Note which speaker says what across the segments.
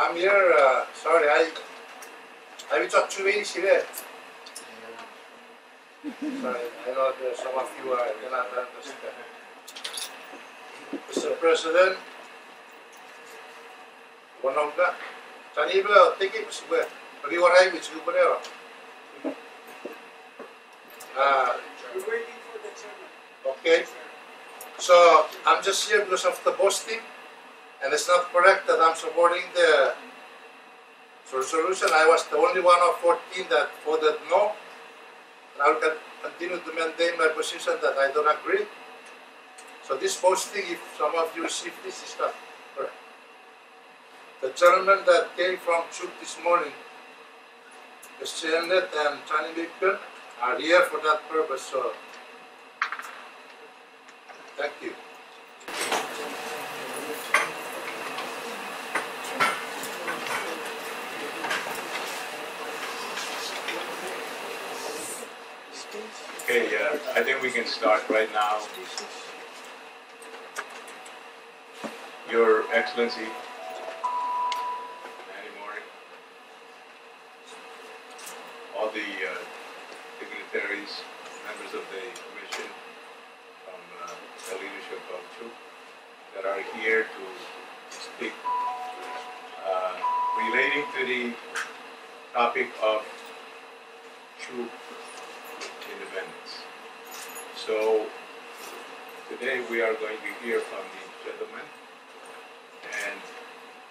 Speaker 1: I'm here, sorry, I will talk to you today. Sorry, I know that some of you cannot understand. Mr. President, one of the Tanibla, take it, Mr. Webb. But you are right with you, whatever.
Speaker 2: We're waiting for the chairman.
Speaker 1: Okay. So I'm just here because of the posting, and it's not correct that I'm supporting the resolution. I was the only one of 14 that voted no, and I will continue to maintain my position that I don't agree. So this posting, if some of you receive this, is not correct. The gentleman that came from Chuuk this morning, Mr. Janet and Tani Bacon, are here for that purpose. So thank you.
Speaker 3: Okay, I think we can start right now. Your Excellency, Manny Mori, all the dignitaries, members of the Commission from the leadership of Chuuk that are here to speak relating to the topic of Chuuk independence. So today we are going to hear from the gentleman, and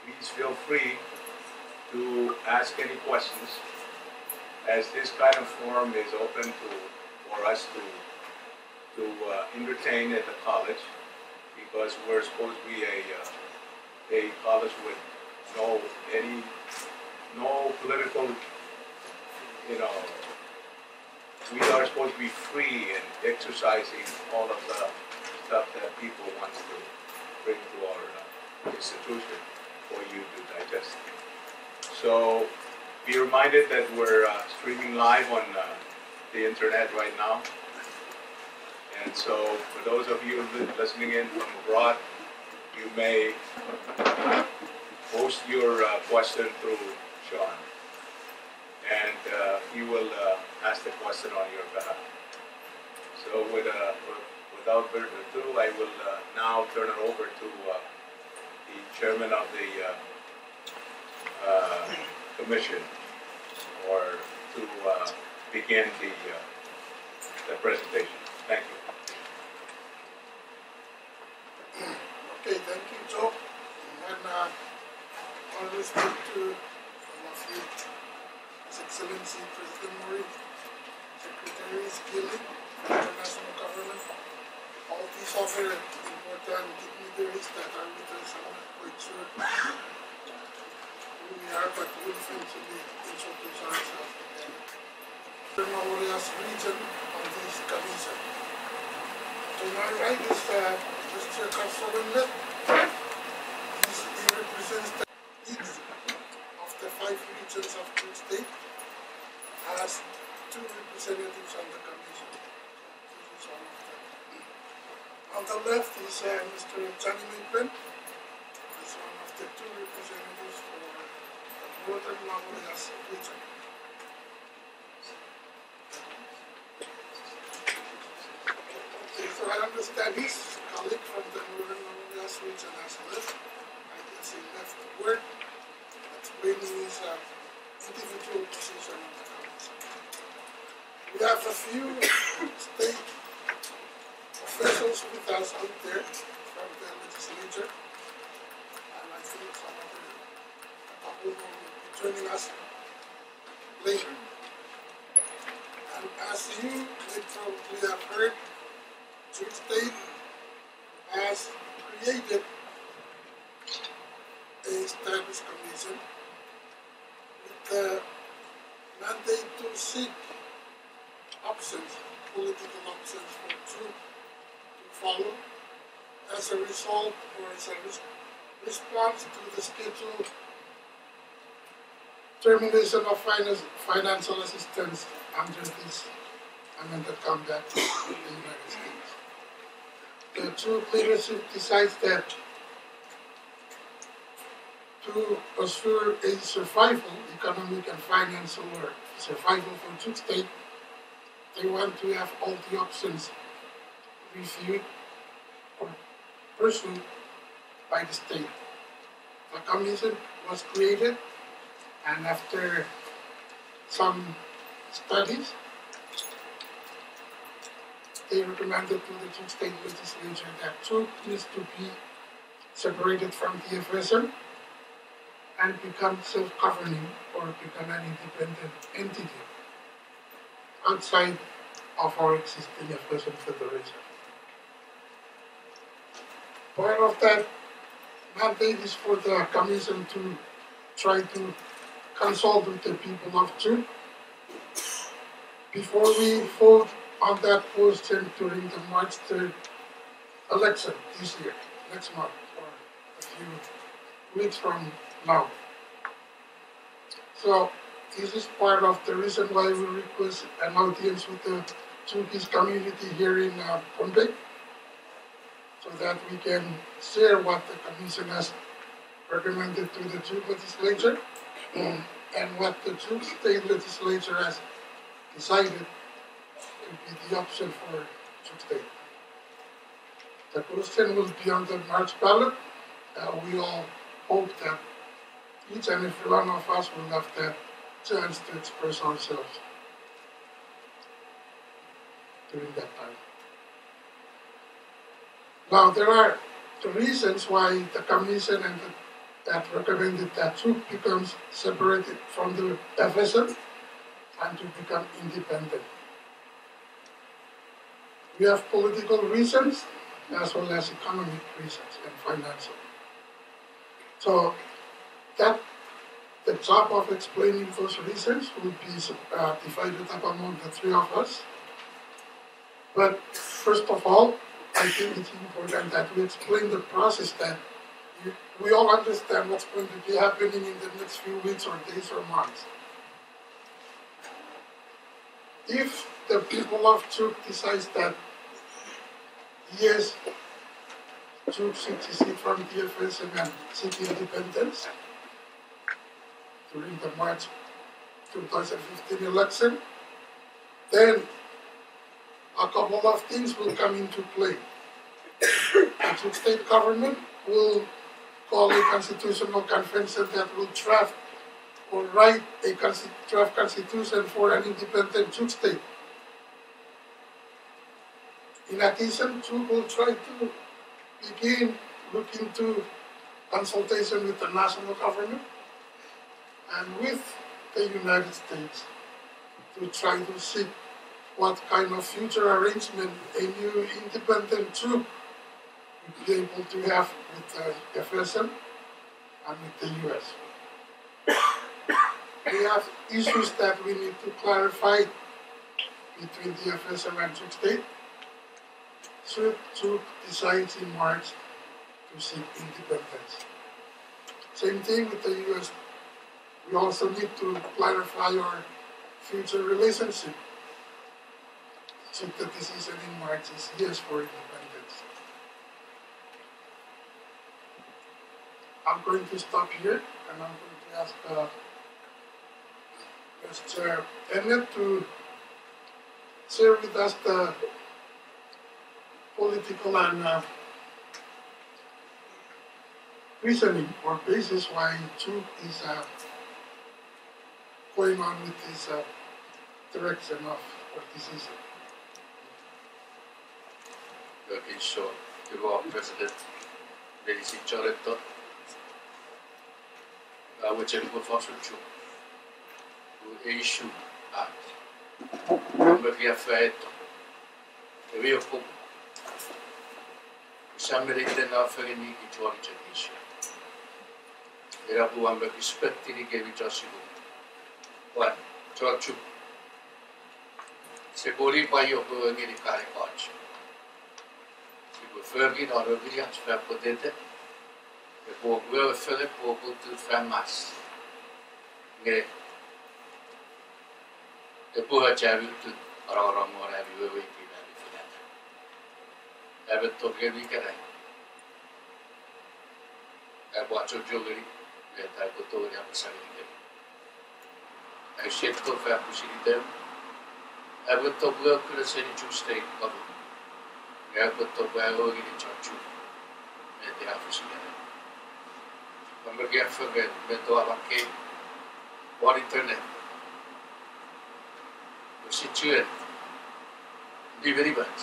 Speaker 3: please feel free to ask any questions, as this kind of forum is open for us to entertain at the college, because we're supposed to be a college with no political, we are supposed to be free and exercising all of the stuff that people want to bring to our institution for you to digest. So be reminded that we're streaming live on the internet right now. And so for those of you listening in from abroad, you may post your question through Sean, and he will ask the question on your behalf. So without further ado, I will now turn it over to the chairman of the commission, or to begin the presentation. Thank you.
Speaker 2: Okay, thank you, Joe. And all respect to all of you, His Excellency President Mori, Secretaries Gilly, International Government, all these other important dignitaries that are with us. I'm not quite sure who we are, but we'll eventually introduce ourselves again. Memorials region on this commission. To my right is Mr. Carsolenlet. He represents each of the 5 regions of the state, has 2 representatives on the commission. This is one of them. On the left is Mr. Johnny Maitland. He's one of the 2 representatives for the Northern Mamoyas region. So I understand his colleague from the Northern Mamoyas region has left. I guess he left work, explaining his individual position on the council. We have a few state officials with us out there from the legislature, and I think a couple more will be joining us later. And as you may probably have heard, Chuuk State has created a status commission with the mandate to seek options, political options for Chuuk to follow as a result, or as a response to the scheduled termination of financial assistance under this amended compact in the United States. The Chuuk leadership decides that to assure a survival, economic and financial or survival for Chuuk State, they want to have all the options reviewed or pursued by the state. The commission was created, and after some studies, they recommended to the Chuuk State Legislature that Chuuk needs to be separated from the FSM and become self-governing or become an independent entity outside of our existing FSM Federation. Part of that mandate is for the Commission to try to consult with the people of Chuuk before we vote on that question during the March 3rd election this year, next month, or a few weeks from now. So this is part of the reason why we request an audience with the Chuukese community here in Pohnpei, so that we can share what the Commission has recommended to the Chuuk legislature and what the Chuuk State legislature has decided to be the option for Chuuk State. The question will be on the March ballot. We all hope that each and every one of us will have that chance to express ourselves during that time. Now, there are the reasons why the Commission and that recommended that Chuuk becomes separated from the FSM and to become independent. We have political reasons as well as economic reasons and financial. So that the job of explaining those reasons will be divided up among the three of us. But first of all, I think it's important that we explain the process, that we all understand what's going to be happening in the next few weeks or days or months. If the people of Chuuk decides that, yes, Chuuk should secede from the FSM and seek independence during the March 2015 election, then a couple of things will come into play. The Chuuk State government will call a constitutional convention that will draft or write a draft constitution for an independent Chuuk State. In addition, Chuuk will try to begin looking to consultation with the national government and with the United States to try to see what kind of future arrangement a new independent Chuuk would be able to have with the FSM and with the US. We have issues that we need to clarify between the FSM and Chuuk State. Should Chuuk decides in March to seek independence. Same thing with the US. We also need to clarify our future relationship. Should the decision in March is yes for independence. I'm going to stop here and I'm going to ask Mr. Emmett to share with us the political and reasoning or basis why Chuuk is going on with this direction of decision.
Speaker 4: Kiitos, hyvä president. Ladies Charlotte. I would say for Chuuk. The issue at the effect. The way of somebody then offer any Georgia issue. There are one that is petty gave it us. One, Chuuk. Secondly, by your going in the carriage. Förgin har övergått för på det. Det pågår för det pågår till 5 mars. Det pågår jävligt till araram och är vi över i det. Jag vet då det vilka det. Jag bara så jolly. e tai koto ria pasari ke ai sheto fa pusiri dem ai koto bua kura seni Chuuk state government ai koto bua o iri chachu me te afusiri pambagia faga me to abake what internet o situen di veribat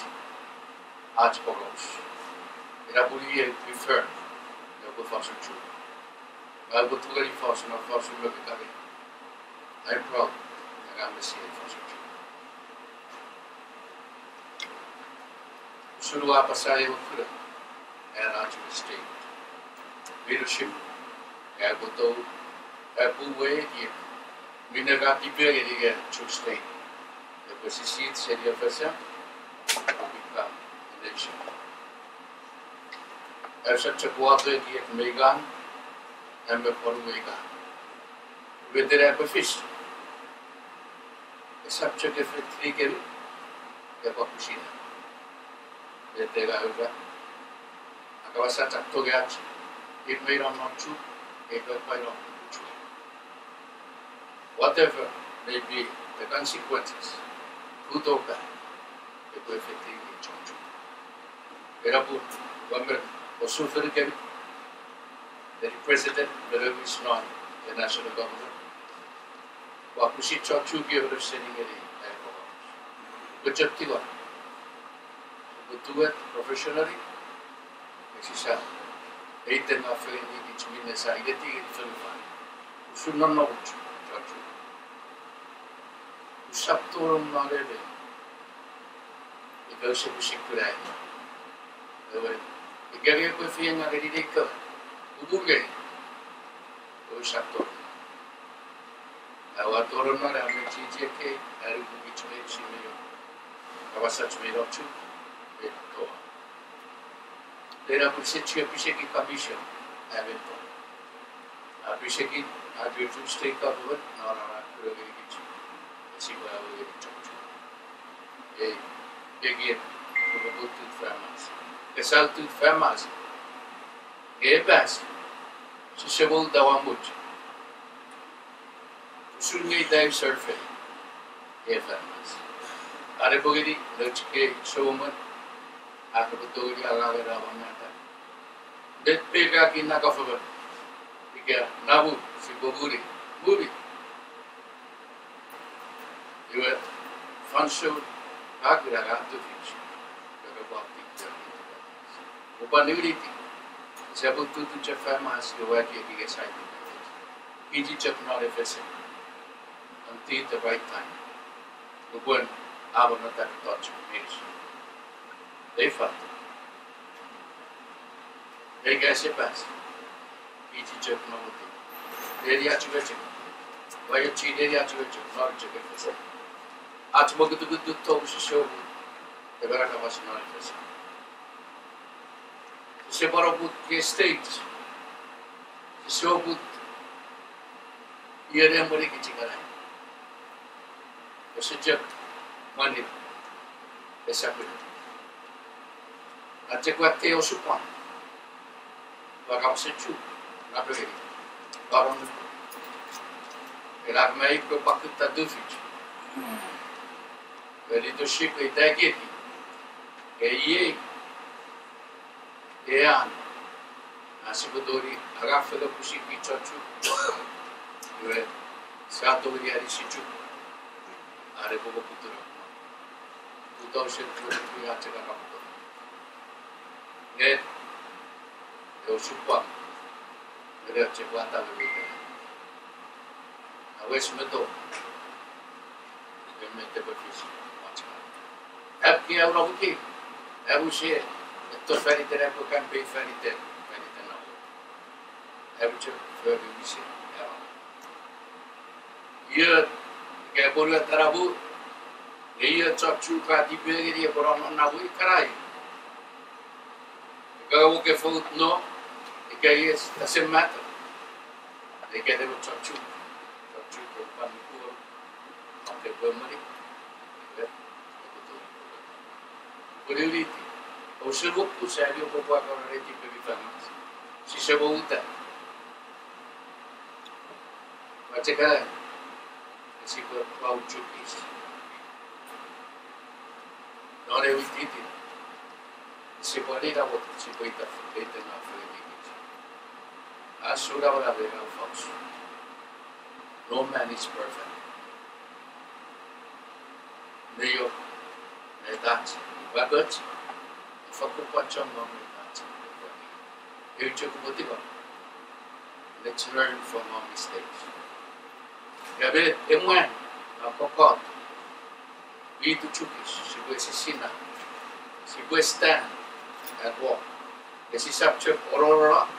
Speaker 4: art pogos era buli e prefer no go fasu chu I go to the first and first look at it. I'm proud that I'm the same first. Sulu apa saya ukura era to the state leadership. I go to way here. Minaga tipe ini Chuuk state. The CPSC COM-FSM will become a nation. I've such a water here Megan. And before we go, with the rap of fish, a subject of 3 kg, the Papushina. Let the Gava Akawasat to get it made on not true, it was quite on true. Whatever may be the consequences, good or bad, it will fit in Chuuk. Verabu, Wammer, or Sulfur Kevin. The president, the is not the national government. Wapusi Chuuk gave us sending it in. Good job, Tiwa. We do it professionally. This is a 8 and a half each minutes. I get it from the should not know Chuuk. Saptorum Marebe. It goes to Shikurai. The Gary with being a ridiculous. Ubunge, Ushato. Our Torona, I'm a TJK, I will be to make Shimio. I was such made up to it. Then I will set you a Pishaki Commission. I will go. I Pishaki, I will to state government, nor I will get you. See where I will get to. A big year for the good farmers. The salted farmers. Best, so several dawamut. Sunny dive surfing. Farmers. Arabogiri, Lachke, Showman, Akabutori, Alaga, that Pegak in Nakafaba. Piga, Nabu, Siboburi, movie. You were fun show, Akira to fish. Upanuriti. Several to farmers, the work he gets high. PG Chuuk not FSM until the right time. The one I will not have touch means they fought. They guess it pass. PG Chuuk no one. They are to get it. Why you cheat, they are to get it, not to get it. At Mogu to good talk to show the Baraka was not FSM. Separate the states. So good. Here am very kitchen. The subject money. The subject. I take what they also want. Like I said, Chuuk, not really. Baron. I've made the bucket that do it. The leadership is that getting. A year. Yeah, Asibodori, Agafelo Pushi Pichachu, you were Sato Yarishichu, Arebo Putura, 2023 Atakapo. Yet, Yosupa, the Chewata will a West Meadow, the Metabolism. Happy out of the I will share. To ferry the Repo can be ferry the now. Have to ferry we say. Here, Gabola Tarabu, the year Chuuk at the Peggy Boron Nawi Karai. The girl will food no, the guy is doesn't matter. They get them Chuuk, Panikur, on the Burmani. What do you eat? O se lupu se ali o popo a kororeti pe vifamas. Si se vouta. Macam si Pau Chuuk is. No le vititi. Si può lì la volta, si può ita na fredikit. Asura wala vera falso. No man is perfect. Neyo, nedat, bagot, fakupacham no nedat. Yung chukubuti ba? Let's learn from our mistakes. Gabi, emwan, napokot. Dito chukis, si puede sisina, si puede stand and walk. Kasi subject orora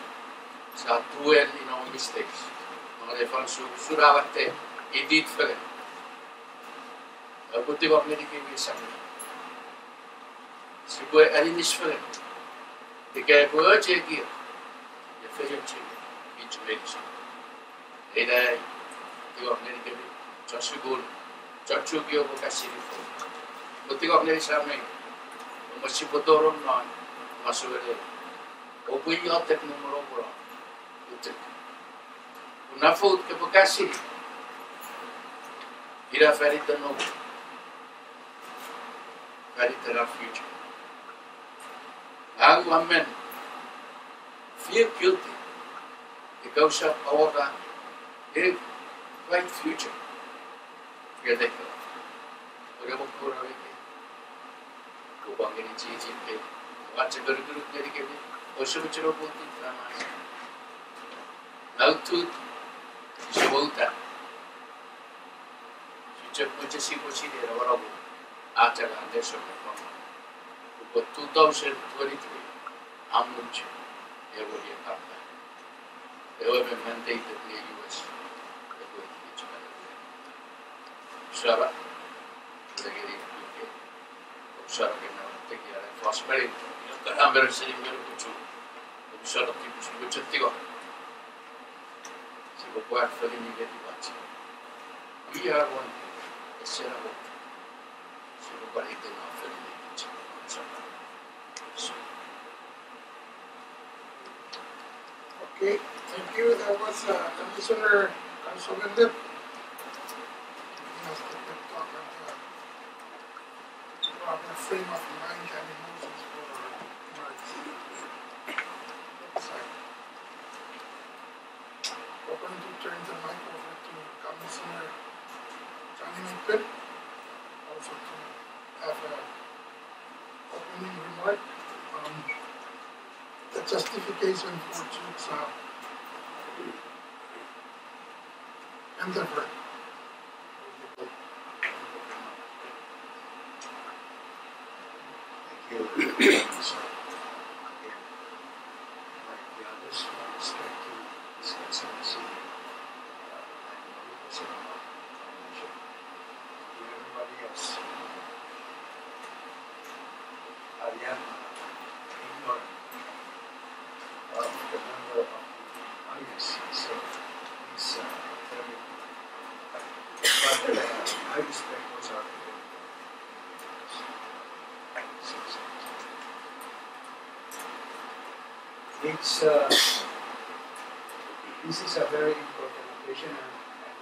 Speaker 4: sa dwell in our mistakes. Mga defang surawate, edit fele. Buti wag nila kayo isang. Si puede alinis fele. Di kaya po cheki, ya fele cheki, each medicine. Eday, di wag nila kayo, chasugul, chachugyo po kasi nito. Buti wag nila sa amin, masipotoron na, masuwele. Opo yung atek numero bro. Utek. Una food ke po kasi, ira ferita no. Ferita na future. Ang amen, feel guilty. Ikaw sa awaka, bright future. Gede ka. Pagka magpura wiki. Kubang ini cicit ke. Baca gerut-gerut jadi ke. Osu-osu bunti tramas. Lautut, isyabuta. Sejak macam si dia orang acara anda semua. But 2023, I'm not sure they will be a partner. They will be mandated in the US. They're going to get better. Sarah, they're getting UK. Sarah can now take care of prosperity. I'm very saying very good too. Sarah, people should be chatting. So, what for the negative party? We are one. It's Sarah. So, what is the now for the negative?
Speaker 2: Okay, thank you. That was Commissioner Councilman Lip. That's the pep talk on the proper frame of mind and emotions for March. We're going to turn the mic over to Commissioner Johnny McPitt, also to have an opening remark. The justification for Chuuk's endeavor.
Speaker 5: Thank you. So, again, like the others, with respect to His Excellency, and President of our nation, to everybody else, I am ignorant of the member of the audience, so please tell me. But I respect those arguments. This is a very important occasion, and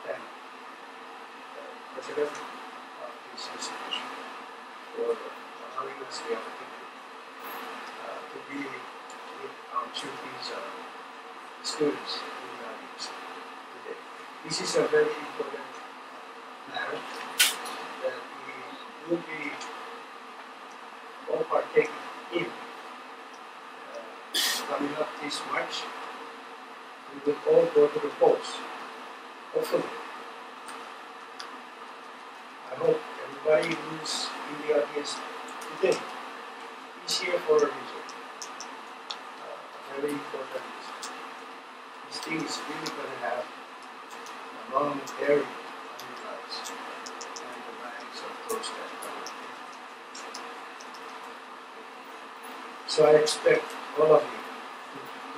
Speaker 5: thank the President of this institution for allowing us the opportunity to be with our Chuuk's students in the audience today. This is a very important matter that we will be all partaking in. Coming up this March, we will all go to the polls. Hopefully. I hope everybody who's in the audience today is here for a reason. A very important reason. This thing is really going to have a long bearing on your lives and the lives of those that come. So I expect all of you to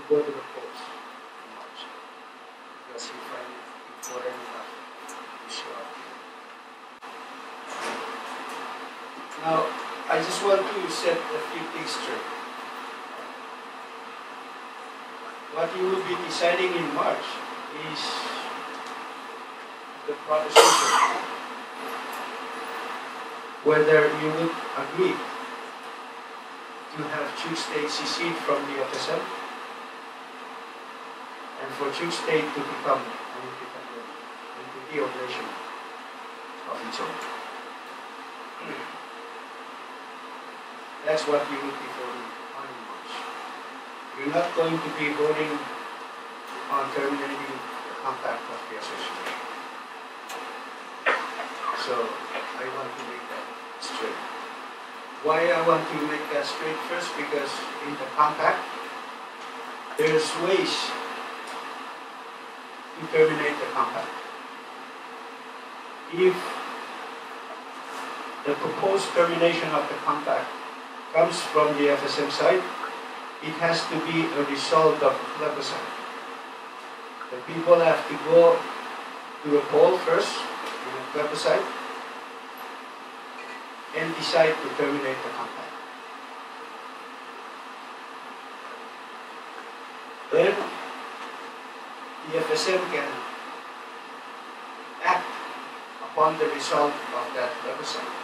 Speaker 5: go to the polls in March, because you find it important enough to show up. Now, I just want to set a few things straight. What you will be deciding in March is proposition whether you would agree to have Chuuk State secede from the FSM and for Chuuk State to become an independent entity or nation of its own. That's what you would be voting on in March. You're not going to be voting on terminating the compact of the association. So I want to make that straight. Why I want to make that straight? First, because in the compact, there's ways to terminate the compact. If the proposed termination of the compact comes from the FSM side, it has to be a result of a plebiscite. The people have to go to a poll first, in a plebiscite, and decide to terminate the compact. Then, the FSM can act upon the result of that plebiscite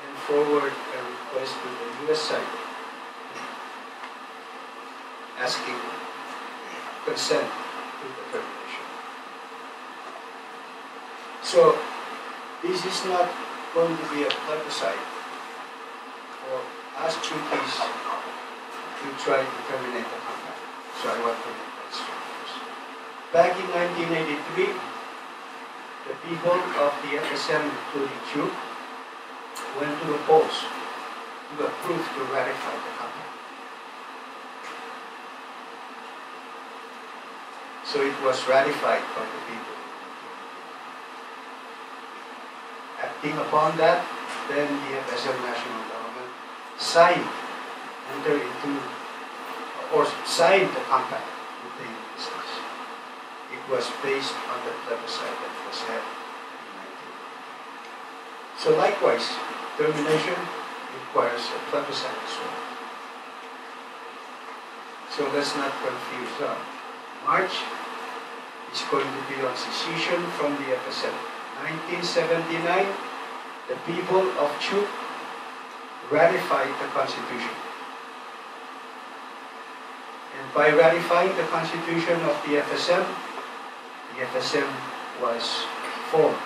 Speaker 5: and forward a request to the US side asking consent to the termination. So, this is not going to be a plebiscite for us Chuukis to try to terminate the compact. So I want to make that straight first. Back in 1983, the people of the FSM, including Chuuk, went to the polls to approve to ratify the compact. So it was ratified by the people. Acting upon that, then the FSM national government signed the compact with the United States. It was based on the plebiscite that was held in 1980. So likewise, termination requires a plebiscite as well. So let's not confuse them. March is going to be on secession from the FSM. 1979, the people of Chuuk ratified the Constitution. And by ratifying the Constitution of the FSM was formed.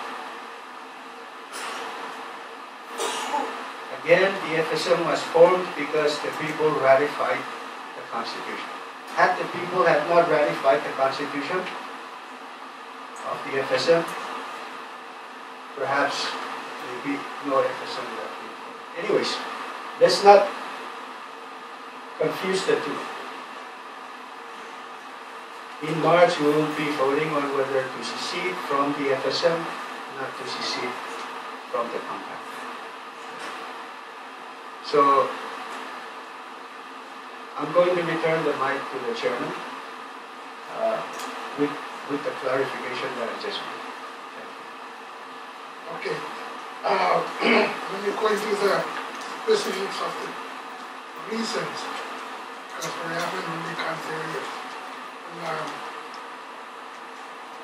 Speaker 5: Again, the FSM was formed because the people ratified the Constitution. Had the people had not ratified the Constitution of the FSM, perhaps maybe no FSM would have been formed. Anyways, let's not confuse the two. In March, we will be voting on whether to secede from the FSM, not to secede from the compact. So, I'm going to return the mic to the chairman with the clarification that I just made.
Speaker 2: Okay. When you go into the specifics of the reasons, because we haven't really gone there yet.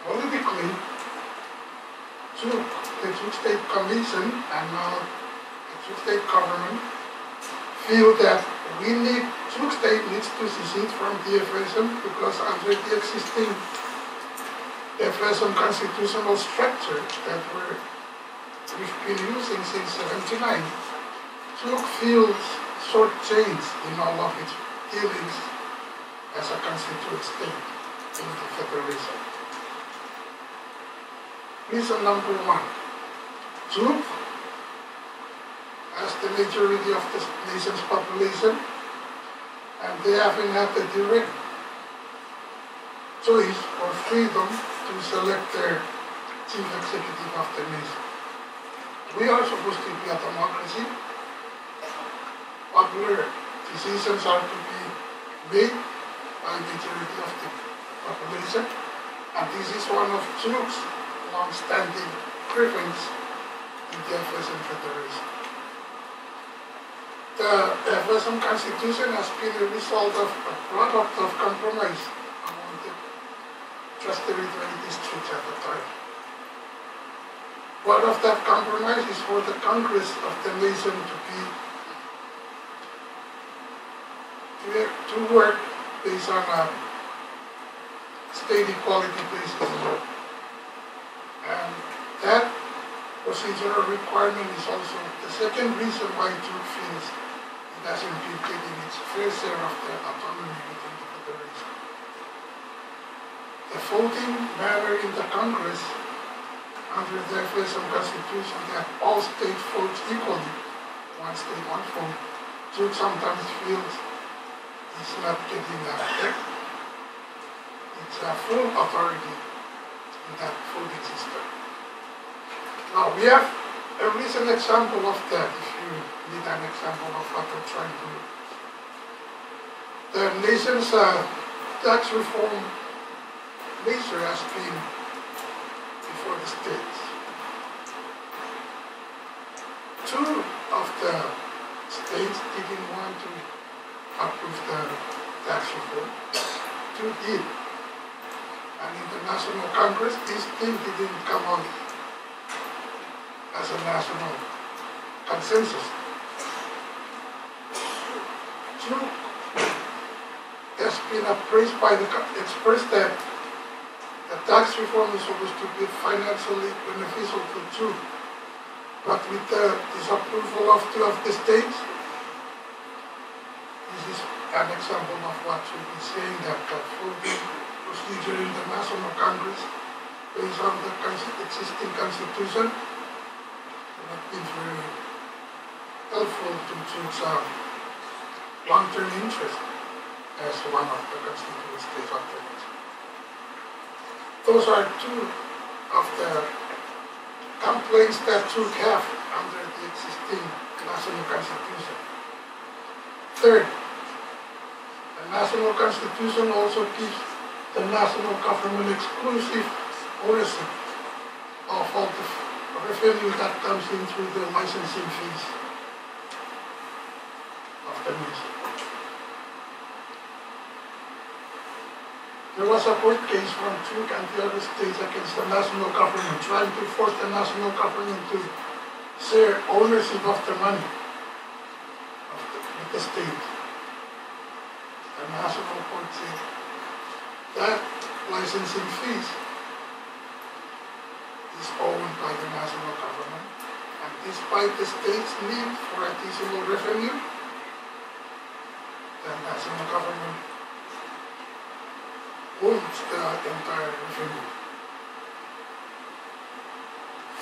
Speaker 2: Politically, the Chuuk State Commission and now the Chuuk State government feel that Chuuk State needs to secede from the FSM because under the existing FSM constitutional structure that we've been using since '79, Chuuk feels shortchanged in all of its dealings as a constituent state in the federation. Reason number one, Chuuk, as the majority of the nation's population, and they haven't had the direct choice or freedom to select their chief executive of the nation. We are supposed to be a democracy. Popular decisions are to be made by the majority of the population, and this is one of Chuuk's long-standing preference in the FSM Federation. The FSM Constitution has been a result of a product of compromise among the trust territory districts at the time. part of that compromise is for the Congress of the nation to work based on a state equality basis. And that procedural requirement is also the second reason why Chuuk feels it hasn't been getting its fair share of the autonomy within the Federation. The voting matter in the Congress under the FSM Constitution that all states vote equally, one state, one vote, Chuuk sometimes feels it's not getting its full authority in that voting system. Now we have a recent example of that, if you need an example of what we're trying to do. The nation's tax reform measure has been before the states. Two of the states didn't want to approve the tax reform. Two did. And in the National Congress, this thing didn't come on as a national consensus. Chuuk has been appraised by the experts that the tax reform is supposed to be financially beneficial to Chuuk, but with the disapproval of two of the states, this is an example of what Chuuk is saying, that the voting procedure in the National Congress, based on the existing constitution, not been very helpful to Chuuk's long-term interest as one of the constituent states of the nation. Those are two of the complaints that Chuuk have under the existing national constitution. Third, the national constitution also gives the national government exclusive ownership of all the revenue that comes in through the licensing fees of the nation. There was a court case from Chuuk and the other states against the national government, trying to force the national government to share ownership of the money with the state. The national court said that licensing fees is owned by the national government, and despite the state's need for additional revenue, the national government owns the entire revenue.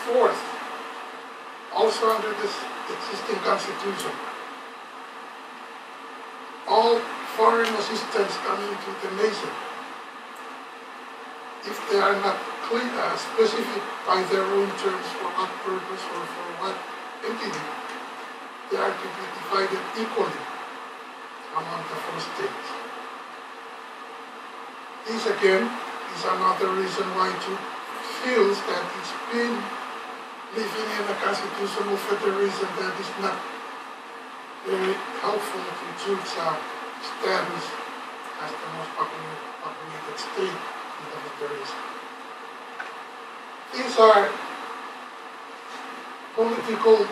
Speaker 2: Fourth, also under this existing constitution, all foreign assistance coming to the nation, if they are not clear, specific by their own terms for what purpose or for what entity, they are to be divided equally among the four states. This again is another reason why Chuuk feels that it's been living in a constitutional federation that is not very helpful to Chuuk's status as the most populated state in the federation. These are political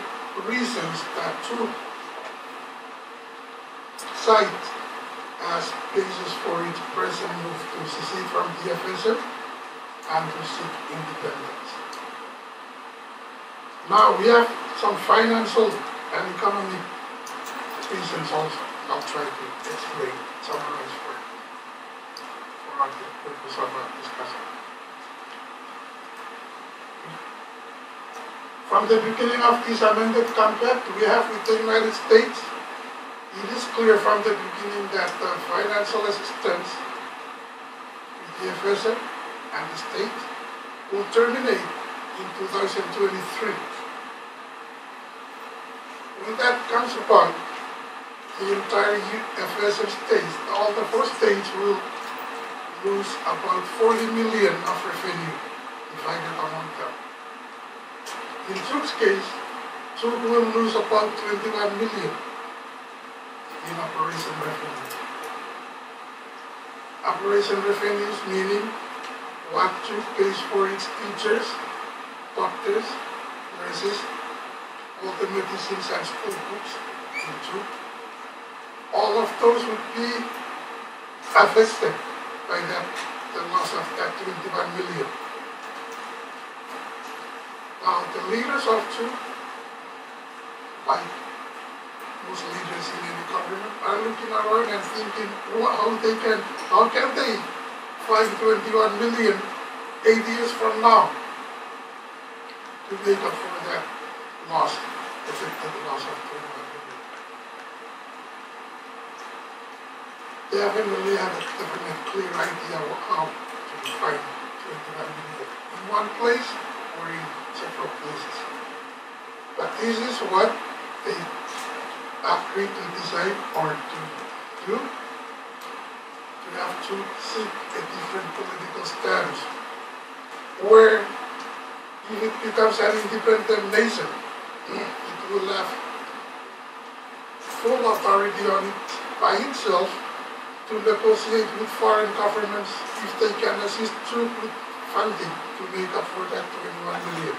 Speaker 2: reasons that Chuuk cite as basis for its present move to secede from the FSM and to seek independence. Now we have some financial and economic reasons also. I'll try to explain, summarize for the purpose of our discussion. From the beginning of this amended compact we have with the United States, it is clear from the beginning that the financial assistance with the FSM and the state will terminate in 2023. When that comes upon, the entire FSM states, all the four states will lose about 40 million of revenue divided among them. In Chuuk's case, Chuuk will lose about 21 million in operation revenue. Operation revenues meaning what Chuuk pays for its teachers, doctors, nurses, all the medicines and school books in Chuuk, all of those would be affected by the loss of that 21 million. Now the leaders of Chuuk, like most leaders in any government, are looking around and thinking how can they find 21 million 8 years from now to make up for that loss, affected loss of 21 million. They haven't really had a definite clear idea of how to find 21 million in one place or in several places. But this is what they agreed to decide or to do, to have to seek a different political status, where if it becomes an independent nation, it will have full authority on it by itself to negotiate with foreign governments if they can assist Chuuk with funding to make up for that 21 million.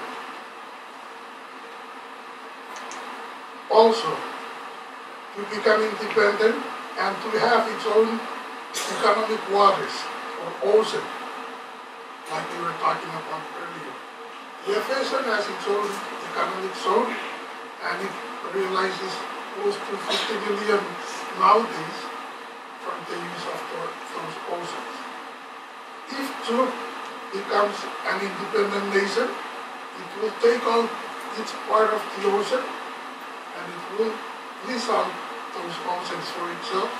Speaker 2: Also, to become independent and to have its own economic waters or ocean, like we were talking about earlier. The FSM has its own economic zone, and it realizes close to 50 million nowadays from the use of those oceans. If Chuuk becomes an independent nation, it will take out its part of the ocean, and it will lease out those oceans for itself,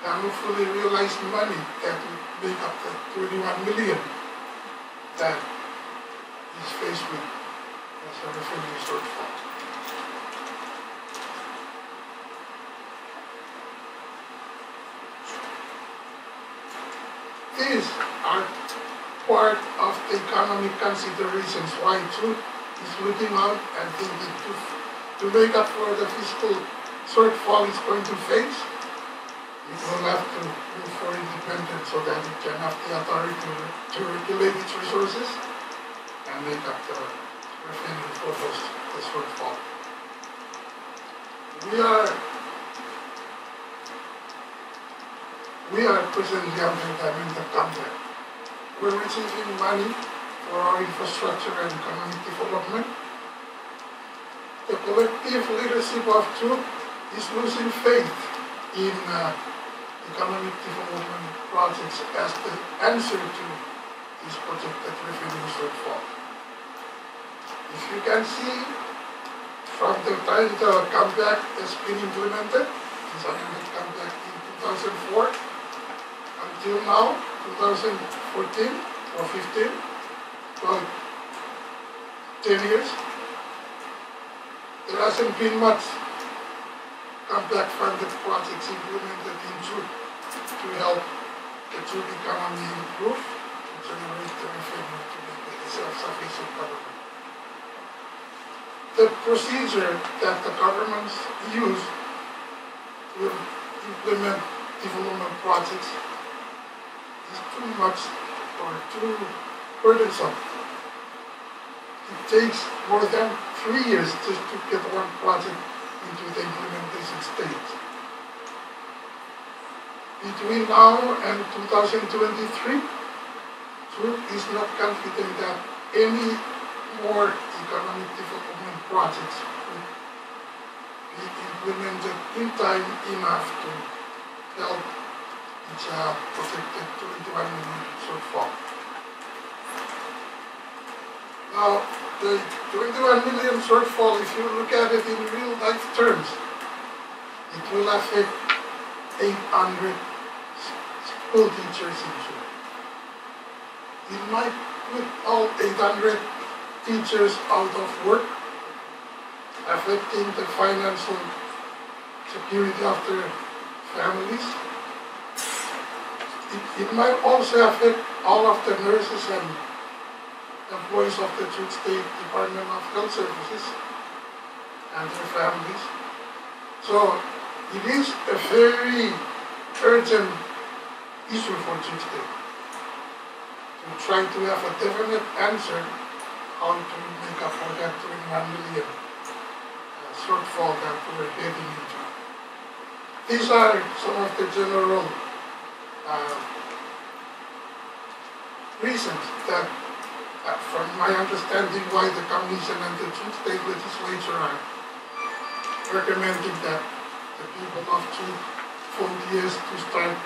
Speaker 2: and hopefully realize money that would make up the 21 million that is faced with as a revenue shortfall. These are part of the economic considerations why Chuuk is looking out and thinking to make up for the fiscal shortfall it's going to face. It will have to move for independence so that it can have the authority to regulate its resources and make up the revenue for the shortfall. We are presently under the amended contract. We're receiving money for our infrastructure and economic development. The collective leadership of Chuuk is losing faith in economic development projects as the answer to this projected revenue shortfall. If you can see, from the time the compact has been implemented, this amended compact in 2004, until now, 2014 or 15, about 10 years, there hasn't been much compact funded projects implemented in Chuuk to help the Chuuk economy improve, to generate the revenue to make it a self-sufficient government. The procedure that the governments use to implement development projects is too much or too burdensome. It takes more than 3 years just to get one project into the implementation stage. Between now and 2023, Chuuk is not confident that any more economic development projects will be implemented in time enough to help its projected 21 million shortfall. Now, the 21 million shortfall, if you look at it in real life terms, it will affect 800 school teachers in Chuuk. It might put all 800 teachers out of work, affecting the financial security of their families. It might also affect all of the nurses and employees of the Chuuk State Department of Health Services and their families. So it is a very urgent issue for Chuuk State to try to have a definite answer how to make up for that 21 million shortfall that we're heading into. These are some of the general reasons that, from my understanding, why the Commission and the Chuuk State Legislature are recommending that the people of Chuuk vote yes to start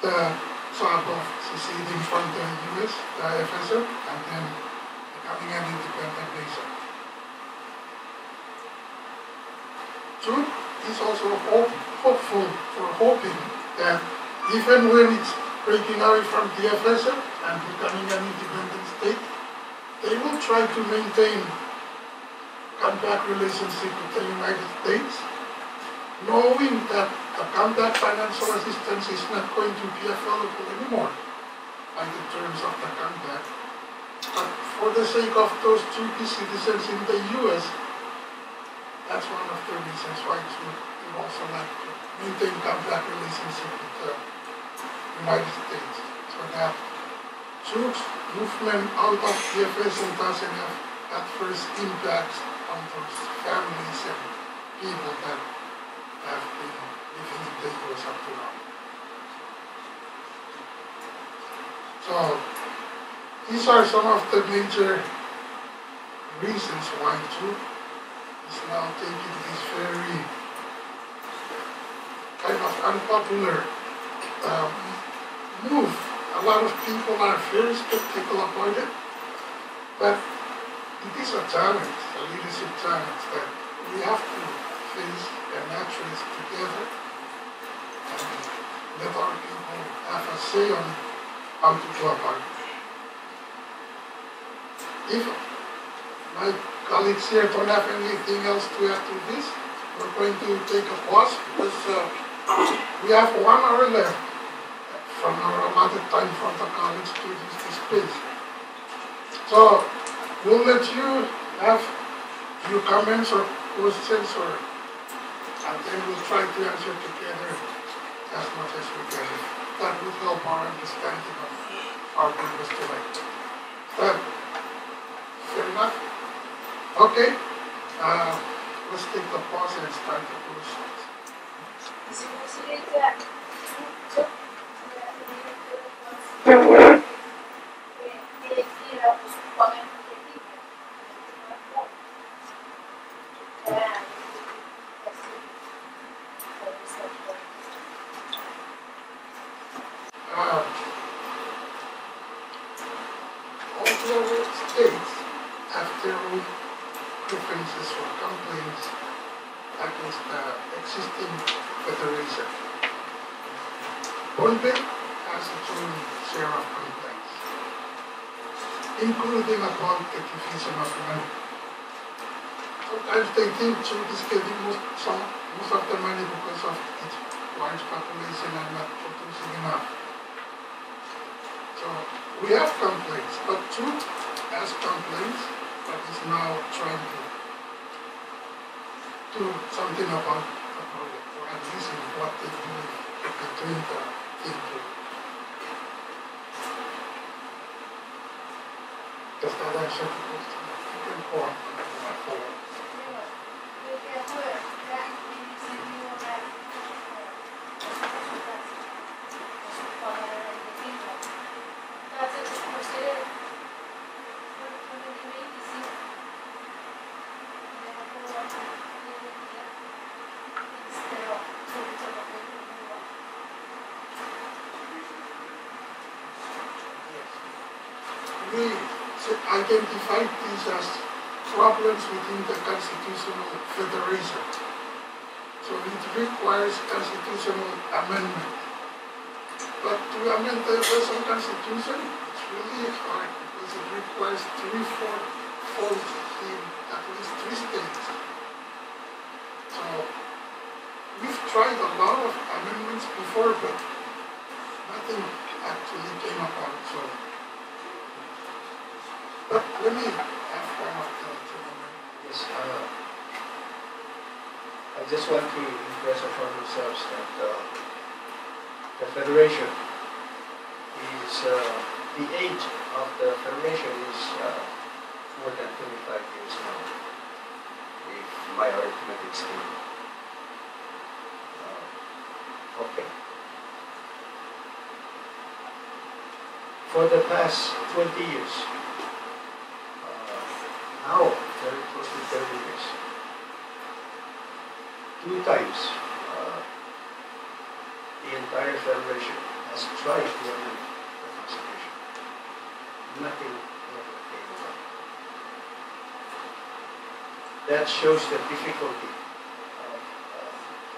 Speaker 2: the job of seceding from the US, the FSM, and then becoming an independent nation. Chuuk is also hopeful for hoping that even when it's breaking away from the FSM and becoming an independent state, they will try to maintain compact relationship with the United States, knowing that the compact financial assistance is not going to be available anymore by the terms of the compact. But for the sake of those Chuukese citizens in the US, that's one of the reasons why Chuuk would also like to maintain compact relationship with the United States, so that Chuuk's movement out of the FSM doesn't have adverse impacts on those families and people that have been living in the US up to now. So these are some of the major reasons why Chuuk is now taking this very kind of unpopular move. A lot of people are very skeptical about it, but it is a challenge, a leadership challenge that we have to face and address together and let our people have a say on how to go about it. If my colleagues here don't have anything else to add to this, we're going to take a pause because we have 1 hour left from our allotted time for the college to use this space. So we'll let you have your comments or questions, and then we'll try to answer together as much as we can. That would help our understanding of our purpose tonight. That fair enough? Okay. Let's take the pause and start the questions. All the states have their own preferences or complaints against the existing federation. Bombay has its own share of complaints, including about the division of money. Sometimes they think Chuuk is getting most of the money because of its large population and not producing enough. So we have complaints, but Chuuk has complaints, but is now trying to do something about the project, or at least in what they do, if they doing the thing to. Does that answer the question? You can go on forward. We identified these as problems within the constitutional federation. So it requires constitutional amendment. But to amend the FSM constitution, it's really hard because it requires 3/4 votes in at least 3 states. So we've tried a lot of amendments before, but nothing actually came upon. So, but let me ask one of the gentlemen.
Speaker 5: Yes, I just want to impress upon yourselves that the Federation is the age of the Federation is more than 25 years now, if my arithmetic is true. Okay. For the past 20 years, now very close to 30 years, 2 times the entire Federation has tried to amend the Constitution. Nothing ever came about. That shows the difficulty of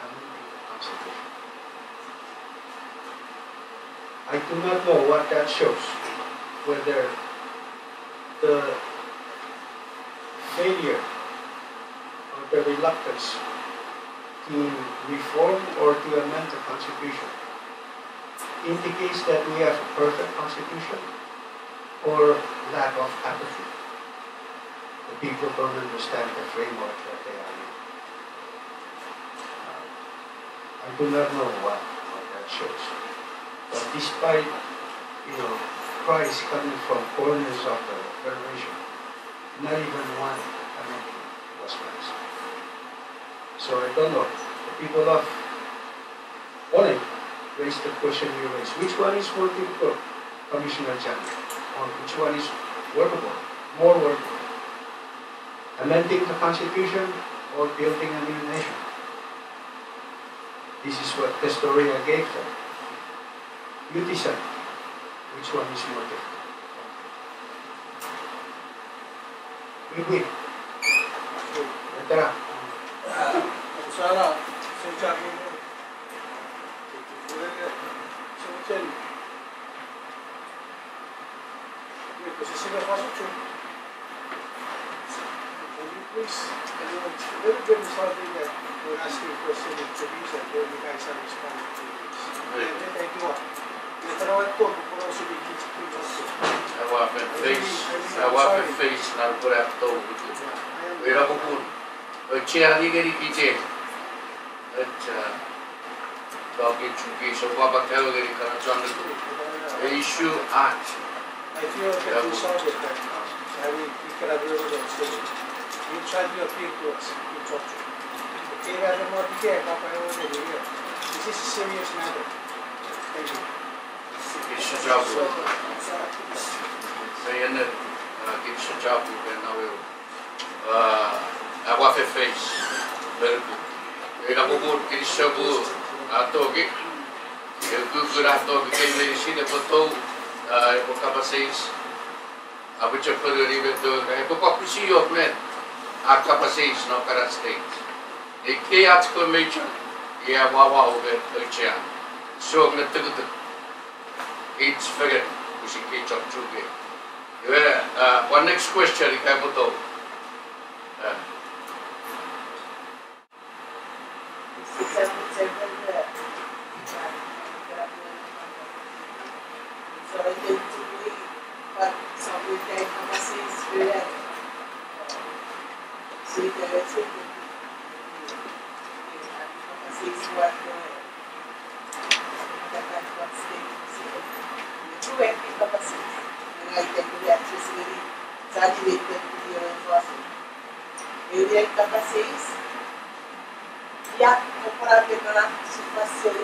Speaker 5: amending the Constitution. I do not know what that shows, whether the failure or the reluctance to reform or to amend the Constitution indicates that we have a perfect Constitution or lack of apathy. The people don't understand the framework that they are in. I do not know what that shows. But despite, cries coming from corners of the Federation, not even one amendment was passed. So I don't know. The people of Poland raised the question you raised. Which one is more difficult, Commissioner Jan? Or which one is workable, more workable? Amending the Constitution or building a new nation? This is what the story I gave them. You decide which one is more difficult. We win. Tara.
Speaker 6: Sarah, Secession, please, let me get something that we're asking a question in Portuguese and then you guys are responding to this. Thank you.
Speaker 4: face na por apto. Era bukun. Chair ni gari kiche. Acha. Dagi chuki so baba kalo gari kana channel. Issue act.
Speaker 6: I feel that we solved it right now. I mean, we could have really done it. You try to appeal to us. You talk to us. Okay, I don't know what you care. This is a serious matter. Thank you.
Speaker 4: Secession job. Saya nak kita job bukan nawe. Agua face. Berku. Era bukun kita sabu atau ke. Google atau ke ini sini betul. O capacês a bicha poderia ver é para preciso plan a capacês no cara state e que at commission e a wawa over o chia so na tudo it's figure which is ke Chuuk one next question I have to
Speaker 7: so I think to be, but some of the capacity is very see the capacity is what state two empty capacities and I think we actually exaggerated the area capacities para melhorar a situação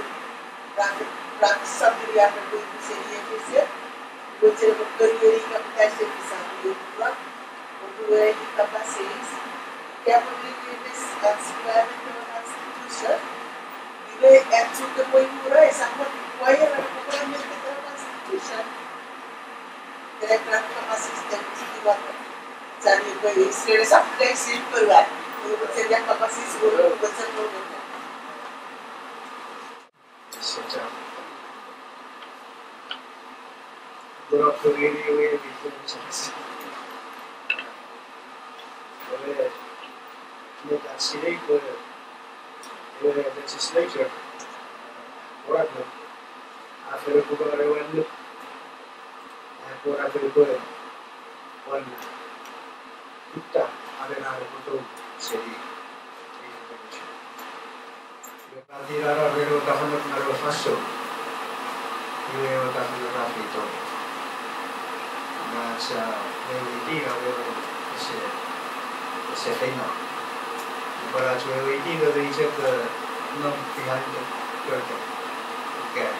Speaker 7: para saber a coisa que seria fazer, você não poderia captar essa visão do plano, ou do capacete, que é poderia participar da Constituição, e é tudo que foi por essa coisa que foi a regulamento da Constituição, que é para capacete de atividade, sabe que isso é essa flexibilidade, você já capacete você não
Speaker 5: Durante o dia eu ia diferentes the legislature workmen after the government and for after the one Gupta arenare potuto sedi le partirà vero da fanno una lo fasso io ero da fanno rapito sa wewiti ka wewe ese feina. Para wewiti ka reise ka nam behind the curtain. Okay.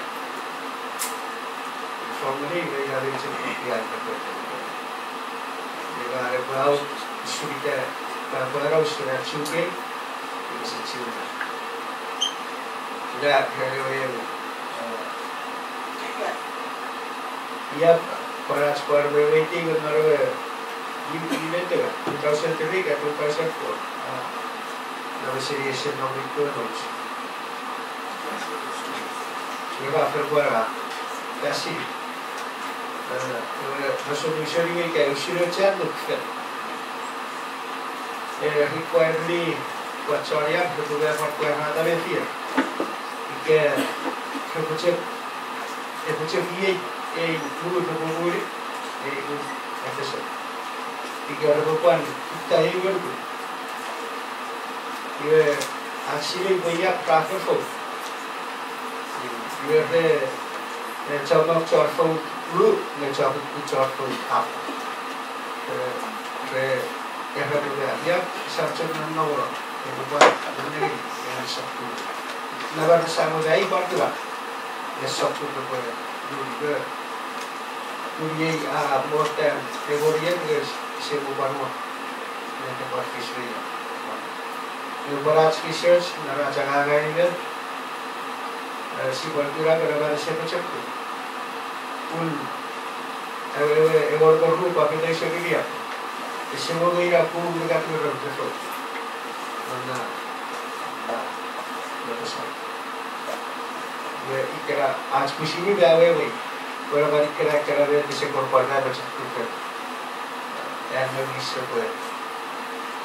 Speaker 5: Formally we are reise behind the curtain. Jika ada bau surita bau surat Chuuk is a children. Sudah wewe Iya, para sekolah waiting ngarwe event ka 2003 ka 2004 na Secession ng Commissioners. Sila February kasi resolution ni kay usiro chan nukfen. Requiredly kuatsarya betuga fakwa hata befir. Ike kepucet guru guru FSM. Tiga rupan kita ini berku. Ia actually banyak traffic flow. Ia coba charful lu, coba charful apa. Yang kedua dia sabtu nomor yang buat ini yang sabtu. Nabar sama gaya berdua. Yang sabtu berapa? Juga. Punya more than Gregorian years se bubarmo yang tempat fishery. Yung baraj fishers na rajangagan nila si Baltura kada siya pachapko. Ewar korru papitay siya kaya. Isi mo gaya puro nagat mo rin sa so. Napasal. Ikara आज खुशी नहीं बैठे हुए बड़ा बड़ी करा रहे जिसे कोई पढ़ना है बच्चे को कर and maybe so good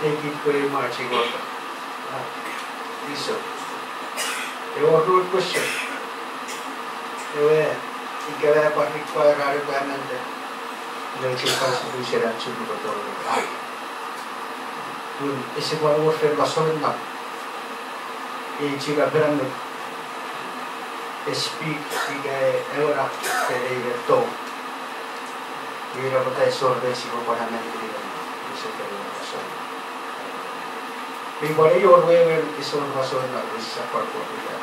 Speaker 5: take it कोई marching order this so ये और road question ये ikara पार्टी को आगे करना है लेकिन पास दूसरे राज्य को तो इसे बार वो फिर बसों ना ये चीज़ अभी speak ahora que le to y la bota de sorbe si por para mí eso que no pasó y por ello luego eso no pasó en la esa parte ya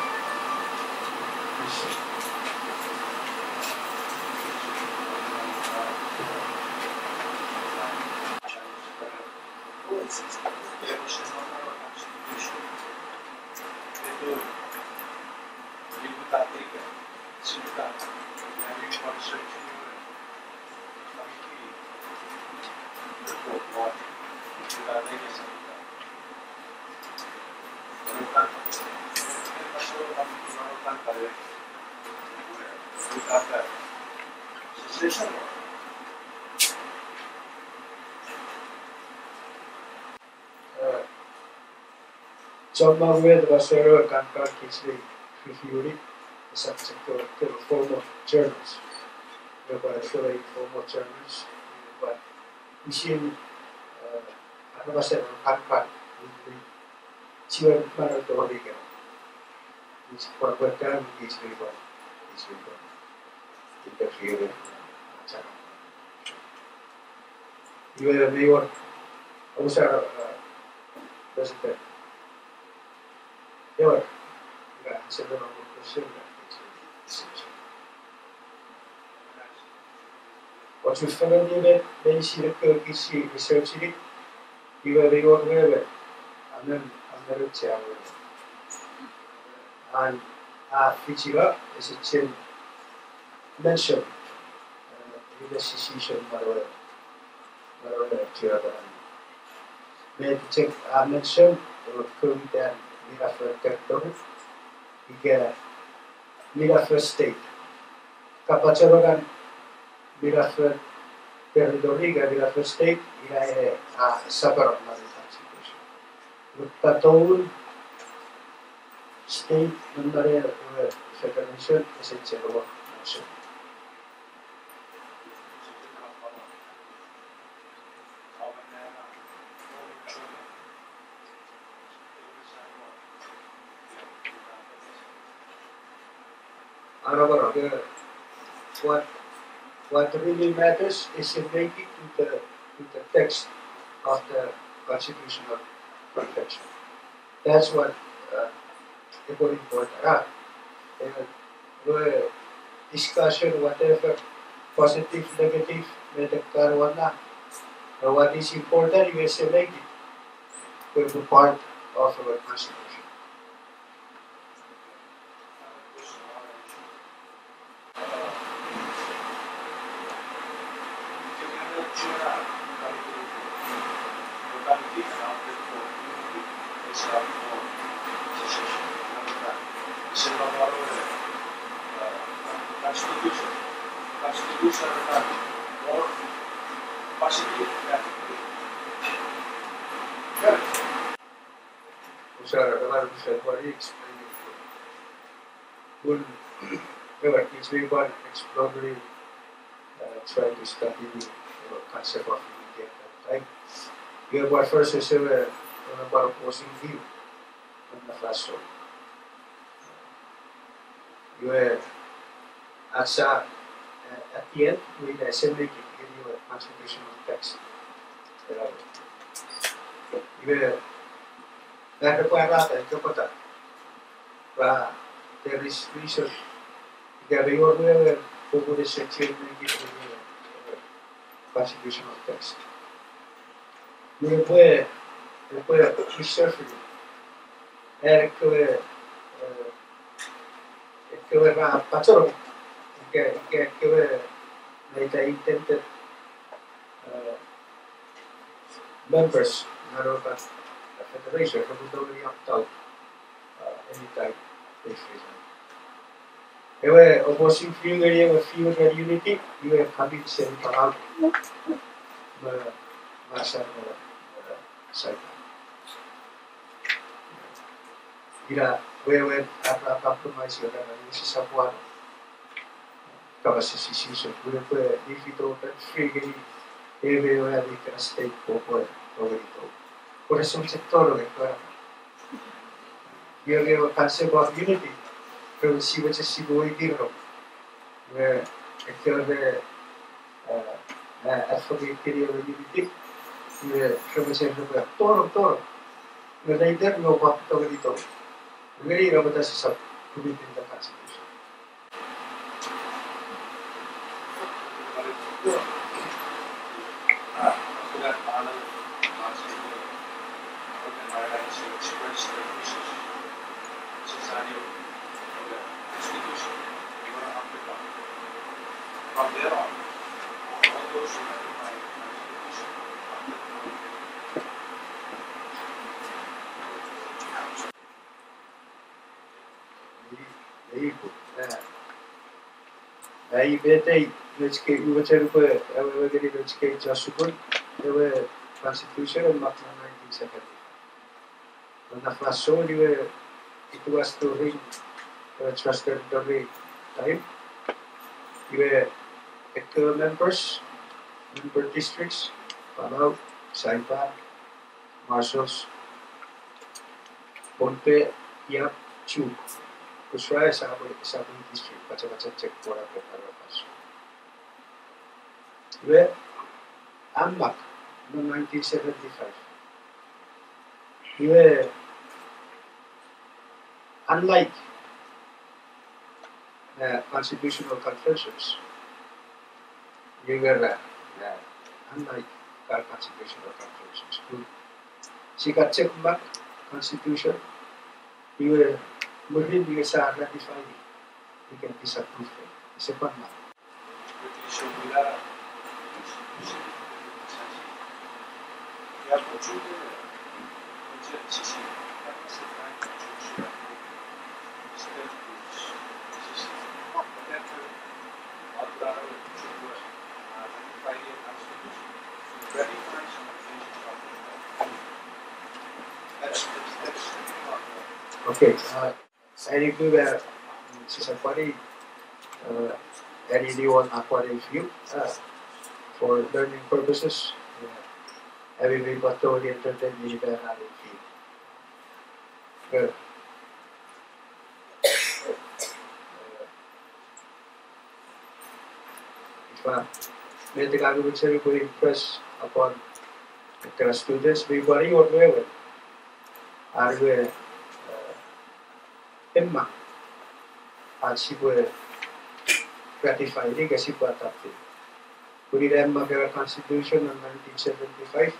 Speaker 6: Secession. Chama with Vasero Kankan Kisley Fiori, the subject of the former journals. Whereby I former journals, but we see ano ba siya Kankan, Chiwan Mano Toriga. It's for what time is reborn. Interfere. You are a mayor, also president. You are several question. What you found in it, then she research it. You are the old level, and then another chair. And Fichira is a chin mentioned in the Secession Marwell Theatre. Made check mentioned the Kurd and Miraflor territory. He get Miraflor state. Kapacharogan Miraflor territory, Miraflor state, in a suburb of situation. With Patoul state, number federation is a general nation. What
Speaker 5: what really matters is related to the text of the constitutional convention. That's what the more important. Discussion, whatever, positive, negative, medical, what is important, you select it will be part of our constitution.
Speaker 6: Constitution more positive than
Speaker 5: Sir, what do you explain it? Well, it's very good exploratory trying to study the concept of unity at that time. We have what first is about opposing view on the classroom. You have at the end, we the assembly can give you a constitutional text. You have there is reason the section constitutional text. Puede research the intended members of the federation who would opt out anytime they face it. Opposing view area of view and unity, you have coming central out masa side. We compromise your analysis of one. Secession, we have difficult and free everywhere they can stay for por eso un sector de claro. Yo veo concept of unity, pero si veces si voy a decirlo, el que de advocate of unity, representa todo, no hay de no va a todo grito. Very about the sub to be in the constitution.
Speaker 6: express their wishes. Society of the institution, we're going to have to come. From there on, all those who ratify the Constitution have to come.
Speaker 5: Aí betei que o bater ko eu gari que já supor eu constitution of Makna 1970 na fração de it was to ring trusted the time you electoral members member districts Palau Saipan Marshals Ponte Yap Chuuk Kusraya sabi district baca-baca cek pora prepara pas. Where Amak in 1975. Where unlike constitutional conventions, you were unlike our constitutional conventions. She got check back constitution. You were Muslim because ratified it. You can disapprove it. It's a fun matter. Okay, any good Sisapari, any new one aquarium view for learning purposes? Every but to entertain me better view. Good. may the agriculture will impress upon the students, we worry or whatever. Are we Emma? As she were gratified, I guess she got up to. We read Emma Constitution in 1975.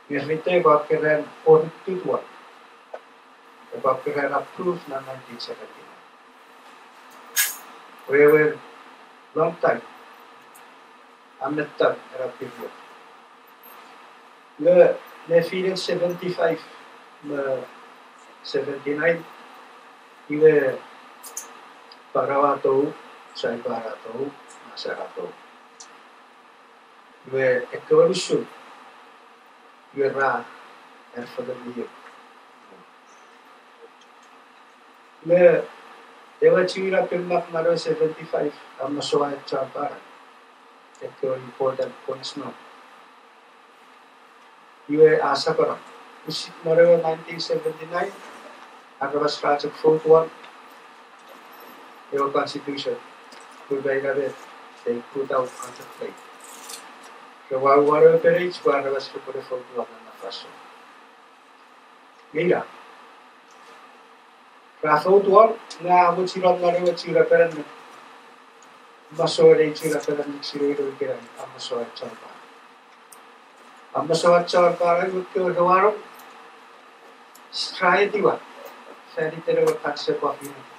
Speaker 5: We have written about the audit one. About the approved in 1979. We were long time. I'm not done at a period. The feeling 75, 79, we were Parawato, Sai Parato, Masarato. We were evolution. We were Ra and for the year. They were cheering up in Macnaro 75, I'm not sure at Champara. That's very important points now. You were Asapara. This is 1979, and was started 4th one. Your constitution, they put out on the plate. So while water operates, one was to put a 4th one on the first one. Mira. Rafael Dual, na muciram na rin mucira pero masore cira pero muciro kira amasore charpa. Amasore charpa ay utyo gawaro straya diwa. Sari tere wa concept of unity.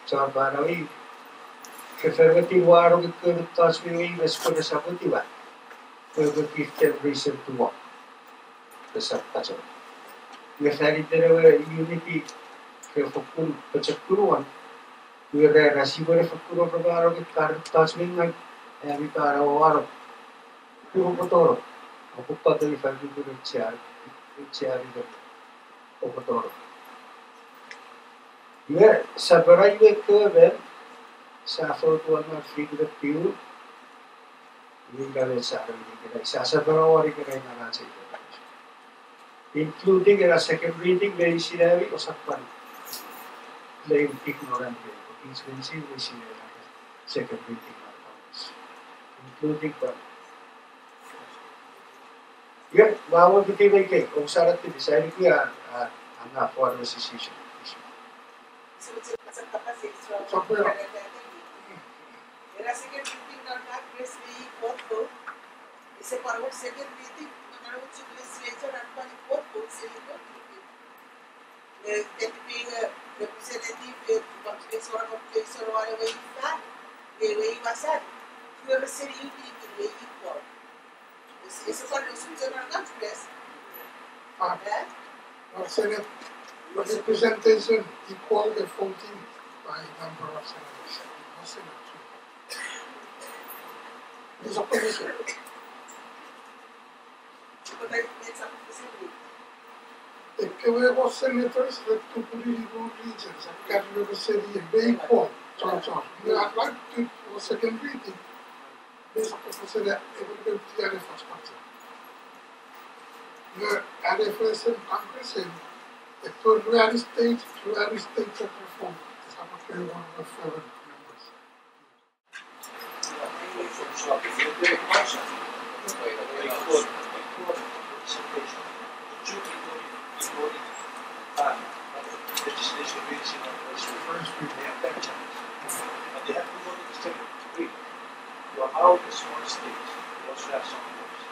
Speaker 5: Charpa na wi keferwati waro utyo tas mi wi vesko na sabutiwa. We will give them reason to walk. The subtitle. We had unity for Pachakuru. We were a receiver for Kuro Pagaro with Carrot Tasman and we got our water. Purotoro, Opata if I do the chair Opatoro. Yeah, Sabarai with Curve, Safo to one free to the pew. We got a Saturday, Sasabara or Ikarana. Including a second reading, very serious or something. Plain ignorant, it's been seen second reading, including one. Yet, wow, the TV of Sarati decided we are enough for the secession issue.
Speaker 7: So it's a capacity.
Speaker 2: Somewhere.
Speaker 7: There are second reading not press the fourth vote. It's a power second reading. Legislature and by both books in the that being a representative of place or whatever you found, the way you was at, you ever said you did the way you were. It's a part of the place.
Speaker 2: Our Senate representation equal the 14 by number of senators. No Senate. This is a commission.
Speaker 7: But I made some facility.
Speaker 2: The was senators that two political regions and Catholic City and Bay Court, I'd like to do a second reading. Based on the that it would be the first party. The RFSM Congress and the Federal State of Reform is one of the 7 members.
Speaker 6: Legislation based on first read, they have 10 chapters. But they have to go to the second read. To allow the small states, they also have some rules.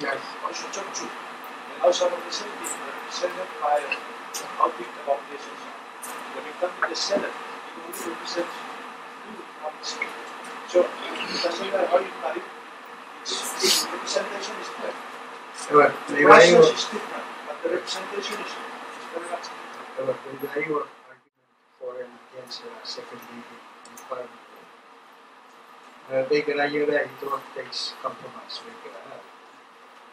Speaker 2: Yes.
Speaker 6: Also, Chuuk. They allow some of the senators to represent them by how big the population is. When you come to the Senate, you only represent 2 of the state. So, it doesn't matter how you cut it, its representation is there. The process is different, but the representation is very much different.
Speaker 5: There was a argument for and against second reading requirement. They can argue that it takes compromise.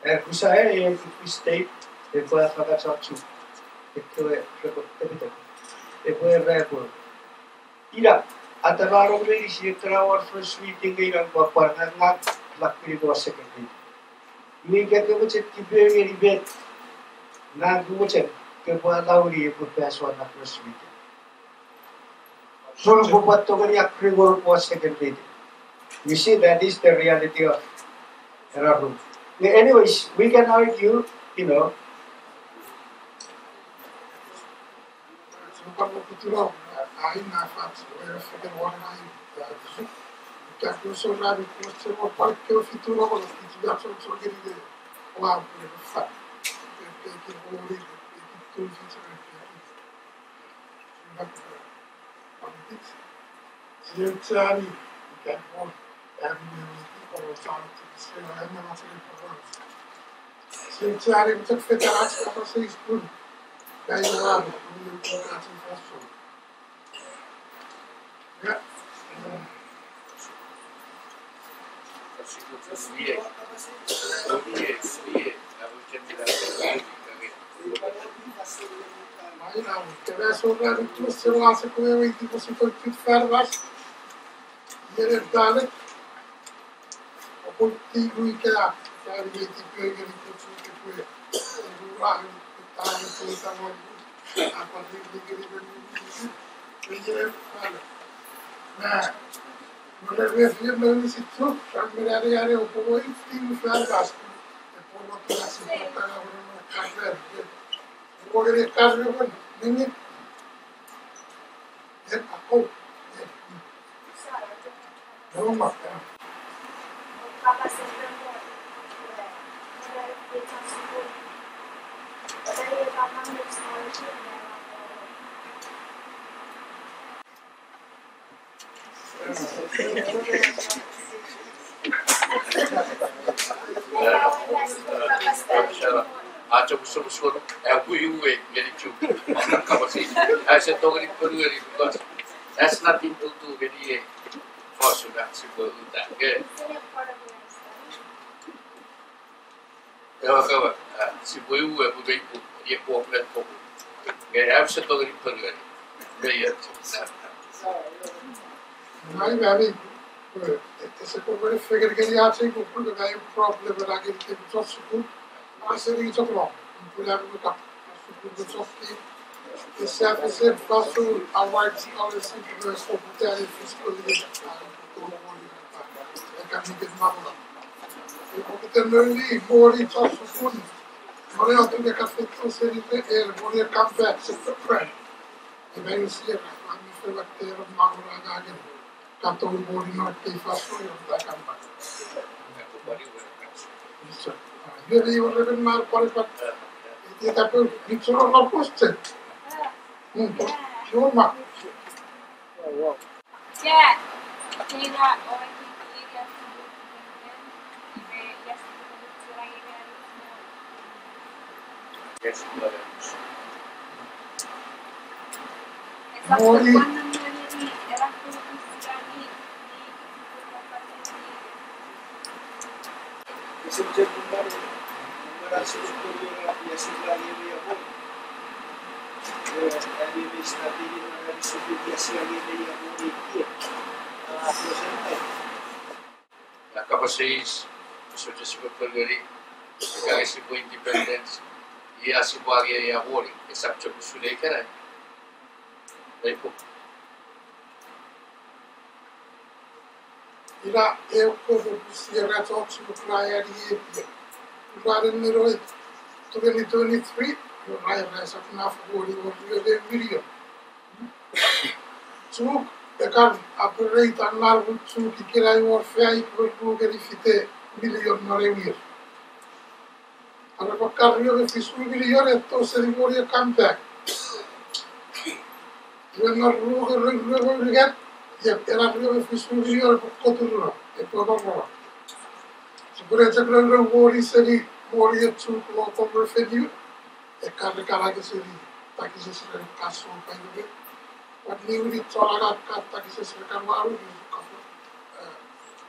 Speaker 5: Kusaya, if we state, they put a Chuuk. They put a record. Ira, at the bar of the issue, our first meeting in a partner, not luckily was second reading. We get the budget to be very bad. Not budget. Kepada Lauri put pass one first weekend.
Speaker 6: You see, that is the reality of error room. Anyways, we can argue, you know.
Speaker 4: That's nothing to do with the force of that super that. Si voi ue po dei po e po plet po. Che ha se to gri per gri. Meia.
Speaker 2: Mai bene. Se può vedere figure che gli altri con quello che hai un problema da che ti posso su. Ma se ri to no. Non può avere cap. Su so che e se ha se passo a white scholar sempre per scoprire il fisco di e capite ma Porque lì fuori troppo fuori, non è altro che caffetto serite e vuole caffè sempre preso. E beh, sì, ma mi fa battere un mago la gaga, tanto un po' di notte fa solo da campare. Io devo ritornare quale parte, e da poi mi sono una posta. Un po', non ma.
Speaker 8: Yeah,
Speaker 4: Yes,
Speaker 2: Muori.
Speaker 4: La capa 6, successivo Pelgari, che si può indipendenza, e si può avere i lavori, e sapcio che sulle canali. Ecco.
Speaker 2: Ila eu como se ratoci ko praia di Rare numero 2023, Rare resa na fuori o de video. Chuuk e kan operate anar Chuuk que era o fei por que rifite milion no rewir. Allora per carrio che fi su milione e to se rimori a campare. Io non rugo era prima che fui un milione per controllare e poi non sicurezza che non vuoi se li vuoi e tu lo come fedi e caricare che se li tacchi se si cazzo un paio di quando io li trovo la carta che se si cavalo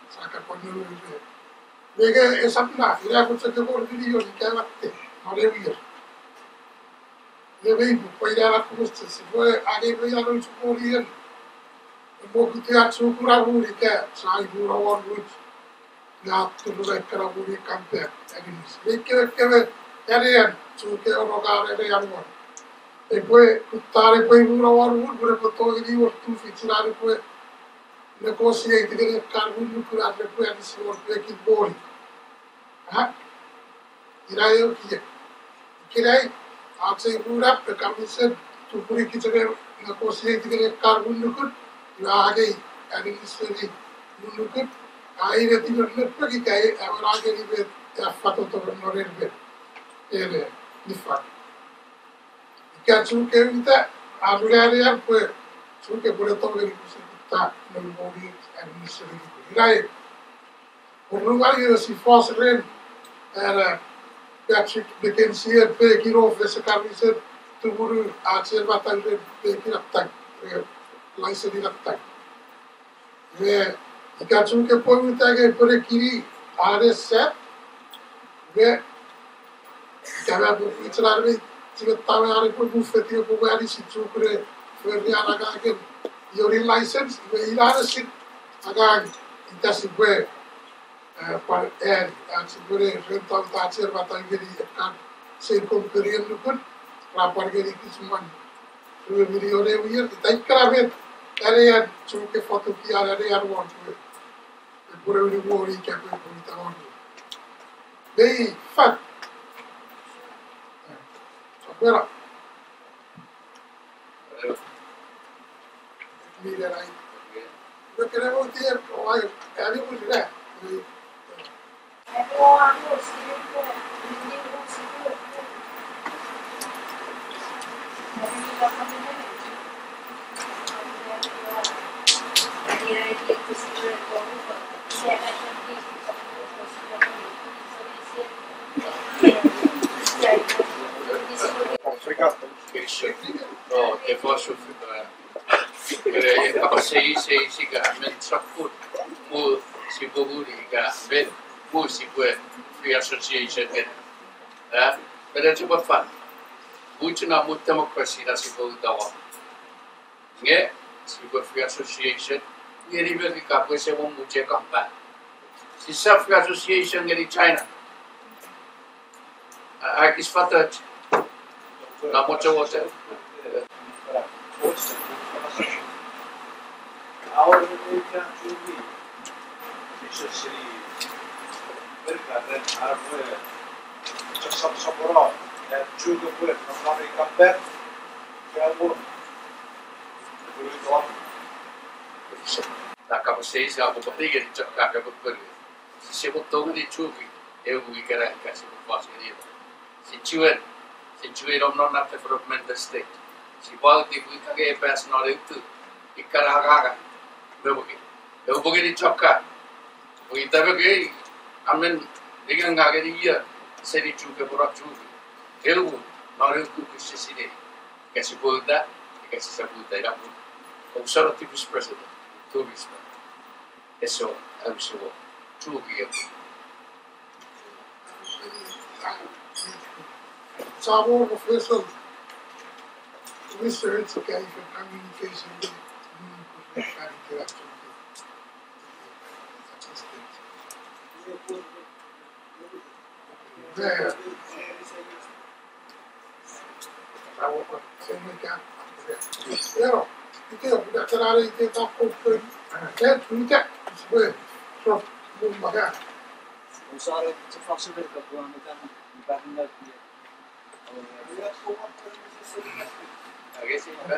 Speaker 2: sa che poi non lo vede è sapna io faccio che vuol dire io li chiamo te non le via le vedo poi era come se vuoi arrivare a non si può dire Mogu a Chuuk ravuri ke sai dura wargut ya tulu ke ravuri kampe agnis leke keve yarian Chuuk ke orogare re yanwar e poi buttare poi una warwood pure potore di ortu fizzare poi negoziate che ne carbon curare poi a si vuole che boli direi ok direi a se pura per cambiare tu pure che c'è negoziate che ne carbon kur आगे administrative मुनुके आईरे तिनो नेपे कि काय अब आगे नि बे फातो तो नरेर बे एले निफा क्या चुके उनता आबुलारे यार पे चुके पूरे तो ले कुछ ता नम बॉडी एडमिनिस्ट्रेटिव राय उन्होंने ये सी फॉस रेन era Patrick McKenzie pe kiro fese carnicer tu buru acer batal pe kiratak laisa di raktak me ikachun ke poimita ke pore kiri are set me kama bu itlar me tibetame are por bufeti ko gari sichukre ferri alaga ke yori license me ilare sit aga itasi bue par sigure rental tacer batal geri kan sen komperian lukun rapar geri kisman tu video re wir itai Ere ya chuke foto ki ere ya want to pure ni wori ke ko ta on dei fat sapera mi le rai lo que debo decir o hay ani muy re
Speaker 4: No, te posso apa sei ka men sakut mu si boguri ka ben mu si free association kan pada cuba fan bucina mu demokrasi da si dawa nge si free association yeri be ka ko se mo mu che kampa si free association dari China akis fatat na mo chowo
Speaker 6: Ahora eu já tive isso seria mercado arma já sabor é Chuuk foi na América Pet que é bom
Speaker 4: da ka vocês já vou poder ir de cá para por se botou de Chuuk eu vou ir cá se vou fazer se tiver não na development state se pode ir que pass na itu ikaraga eu vou de chocar o itabe que amen digan ngage dia seri Chuuk por Chuuk eu não eu que se sire que se pode que se sabuta era o soro tipo president turismo eso absoluto Chuuk
Speaker 2: Sabo professor research okay for communication interaction there Sabo semika pero itu udah terlalu itu tak open kan tidak sebenarnya so bukan
Speaker 5: وصارت تفاصيل الكبوان كان يبان لك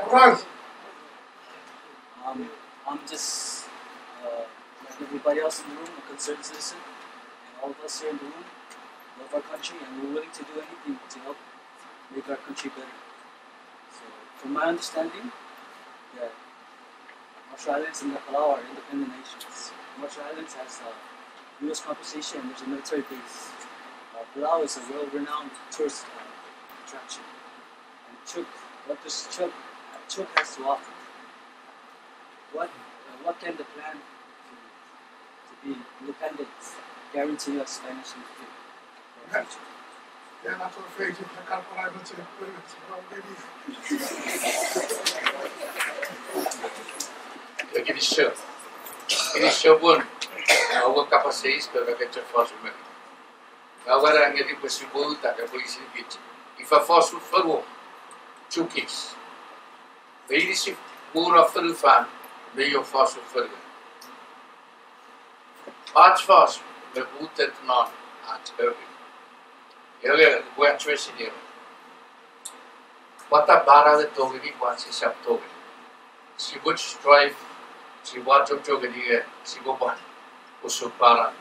Speaker 2: right
Speaker 5: I'm just like everybody else in the room, a concerned citizen, and all of us here in the room love our country and we're willing to do anything to help make our country better. So, from my understanding, that Marshall Islands and Palau are independent nations. Marshall Islands has U.S. compensation and there's a military base. Palau is a well-renowned tourist attraction. And Chuuk, what does Chuuk has to offer? What can the plan to be independent guarantee us financially free for our future?
Speaker 2: Yeah, that's what Facebook can calculate what's in it.
Speaker 4: Ini show awak kapasitas berbagai terfasuk mereka. Agora yang di possibilità che poi si dice, i fa fasu fago, Chuukis. Veili si pura whirufan, me o whasu whirga. Arts whasu, me utet non, arts ergi. Ele wea tresi dira. Wata bara de togiri, wasi sap togiri. Si which drive, si wato togiri, si woban, usu para,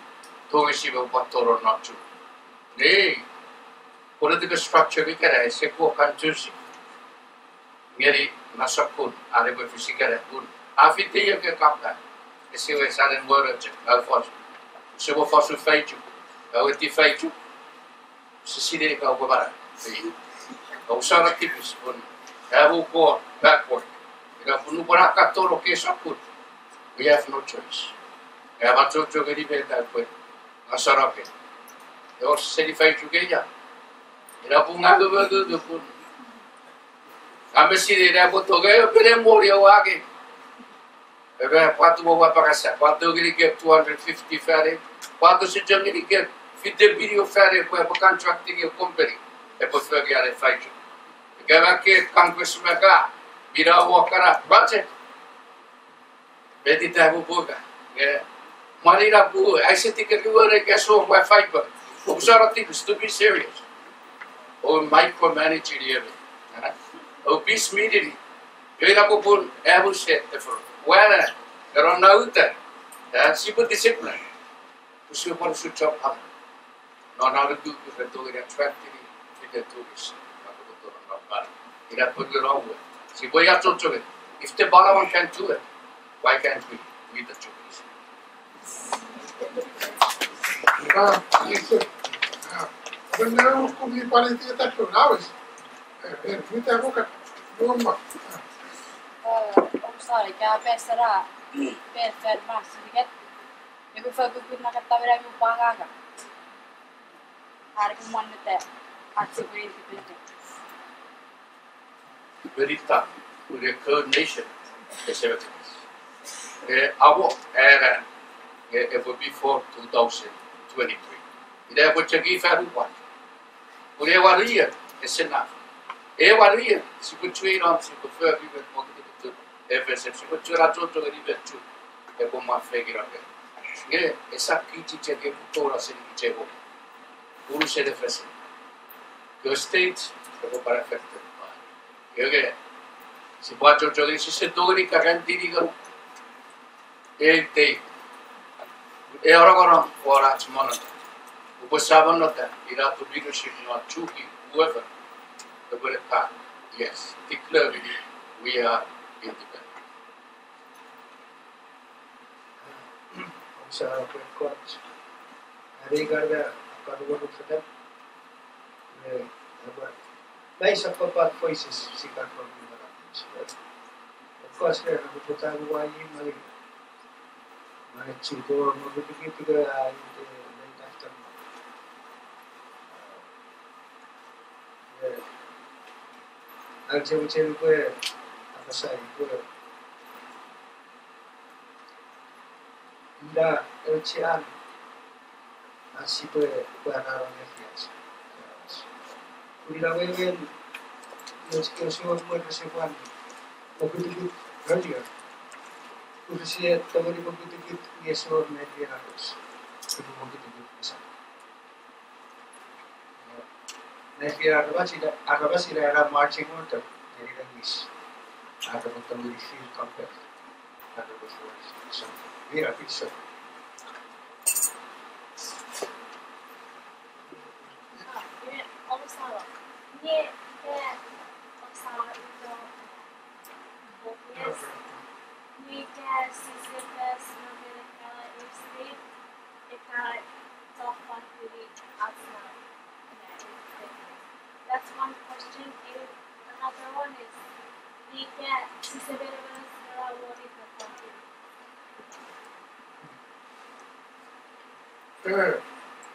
Speaker 4: togi si watoro natu. Nei, political structure vi kare, se ko kantusi. Ngeri nasakun, are ko fisikare kun. Afite ye ke kapta. Ese we saren wora che, alfos. Se wo fasu feitu. Au ti feitu. Se sire ka ko bara. Au sara tipis kun. Abu ko backward. Ina punu para katoro ke sakut. We have no choice. Ava chocho ke ribeta ko. Asara ke. Eu se di feitu ke ya. Ina punga do kun. Kami sini dah betul gaya pilih mori awak. Ebe patu bawa pakasa, patu gini ke 250 ferry, patu sejam gini ke 50 video ferry ko contracting your company. Ebe pergi ada fight. Kaya ke Congress mereka bila wakara budget. Beti tahu buka. Mari dah bu, asyik tiga dua mereka so buat fight ber. Usara tiga, to be serious. Oh micromanage dia. O peace meeting, eu ako pun able set for where pero nauta, siapa disiplin, usia pun sudah apa, non du betul dia attractive, dia tulis, aku betul orang tidak perlu rawu, si boy atau cakap, if the balawan can do it, why can't we the chocolates?
Speaker 2: Benar hukum di politik tak tahu. Kita bukan rumah.
Speaker 8: Sorry, kaya pesara, pesar mas, sedikit. Ibu fakir pun nak kata berani upanga. Hari kemarin itu, aksi beri itu.
Speaker 4: Berita, udah coordination, kesebelas. Awak era, ever before 2023. Ini aku cakap faruan. Udah waria, kesenang. Waria, si kucui ram, si kufer ribet mau kita FSM, si kucui racun tu ribet tu, aku maafkan kira. Ye, esa kiti cakap betul rasa ni cakap. Guru saya FSM. Your state, aku para affected. Ye, si buat cakap si sedori kagan diri kau. Day. Orang-orang orang semua nanti. Upasaban nanti, ira tu leadership not Chuuk, whoever. The word yes, declare we are independent.
Speaker 5: Sa court, regarding karuan usapan, may sa kapat voices sikat from the Philippines. Of course, there are pupunta buhay mali, mga chito, mabibigay tiga yung late afternoon. Ang cewek-cewek gue apa saya gue indah LCN masih gue anak-anaknya biasa. Bila wewen yang gue kesepuan begitu earlier, udah sih tahu di begitu dia suruh media harus begitu bisa. Media apa sih ada marching order dari Inggris, ada betul di field combat, ada betul so we are picture.
Speaker 8: That's one question. Another one is, we get disabilities that are worried about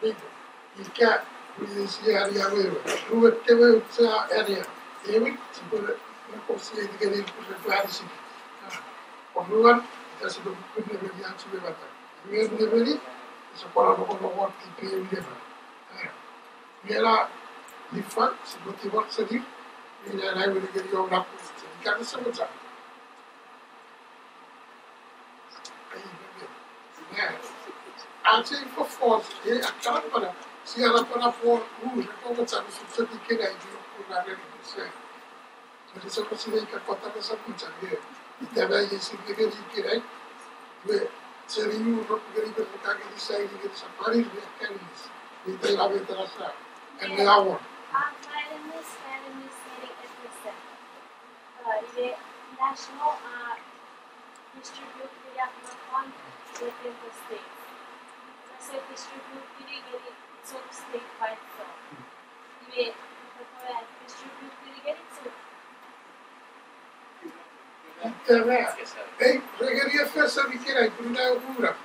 Speaker 8: it.
Speaker 2: Jika polisi area wewe, ruwe tewe sa area, ewi sibole nakosi digani kushafari siki. Onuan kita sudah punya belian sudah bata. Wewe beli sekolah bokong waktu PM level. Mira di fact seperti waktu tadi, Ini I will get your rapport. Kan sama saja. Anzi, for force, akan pada siapa pada for kau macam susah dikira itu kurang dari itu. Jadi seperti ini kata kata macam dia. Kita bayar sendiri dikira. Dua serius orang berbuka di saya di safari dia kan. Kita lalu terasa. And the hour.
Speaker 8: Fairness hearing FSM. The national distribute development fund within the states. So distribute getting so state by itself. The distribute getting so.
Speaker 2: Regalia festa dikira itu dah urang.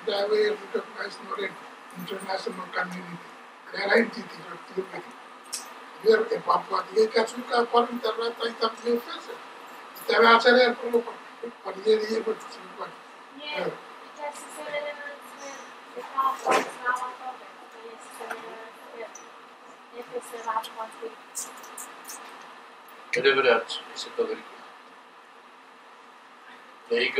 Speaker 2: Dah we recognize more international community. Karena itu tidak. Biar Papua dia kan suka paling ternyata itu festa. Kita acara perlu pada dia bersesuatu.
Speaker 8: Yeah, because the conference now on topic. If it's the last one thing.
Speaker 4: Deliberate is a topic. Jadi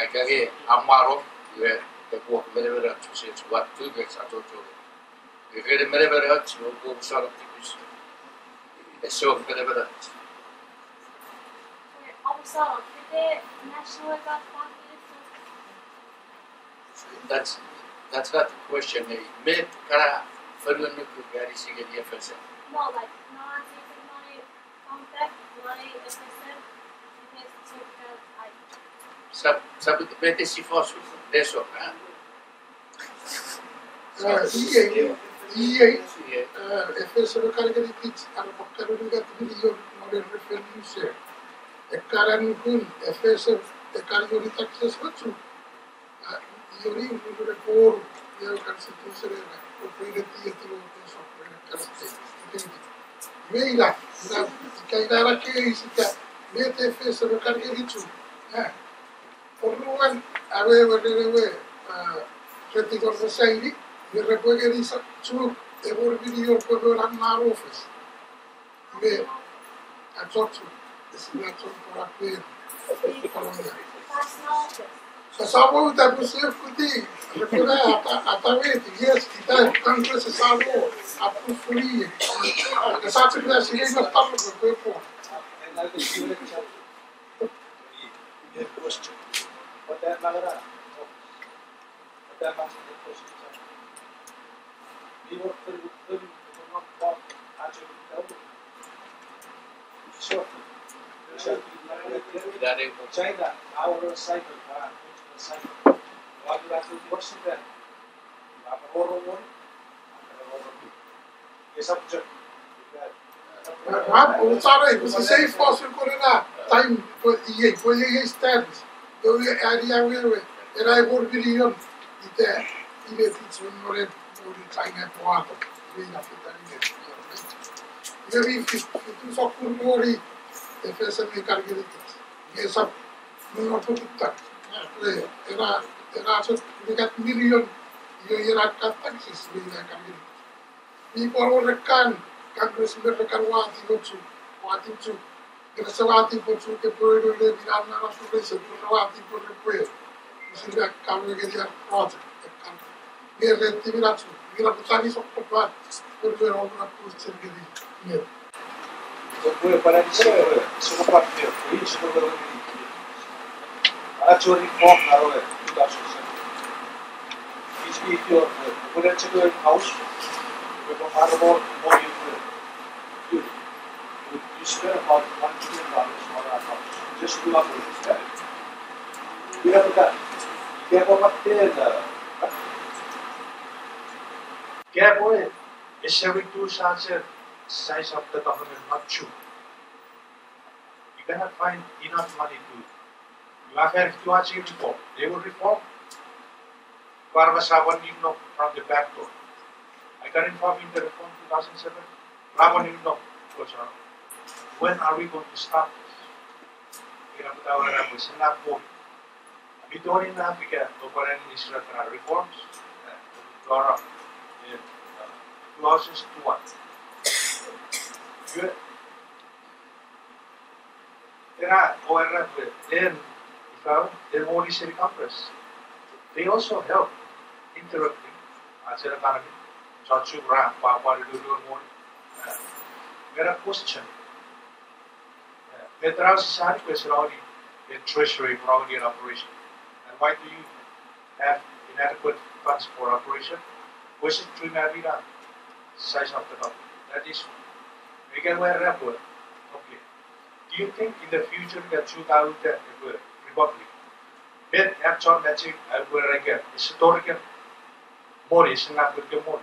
Speaker 4: kage amaro ye kepo deliberate sih buat tu ke satu tu. Kage deliberate aku besar tipis. Esok deliberate.
Speaker 8: Also, the national fund
Speaker 4: That's not the question. Me kara further no gari sige dia FSM.
Speaker 8: no, like non-saving money, contact money, FSM, because I
Speaker 4: Sabe bete si fosse deso, ah.
Speaker 2: FSM kali kali kits kalau pakai juga video model reference. Ekaran pun FSM ekar juri takses betul. Juri menurut kor dia konstitusi dia, opini dia tu software kerja. Meila, kita nak kita bete FSM kali kali tu. Perluan awe ketika selesai ini, mereka ini Chuuk video perluan mar office. Me, atau destination para player. Sesama kita bersih kuti, mereka atau dia kita kantor sesama apa free. Kesatu kita sini nak tahu berapa.
Speaker 6: Question. What that matter? What that matter? Question. We work for not what actually tell them. Sure. China, our cycle, cycle. Why do I do what's in that? I'm a horror one. Yes, subject.
Speaker 2: Sorry, você sei fosse correndo time foi stands. Eu area where era por bilhão e até ele tinha more por China quatro. Ele na fita ali. Eu vi que tu só por mori e fez a minha cargueiras. E essa não foi tudo. Era só dekat bilhão e era taxis ele na cargueiras. E por o recan Congress mereka wati tu kerasa wati pun tu ke proyek dia bilang nak suruh wati pun repair sudah kami kerja project kan dia reti bilang tu bilang petani sok tepat proyek orang tu sendiri ni
Speaker 6: Gue para di sini, semua partai, ini semua orang ini. Ada curi form naruh ya, kita susah. Ini itu, kemudian cekul house, kita harus mau you spend about $1 million on our house just to operate this guy. You have got boy is 72 size of the government, not Chuuk. You cannot find enough money to. You have to achieve reform. They will reform. Parvasawan Nimno from the back door. I got informed in the reform 2007. Ravan Nimno. When are we going to start this? Kita bertawaran bersama pun. Bitorin na kita operan Israel reforms. Flora clauses to what? There are ORF, then the Modi City Congress. They also help indirectly. Chuuk Ram, Mera question. Metras Sari Pesraudi, the treasury for Audi operation. And why do you have inadequate funds for operation? Was it Trinavida size of the government? That is, we can wear that word. Okay. Do you think in the future that Chuuk out the republic? Met actual magic I will again historical more is not with the more.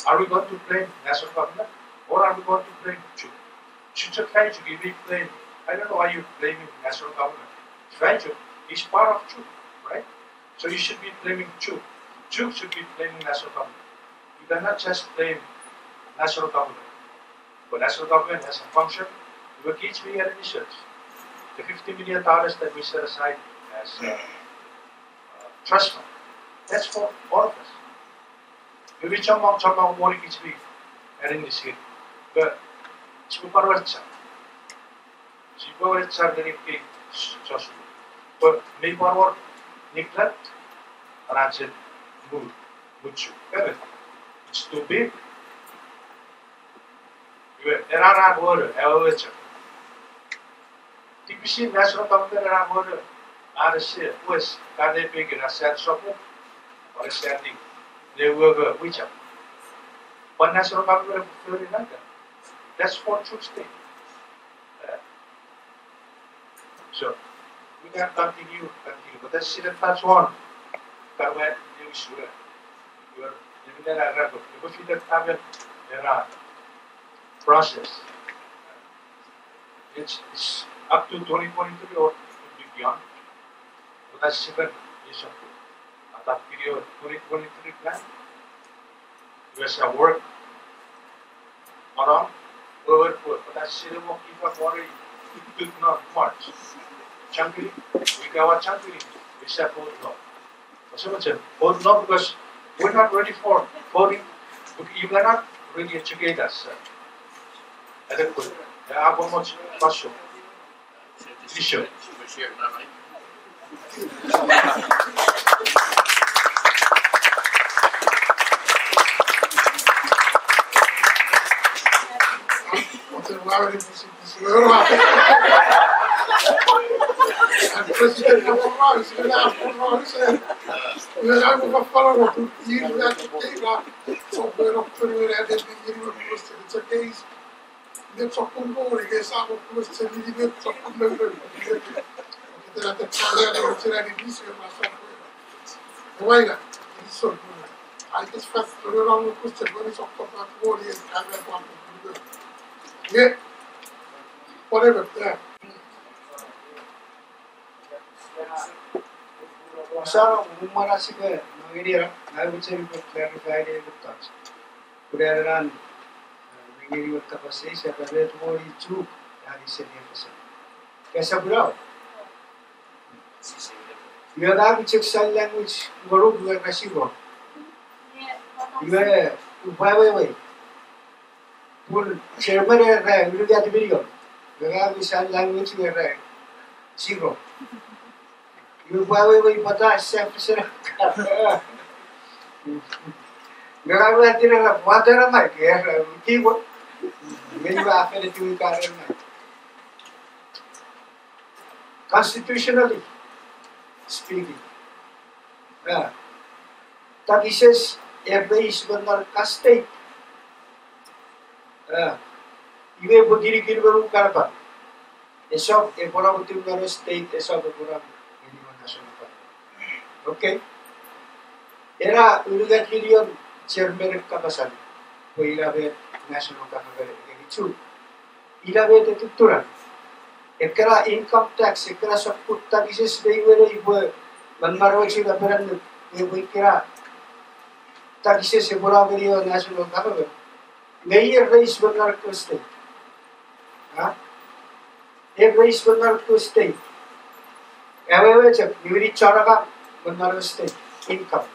Speaker 6: Are we going to blame national government or are we going to blame Chuuk? Chuuk try to give it blame. I don't know why you're blaming national government. Chuuk is part of Chuuk, right? So you should be blaming Chuuk. Chuuk should be blaming national government. You cannot just blame national government. But national government has a function to work each year in research. The $50 million that we set aside as trust fund, that's for all of us. Maybe someone work each week in this year. But it's very big. But maybe our neglect and I said, it's too big. There are word, TPC national government word, RC, West, can they big in a sense of it or standing? They were which up. But national government very like that. That's for Chuuk state. So we can continue, but that's the first one. But when you sure you are living in a record, because you don't have a process. It's up to 2023 or beyond. But that's 7 years of at that period, 2023 plan. There's a work around over, but that's still working for it did not march. Champion, we got our champion, we said vote no. So much vote no because we're not ready for voting. You cannot really educate us. Adequate. There are one much question. Issue.
Speaker 2: President of France, and France, we have a follow up to use that so we're up to it at it's a case. That's a Congo, I guess I will say, it's a Congo. At the time, it's already this year, why not? It's so good. I just felt around the question when it's up to that body and have that one. Yeah, whatever, yeah.
Speaker 5: So, Marasibe, Nigeria, I would say we could clarify the thoughts. Could I run Nigeria capacity at the rate more in Chuuk, that is a Casabra. You have to check sign language, Guru, you are Rasibo. You are way. Pull chairman and right, you get the video. You have to sign language, you are right. Zero. You buy away, but I said, Garawa didn't have water on my care, keyboard. When you are afraid to carry constitutionally speaking, that he says, every is not a state. You may put it in the Karapa. A shop, a Borabutu state, a shop of Boram. Okay. Era ulugat million chairman kapasan ko ilabe national government Chuuk. Ilabe te tuturan. Ekra income tax ekra sa putta dises beywere ibo manmaro chila peran ibo ikra. Taxes se boraveri national government. Mayor raise benar ko state. Ha? E raise benar ko state. Ewe chap yuri charaga benar state income.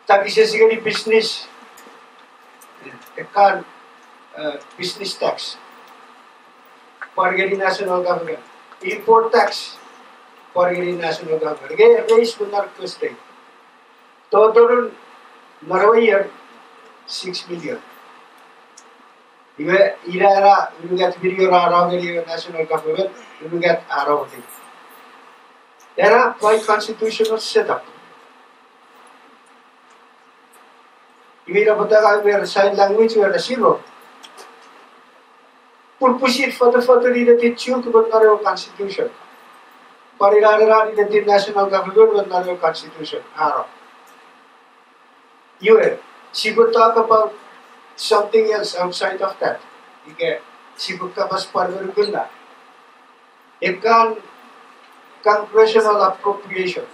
Speaker 5: Basically business, business tax.
Speaker 6: Pargeri national government. Import tax, Pargeri national government. Again, raise benar ke state. Total Norway year 6 million. Ira you get video around national government, you get around it. There are quite constitutional setup. Ira bataga where sign language where zero. Purpose it for the related Chuuk but not constitution. Parirara related national government but not constitution. Arrow. She could talk about something else outside of that. She could cover Parvergunda. It can congressional appropriation.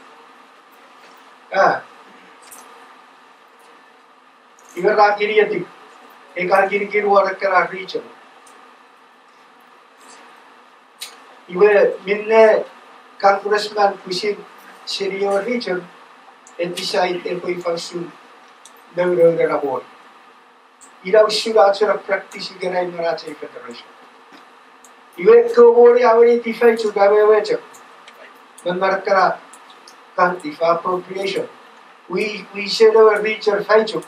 Speaker 6: Even a Giriatic, a Gargir worker region. Even Minne congressman pushing Syria region and decide every function. No board. Iraw should practice in Marathi Federation. You go worry already define to Gabe when Marakara can't appropriation. We said our region Faichuk.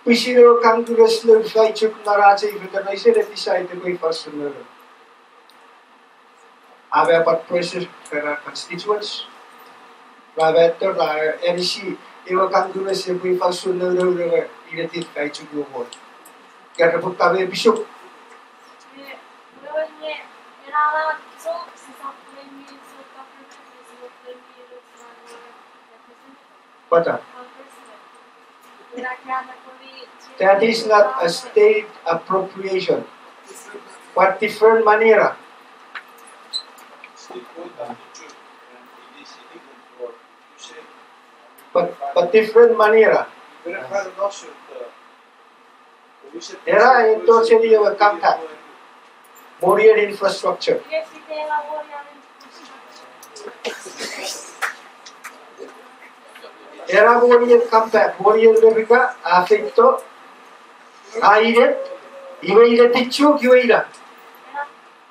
Speaker 6: We see our Congress Faichuk Marathi Federation and decide the way first to murder. Have about pressure for our constituents. Ravetter, NC. Iwa Congress every first to know related to the war. Get a book of a bishop. What? That is not a state appropriation. What different manera? But different manera. Era entonces lleva contact. Warrior infrastructure. Era warrior contact. Warrior verica afecto aire. Iba ira Chuuk iba ira.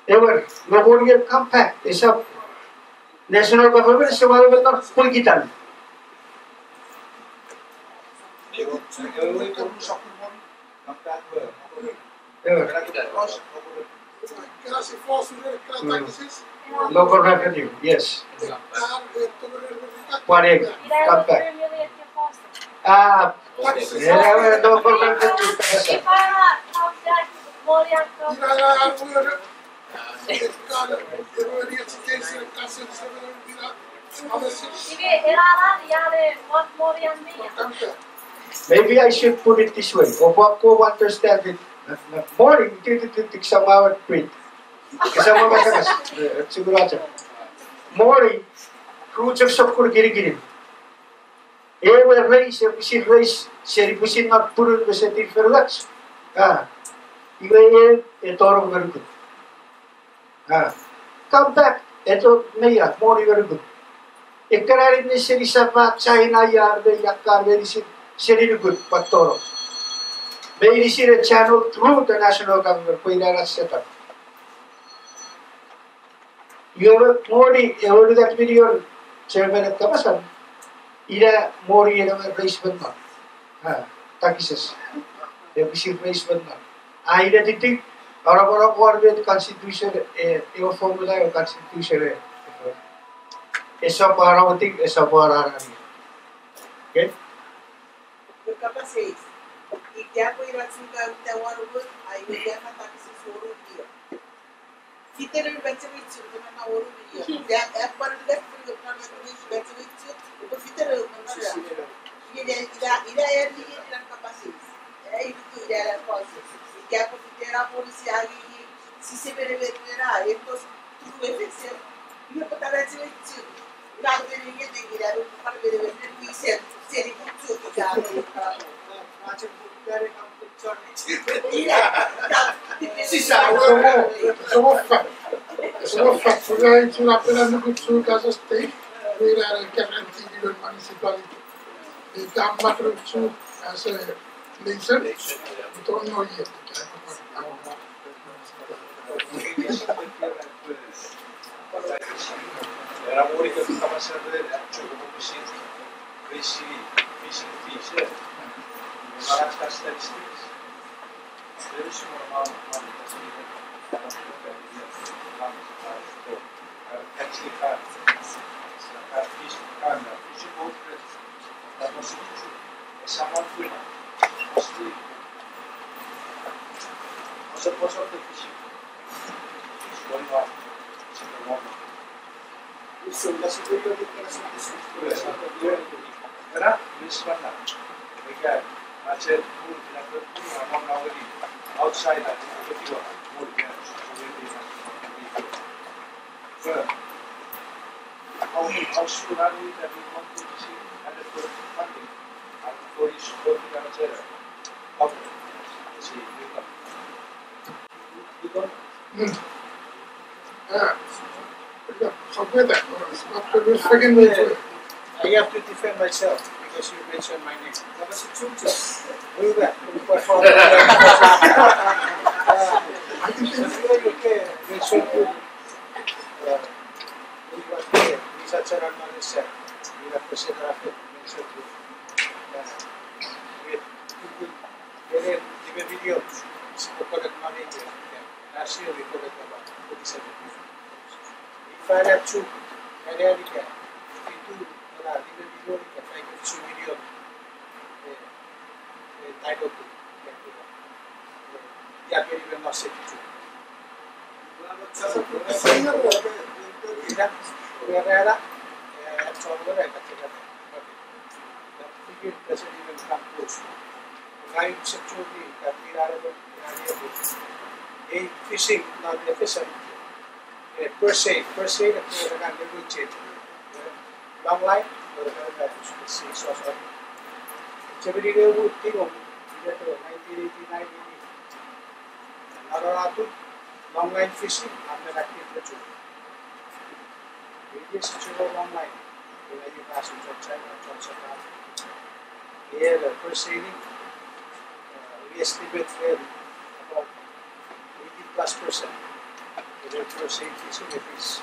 Speaker 6: Ever the warrior compact is a national government is available not full gitan. Local revenue, yes. Correct. Compact. Local revenue. Maybe I should put it this way. Opo understand it. Morning, titik sa mga print. Kasama makakas. Sigurado. Morning, fruits of sokur giri-giri. Ewe race, epusin race, seripusin not purun ko sa tifirlats. Iwe etorong very good. Come back. Eto maya, more very good. Ikararin ni siri sa vat sa hinayar de yakar very very good patoro. May receive a channel through the national government for that setup. You have more that video chairman at Kapasan. Ida more race banner. Takises. They receive race banner. I think our war with constitution a formula of constitution. Esa parawating esa pararani. Okay?
Speaker 7: The Kapa says, if Japo Iratsuka with the war wood, I will get my taxes for a year. Peter and Benjamin children are over here. They are part of that for the Benjamin children, but Peter Ida early in Kapa says, I do their causes. Japo Pitera policy, Sisibera, it was two effects. You put a resident too. Not very getting it out of the we said, setting to the garden.
Speaker 2: So factory to happen good Chuuk as a state, we are a guaranteed municipality. The matter of Chuuk as a nation, we don't know yet.
Speaker 6: Era l'unica che stava servindo fishing fish. Maharashtra statistics. Very small amount of money that's given. Actually, fishing boat that was someone who mostly most of the fishing is going on in the moment. Era Lisbana. Again, I said, outside, I think how soon are we that we want to see and the funding and for his supporting our chair? How see, you don't. I have to defend myself because you mentioned my name. Move that. Last year we collected about 47 million. If I have Chuuk, I have it. Itu adalah di video ni kata itu video title tu. Ya kiri memang sekitu. Tidak, berada contoh mereka tidak. That figure doesn't even come close. Right security that we are able a fishing not efficient. Per se, the program will change. Long line, or the see source of Chevy would think of 1989. Another long line fishing, I'm not active the two. It is long line, when you pass into China, Johnson. Here, per se, we estimate about 80+%. The safety so it is so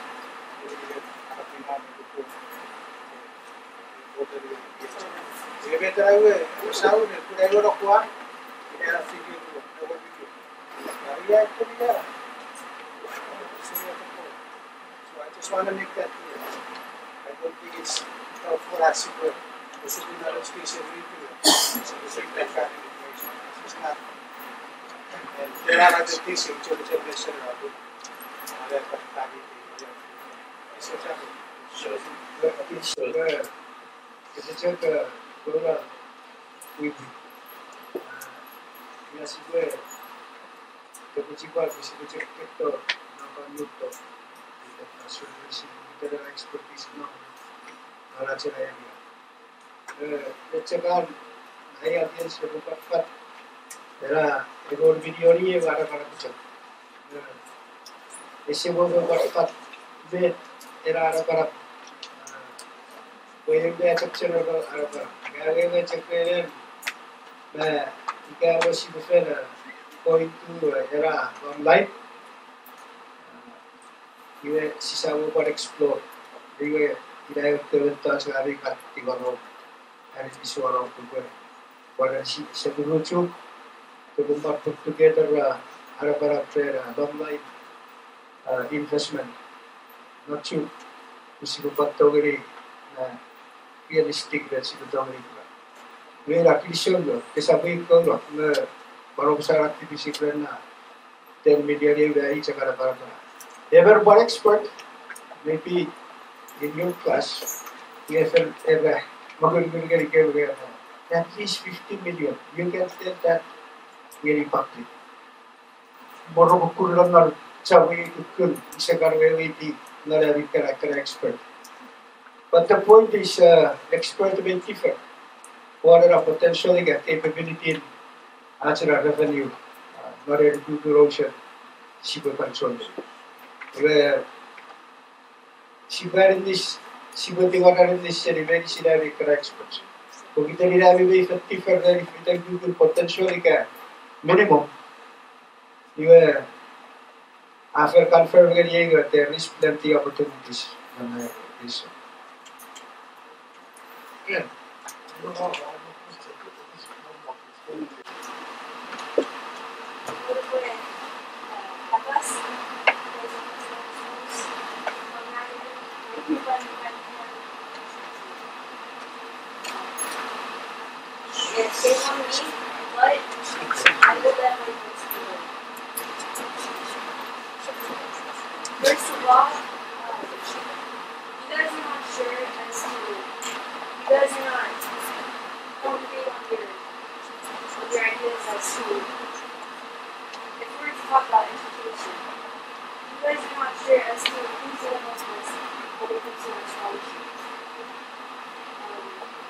Speaker 6: I just want to make that clear. I don't think it's helpful as it were. There should be another space every year. So the same like that information. It's not. And there are other things in generation about it.
Speaker 5: Ketika orang ibu, biasa gue kebetulan bisa kita nampak nyuto, kita masuk di sini kita ada ekspertis nama, ala ceraya dia. Ketika saya dia sudah dapat, adalah ekor video ni yang ada pada kita. Ese modo dapat vet era para pueden ver excepciones para que hagan excepciones na ikaw si bufela going to era online iwe si sawo para explore iwe ila terletak sekali kat tigano hari visual ko para si seguro Chuuk to put together ara para online investment, not Chuuk, si kupatogeri na realistic dan si kupatogeri. May acquisition lo, kasabi ko lo na parang sa activity na 10 million yung sa para. Ever one expert, maybe in your class, ever magulgulgari kayo at least 50 million. You can tell that very public. Moro ko lang na Sabi could be not every character expert. But the point is, expert will differ. What are potentially a capability in natural revenue, not a good erosion, civil control. Where she were in this, she would be one in this very scenario experts. So we did have a way to differ that if we take potentially minimum, you
Speaker 6: after confirming that there is plenty opportunities on this.
Speaker 2: Yeah. I don't know how much to put in this one.
Speaker 8: If they want me, but I will let my kids do it. First of all, you guys are not sure as to, you guys are not concrete on your ideas as to, if we're to talk about education, you guys are not sure as to who's going to help us when it comes to our scholarships.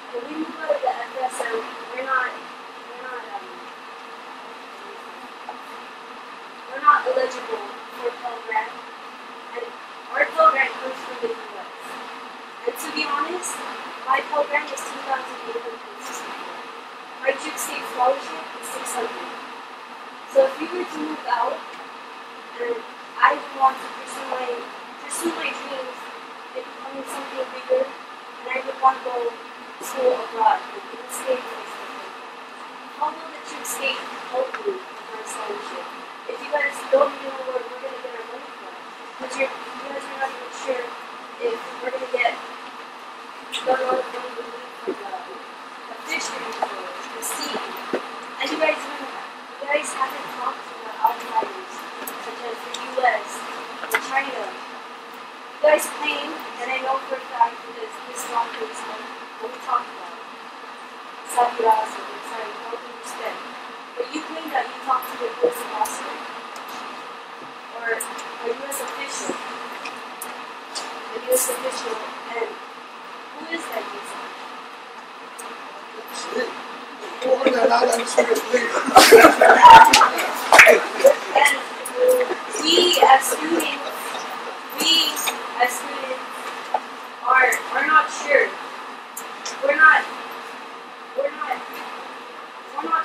Speaker 8: When we move out of the FSM, we're not eligible for a program, and our program comes from the US. And to be honest, my program is $2,864. My Chuuk State scholarship is $600. So if we were to move out, and I would want to pursue my dreams in becoming something bigger, and I would want to go to school abroad, like in the States and stuff like that. How will the Chuuk State help me with my scholarship? If you guys don't even know where we're going to get our money from, because you guys are not even sure if we're going to get the amount of money we need from the fisheries or the sea. And you guys know that. You guys haven't talked to the outsiders, such as the US and China. You guys claim, and I know for a fact because this doctor is what we talked about. Sakura, sorry, all due respect. But you claim that you talked to the US ambassador or a US official. The US official, and who is that US official? And we as students are not sure. We're not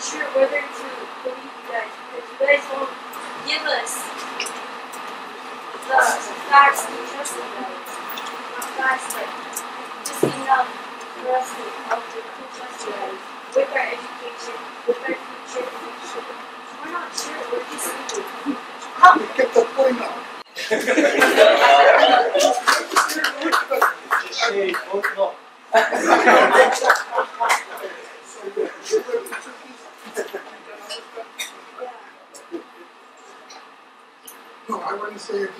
Speaker 8: sure whether to believe you guys because you guys won't give us the facts to trust you guys. Not facts, but just enough for us to trust you guys with our education, with our future. We're not sure. We're just thinking.
Speaker 2: How we get the point out?
Speaker 6: Say, vote no.
Speaker 2: No, I wouldn't say it.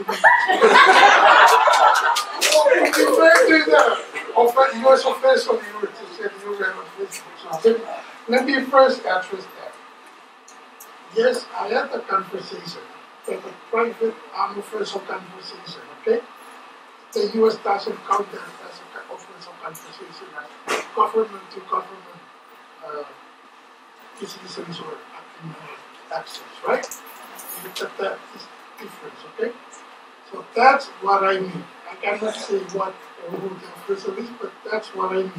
Speaker 2: US official, you were to say you were an official. Let me first address that. Yes, I had a conversation, but a private unofficial conversation, okay? The US doesn't count that as an official conversation, as government to government citizens or access, right? That is different, okay? So that's what I mean. I cannot say what or who the official is, but that's what I mean.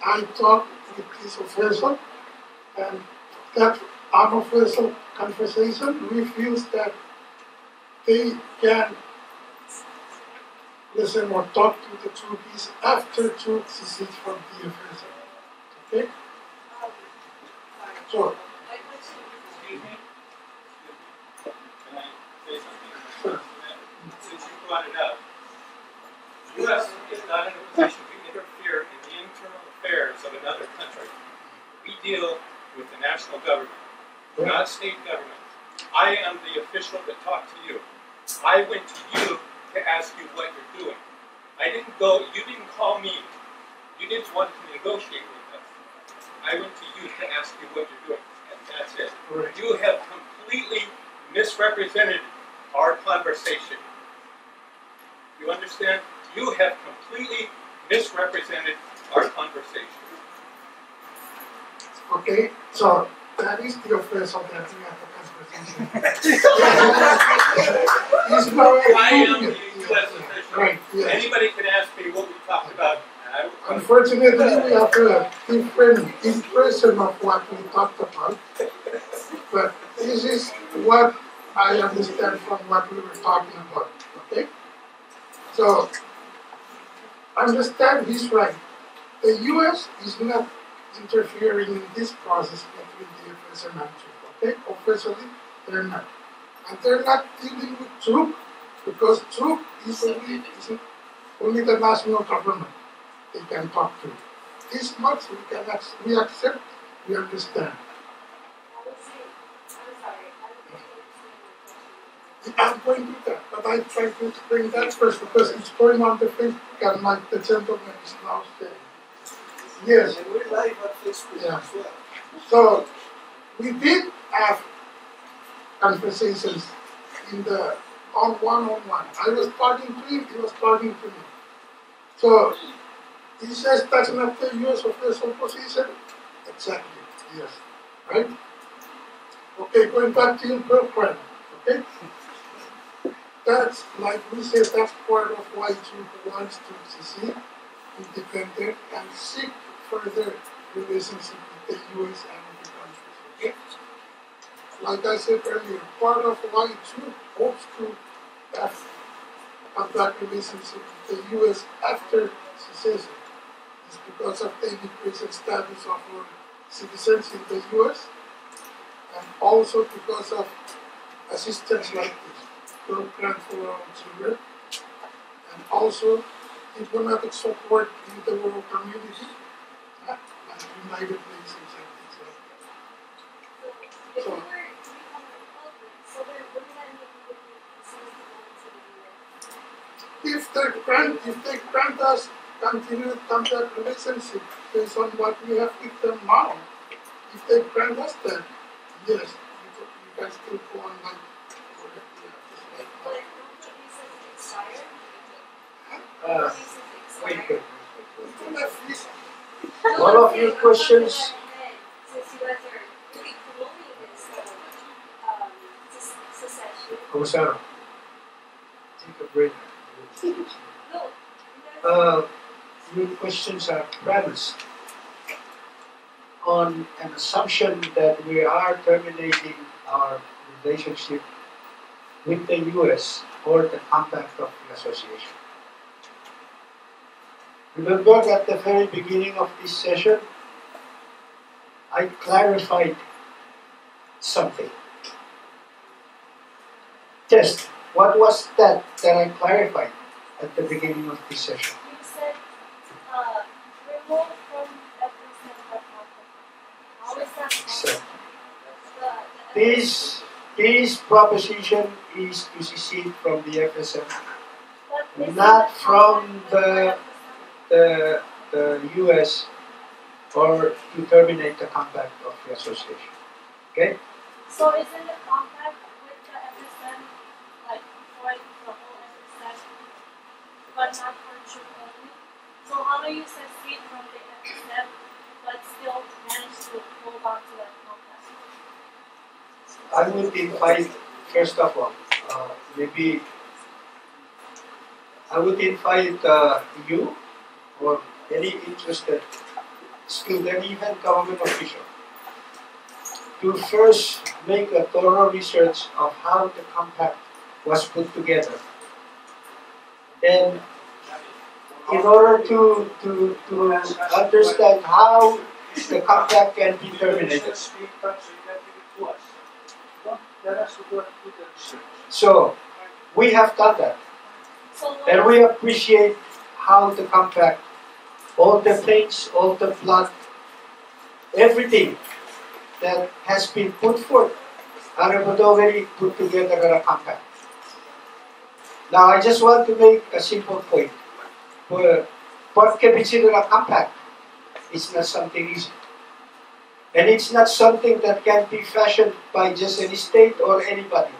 Speaker 2: I talked with this official, and that unofficial conversation reveals that they can listen or talk to the Chuukis after Chuuk secedes from the official. Okay? So,
Speaker 9: excuse me? Can I say something? Since you brought it up, the U.S. is not in a position to interfere in the internal affairs of another country. We deal with the national government, not state government. I am the official that talked to you. I went to you to ask you what you're doing. You didn't call me. You didn't want to negotiate with us. I went to you to ask you what you're doing, and that's it.
Speaker 2: right.
Speaker 9: You have completely misrepresented our conversation. You understand? You have completely misrepresented our conversation.
Speaker 2: Okay, so that is the official that we have the conversation.
Speaker 9: I am the U.S. official.
Speaker 2: Right, yes.
Speaker 9: Anybody can ask me what we talked about.
Speaker 2: Unfortunately, we have a different impression of what we talked about, but this is what I understand from what we were talking about. Okay? So, understand this right. The U.S. is not interfering in this process between the FSM and Chuuk. Okay? Officially, they're not. And they're not dealing with Chuuk because Chuuk is only the national government they can talk to. This much we accept, we understand. I'm going to do that, but I try to explain that first because it's going on the Facebook and like the gentleman is now saying. Yes.
Speaker 6: And we're live on Facebook
Speaker 2: Yeah.
Speaker 6: as well.
Speaker 2: So we did have conversations on one-on-one. I was talking to him, he was talking to me. So he says that's not the US official position. Exactly, yes. Right? Okay, going back to your program. Okay? That's like we said, that's part of why Chuuk wants to secede, independent, and seek further relationship with the US and other countries. Okay? Like I said earlier, part of why Chuuk hopes to have that relationship with the US after secession is because of the immigration status of our citizens in the US and also because of assistance like this program for our children and also diplomatic support in the world community like United Nations and things like that.
Speaker 8: If
Speaker 2: So,
Speaker 8: we were to become a republic, so then wouldn't that make it
Speaker 2: if they grant us continued contact relationship based on what we have with them now, if they grant us that, yes, you can still go on like
Speaker 8: but don't the visas expire?
Speaker 5: Uh,
Speaker 8: Visas
Speaker 5: wait,
Speaker 8: expire.
Speaker 2: that.
Speaker 5: All of your questions.
Speaker 8: Since you guys are really promoting this secession.
Speaker 5: Comisaro, take a break.
Speaker 8: No,
Speaker 5: Your questions are premised on an assumption that we are terminating our relationship with the U.S. or the Compact of the Association. Remember at the very beginning of this session, I clarified something. Just what was that I clarified at the beginning of this session?
Speaker 8: you said remove from FSM but not the compact. How is that
Speaker 5: So,
Speaker 8: possible?
Speaker 5: this proposition is to secede from the FSM,
Speaker 8: But isn't
Speaker 5: not
Speaker 8: the
Speaker 5: from
Speaker 8: compact with FSM?
Speaker 5: the US or to terminate the compact of the association. Okay?
Speaker 8: So isn't the compact with the FSM like for the whole FSM, but not for Chuuk only? So how do you succeed from the FSM but still manage to hold on to that compact?
Speaker 5: I would invite, first of all, maybe I would invite you or any interested student, even government official, to first make a thorough research of how the compact was put together. And in order to understand how the compact can be terminated. So, we have done that.
Speaker 8: So what
Speaker 5: And we appreciate how the compact, all the things, all the blood, everything that has been put forth, are already put together in a compact. Now, I just want to make a simple point. What can be considered a compact is not something easy. And it's not something that can be fashioned by just any state or anybody.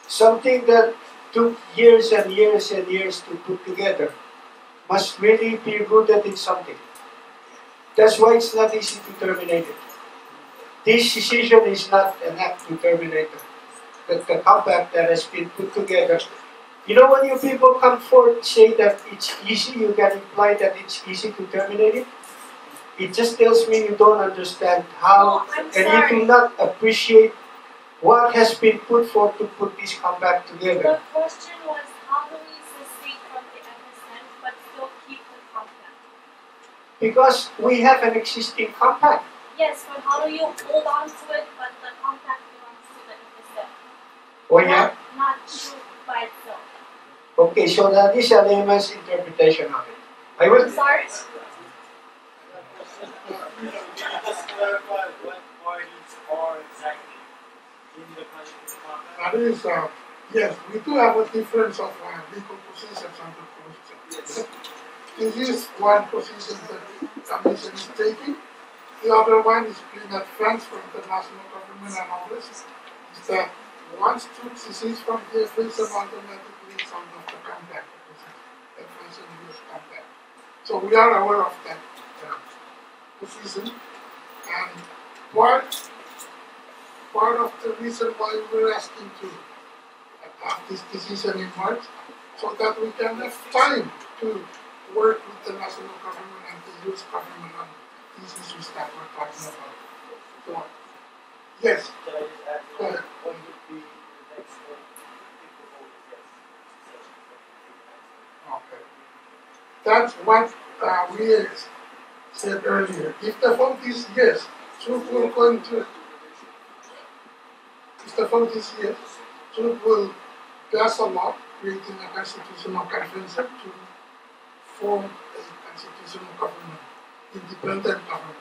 Speaker 5: Something that took years and years and years to put together must really be rooted in something. That's why it's not easy to terminate it. This decision is not an act to terminate the compact that has been put together. You know, when you people come forward say that it's easy, you can imply that it's easy to terminate it.
Speaker 6: It just tells me you don't understand how,
Speaker 8: No, I'm
Speaker 6: and you
Speaker 8: sorry.
Speaker 6: do not appreciate what has been put forth to put this compact
Speaker 8: The
Speaker 6: together.
Speaker 8: question was how do we secede from the FSM but still keep the compact?
Speaker 6: Because we have an existing compact.
Speaker 8: Yes, but how do you hold on to it but the compact belongs to the FSM?
Speaker 6: Oh yeah?
Speaker 8: Not Chuuk by itself.
Speaker 6: Okay, so that is a layman's interpretation of it. I
Speaker 8: I'm
Speaker 6: will.
Speaker 8: sorry?
Speaker 9: Can you just clarify what parties are exactly in the Constitutional Compact?
Speaker 2: That is, yes, we do have a difference of legal positions on the Constitution. This is one position that the Commission is taking. The other one is being advanced from the national government and others. Is that once Chuuk secedes from the FSM, automatically it's under the compact, the FSM US compact. So we are aware of that position, and part of the reason why we're asking to have this decision in March, so that we can have time to work with the national government and the US government on these issues that we're talking about. So, yes,
Speaker 9: Can I just add
Speaker 2: go ahead.
Speaker 9: what would be the next one if the vote is yes? Secession.
Speaker 2: Okay. That's what we said earlier. If the vote is yes, Chuuk will going to. If the vote is yes, Chuuk will pass a law creating a constitutional convention to form a constitutional government, independent government.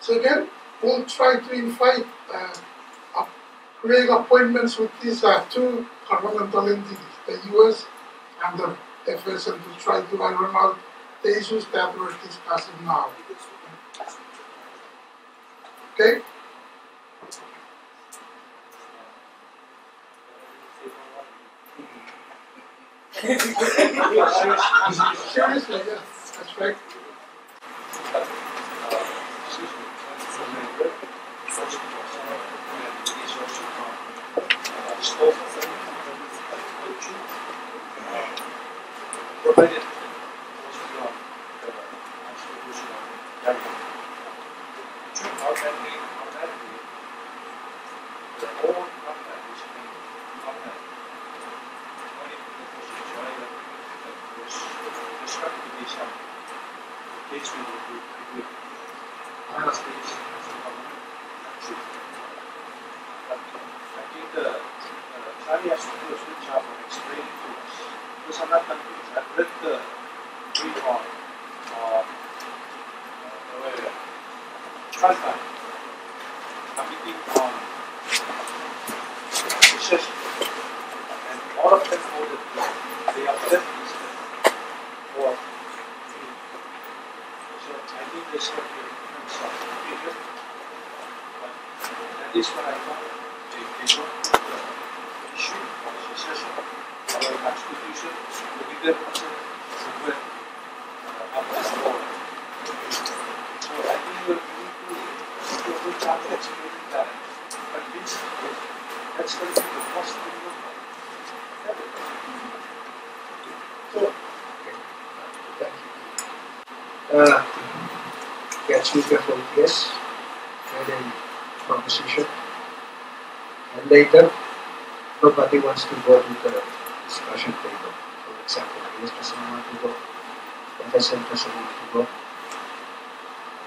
Speaker 2: Second, we'll try to invite, create appointments with these two governmental entities, the US and the FSM, to try to iron out the issues that we're discussing now. Okay? Seriously, yes, that's right.
Speaker 10: Provided was from the constitutional government. Chuuk automatically, the whole compact is being compact. Only the constitution, there's got to be some case we will do with United States national government and Chuuk. But I think Charlie has to do a good job of explaining to us. Because I'm not confused. I've read the brief on Transplant committee on Secession, and all of them voted they are definitely for me. So I think there's going to be a difference of opinion, but at least when I thought they don't put the issue of secession, our constitution, the leader somewhere up this road. So I think we need to do a good job of explaining that, convincing that's going to be the first thing we do.
Speaker 6: So, thank you. Get speaker for yes, and then proposition, and later nobody wants to go to the discussion table. For example, yes doesn't want to go, FSM doesn't want to go.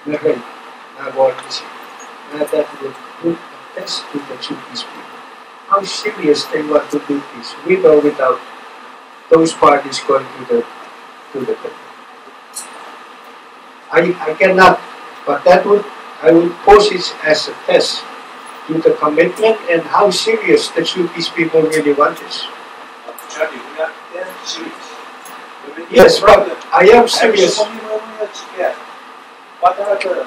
Speaker 6: Never, nagawa this. That will put a test to the Chuukese people. How serious they want to do this, with or without those parties going to the I cannot, but I would pose it as a test to the commitment and how serious the Chuukese people really want this.
Speaker 10: Charlie, we are damn serious.
Speaker 6: Yes, but I am serious.
Speaker 10: What are the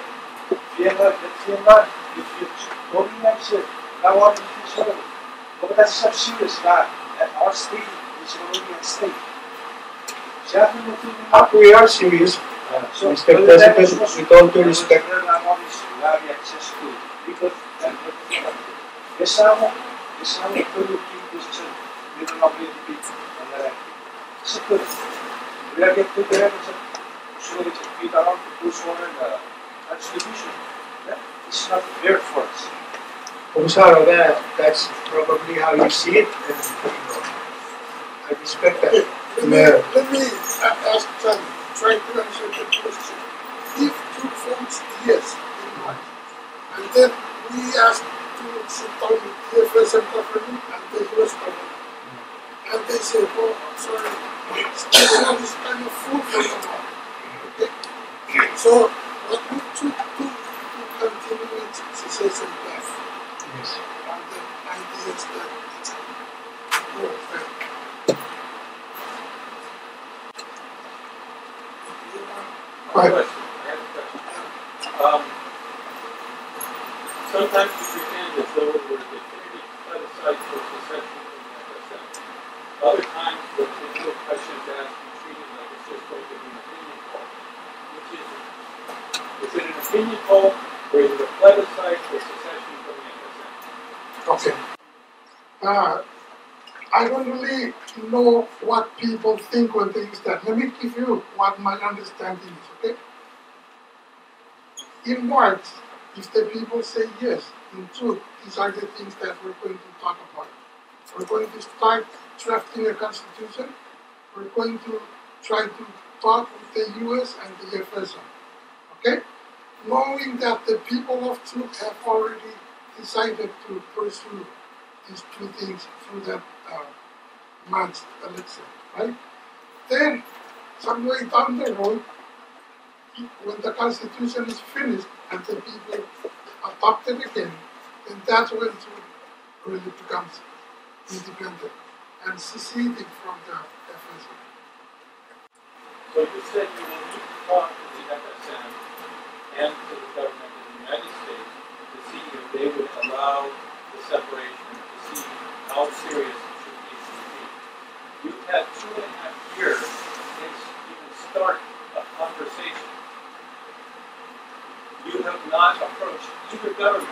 Speaker 10: Vietnam, if you told me I said, I want to be sure. But that's so serious that our state is already at stake.
Speaker 6: We are serious, Mr. President, with all due respect.
Speaker 10: Because Esamo could keep this church. We don't know where to be. We are getting together. Surely to feed around the bushwater and distribution. It's not fair for us.
Speaker 6: Commissar, that's probably how you see it, and I respect that.
Speaker 2: Let me ask try to answer the question. If Chuuk votes yes in March, and then we ask to sit down with the FSM government and the US government, and they say, oh, I'm sorry, Secession is kind of full for the moment. Okay? So, what would Chuuk do to continue its Secession path?
Speaker 6: Yes.
Speaker 2: And the idea is that it's more fair.
Speaker 9: I have a question. Sometimes we pretend as though we're definitively set aside for secession from the FSM. Other times, when individual questions asked and treated like it's just going to be an opinion poll. Which is it? Is it an opinion poll, or is it a plebiscite for secession from the FSM?
Speaker 2: Okay. I don't really know what people think when they use that. Let me give you what my understanding is, okay? In March, if the people say yes, in Chuuk, these are the things that we're going to talk about. We're going to start drafting a constitution. We're going to try to talk with the US and the FSM, okay? Knowing that the people of Chuuk have already decided to pursue these two things through that March election, right? Then, some way down the road, when the constitution is finished and the people adopt it again, then that's when Chuuk really becomes independent and seceding from the FSM.
Speaker 9: So you said you will need to talk to the FSM and to the government of the United States to see if they would allow the separation, to see how serious it should be. You've had 2.5 years since you can start a conversation. You have not approached either government,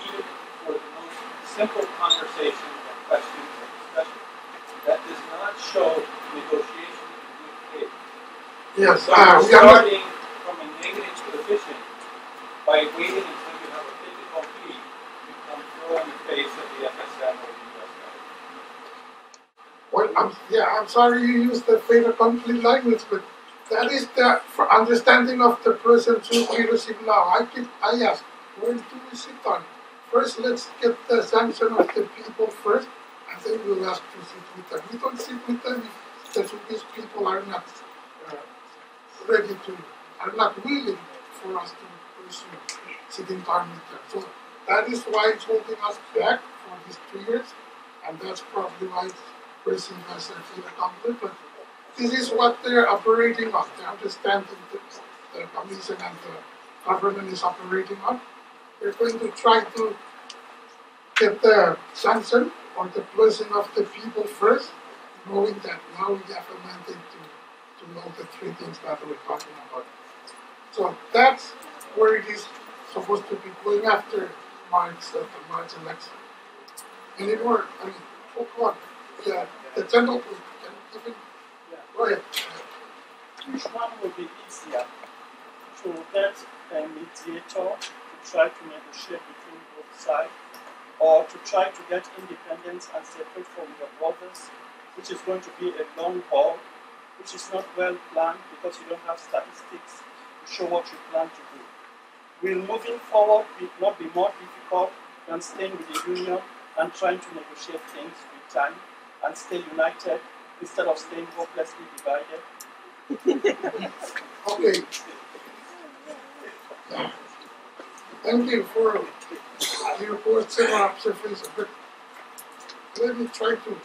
Speaker 9: even for the most simple conversation or question or discussion. That does not show negotiation in good faith.
Speaker 2: Yes,
Speaker 9: So you're starting from a negative position by waiting until you have a physical fee to come throw in the face of the FSM or the US government.
Speaker 2: Well, I'm sorry you used the fait accompli language, but that is the understanding of the present Chuuk leadership now. I ask, when do we sit on? First, let's get the sanction of the people first, and then we'll ask to sit with them. We don't sit with them if the Chuukese people are not are not willing for us to pursue sitting down with them. So that is why it's holding us back for these 2 years, and that's probably why it's perceived as a fait accompli. But this is what they're operating on. They understand the commission and the government is operating on. They're going to try to get the sanction or the blessing of the people first, knowing that now we have a mandate to know the three things that we're talking about. So that's where it is supposed to be going after March election. Any more? I mean, what? Yeah, the general can even go ahead.
Speaker 11: Which one will be easier to get a mediator to try to negotiate between both sides, or to try to get independence and separate from your brothers, which is going to be a long haul, which is not well planned because you don't have statistics to show what you plan to do? Will moving forward not be more difficult than staying with the union and trying to negotiate things with time and stay united instead of staying hopelessly divided?
Speaker 2: Okay. Thank you for your question or observation, but let me try to.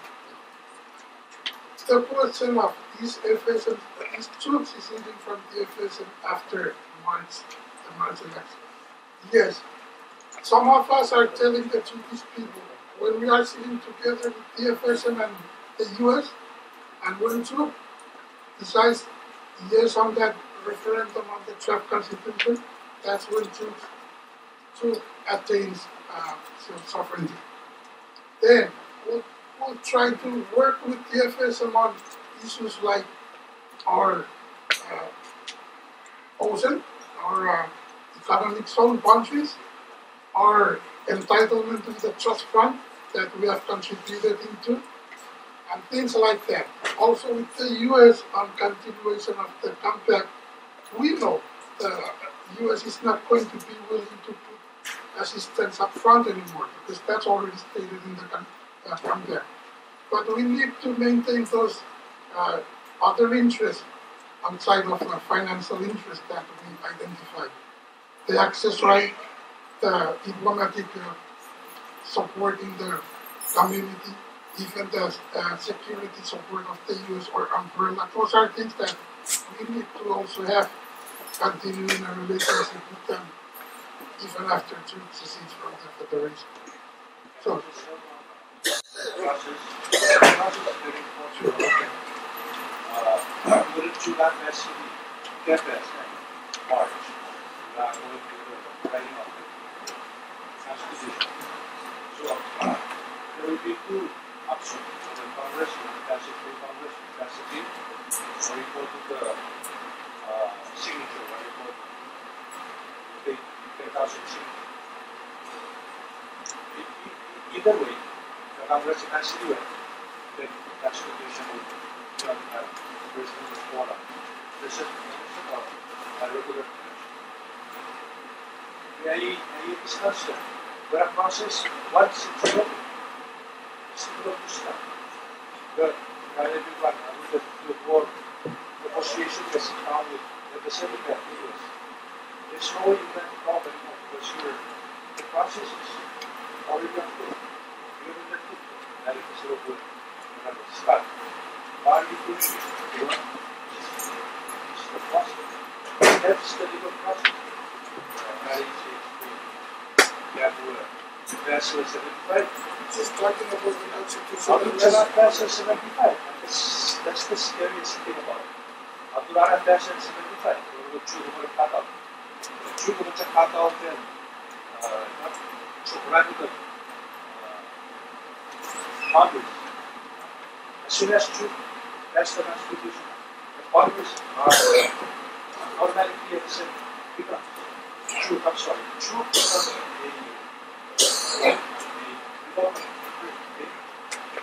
Speaker 2: The question of these FSM, these troops is leading from the FSM after the March election. Yes, some of us are telling the Chuukese people, when we are sitting together with the FSM and the US, and when Chuuk decides yes on that referendum on the draft constitution, that's when Chuuk attains self-sovereignty. Then we'll try to work with the FSM on issues like our chosen, our economic zone boundaries, our entitlement to the trust fund that we have contributed into, and things like that. Also with the U.S. on continuation of the compact, we know the U.S. is not going to be willing to put assistance up front anymore, because that's already stated in the compact. But we need to maintain those other interests outside of the financial interest that we identified. The access right, the diplomatic support in the community, even the security support of the U.S. or umbrella. Those are things that we need to also have continuing a relationship with them even after Chuuk secedes from the Federation. So,
Speaker 10: wouldn't Chuuk CPSC March, going to the writing of the Constitution? So, there will be two options for the Congress, that's it for Congress, that's the deal, or you go to the signature, or you go to the 10,000 signatures. Either way, the Congress has to do it, then the Constitution will have President of Florida, President of a regular convention. May I discuss that? Where a process, once it's open, it's difficult to stop. But everyone, I would have to work, negotiation gets down with the Senate that is. There's no way you can solve anymore because the process is already approved. You're in the people, that is the good. You have to start. Why are you doing it? It's the process. That's the legal process. You have to pass the 75.
Speaker 2: just talking about the Constitution.
Speaker 10: You cannot pass at 75. That's the scariest thing about it. You cannot pass at 75. 그리고 Chuuk cut out. Chuuk cut out then geographical boundaries. As soon as Chuuk passed the Constitution, the boundaries are automatically at the same. Chuuk becomes a republic.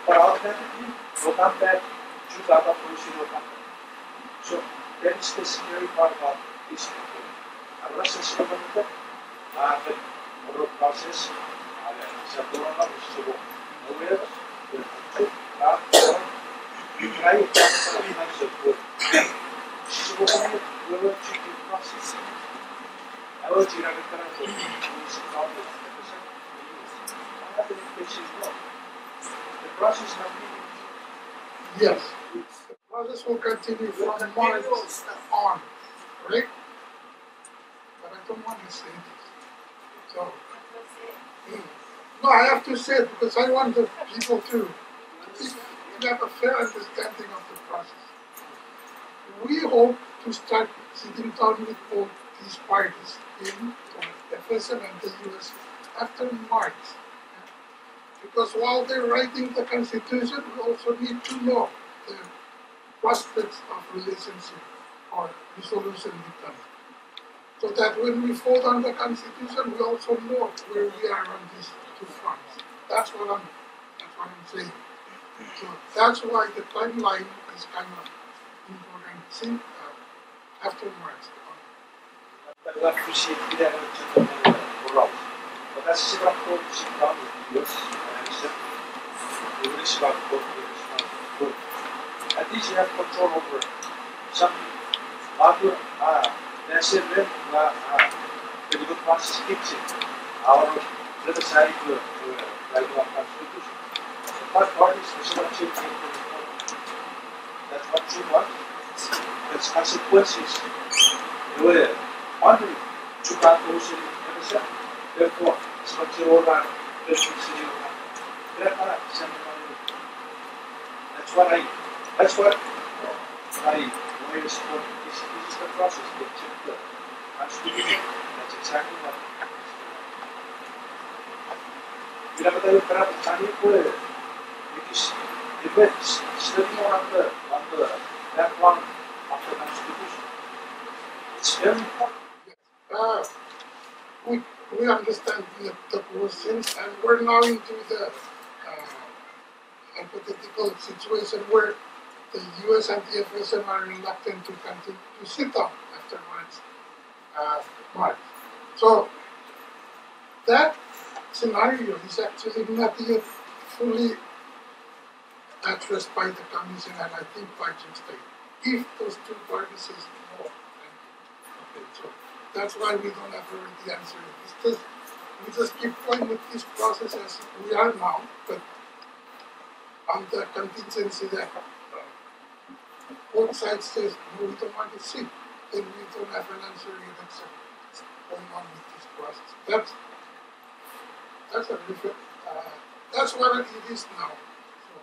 Speaker 10: But automatically, we'll come back, Chuuk out of Policy will come back. So that is the scary part about this thing. Unless it's implemented, the moral process, sa corona, gusto ko, aware, Chuuk, try it, sometimes of good. Gusto ko kami, we'll check the process. I will check the current problem. The process not being.
Speaker 2: Yes. The process will continue from March on, correct? But I don't want to say this. So, no, I have to say it because I want the people to have a fair understanding of the process. We hope to start sitting down with both these parties in FSM and the US after March. Because while they're writing the Constitution, we also need to know the prospects of relationship or resolution with them. So that when we vote on the Constitution, we also know where we are on these two fronts. That's what I'm saying. So that's why the timeline is kind of important. After March.
Speaker 10: I appreciate that. But that's about what you come with us. We will about good. At least you have control over something. That's it, the good process keeps it. Our other side to write our Constitution. The third part is the change. That's what you want. There's consequences. They were wondering to cut those in the therefore, it's what you all are. That's what I lawyers support. This is the process. They check the Constitution. That's exactly what Bila tayo bertanya pun, because study on the background of the Constitution. It's very important.
Speaker 2: We understand the questions, and we're now into the hypothetical situation where the US and the FSM are reluctant to continue to sit down after March. So that scenario is actually not yet fully addressed by the Commission and I think by Chuuk State. If those two parties say no, okay, so that's why we don't have already answered it. It's just, we just keep going with this process as we are now, but on the contingency that both sides says no, we don't want to sit, then we don't have an answer yet. That's what's going on with this process. That's what it is now. So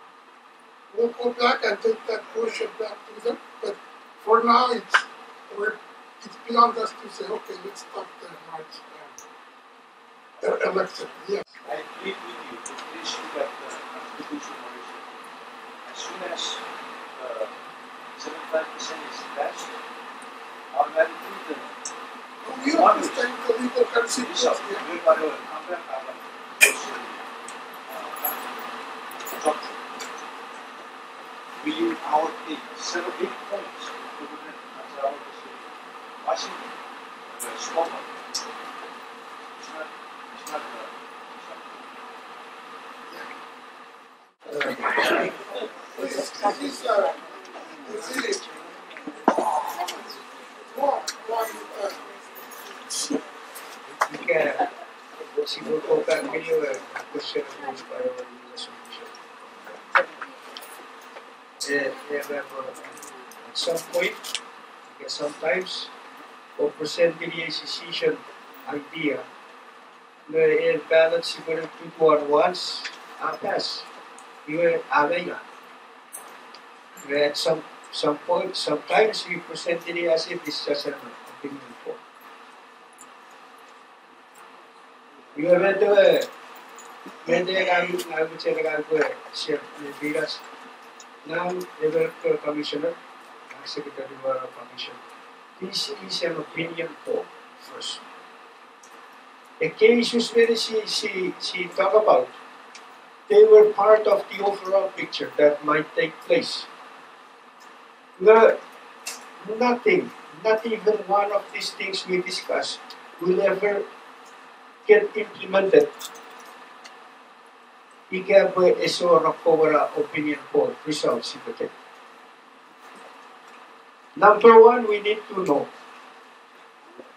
Speaker 2: we'll go back and take that portion back to them, but for now it's beyond us to say, okay, let's stop the March election. Yes.
Speaker 10: I agree with you. The issue that constitution issue. As soon as 75% is passed, automatically the
Speaker 2: You understand the legal consequences.
Speaker 10: we're going to come back and we use our 7 8 points to put it as our decision. Washington, the small one. It's not
Speaker 5: Siguro po kami yung question of para wala sa solution. At some point, sometimes, or present the secession idea, na balance siguro 2 to 1 once, pass. Yung away na. At some point, sometimes we present it as if it's just an opinion for. You have read I would say Chef Viras, now the Commissioner, Secretary of Commission. This is an opinion poll first. The cases where she talked about, they were part of the overall picture that might take place. Nothing, not even one of these things we discussed will ever get implemented. Ika po esora powara opinion poll results ito. Number 1, we need to know.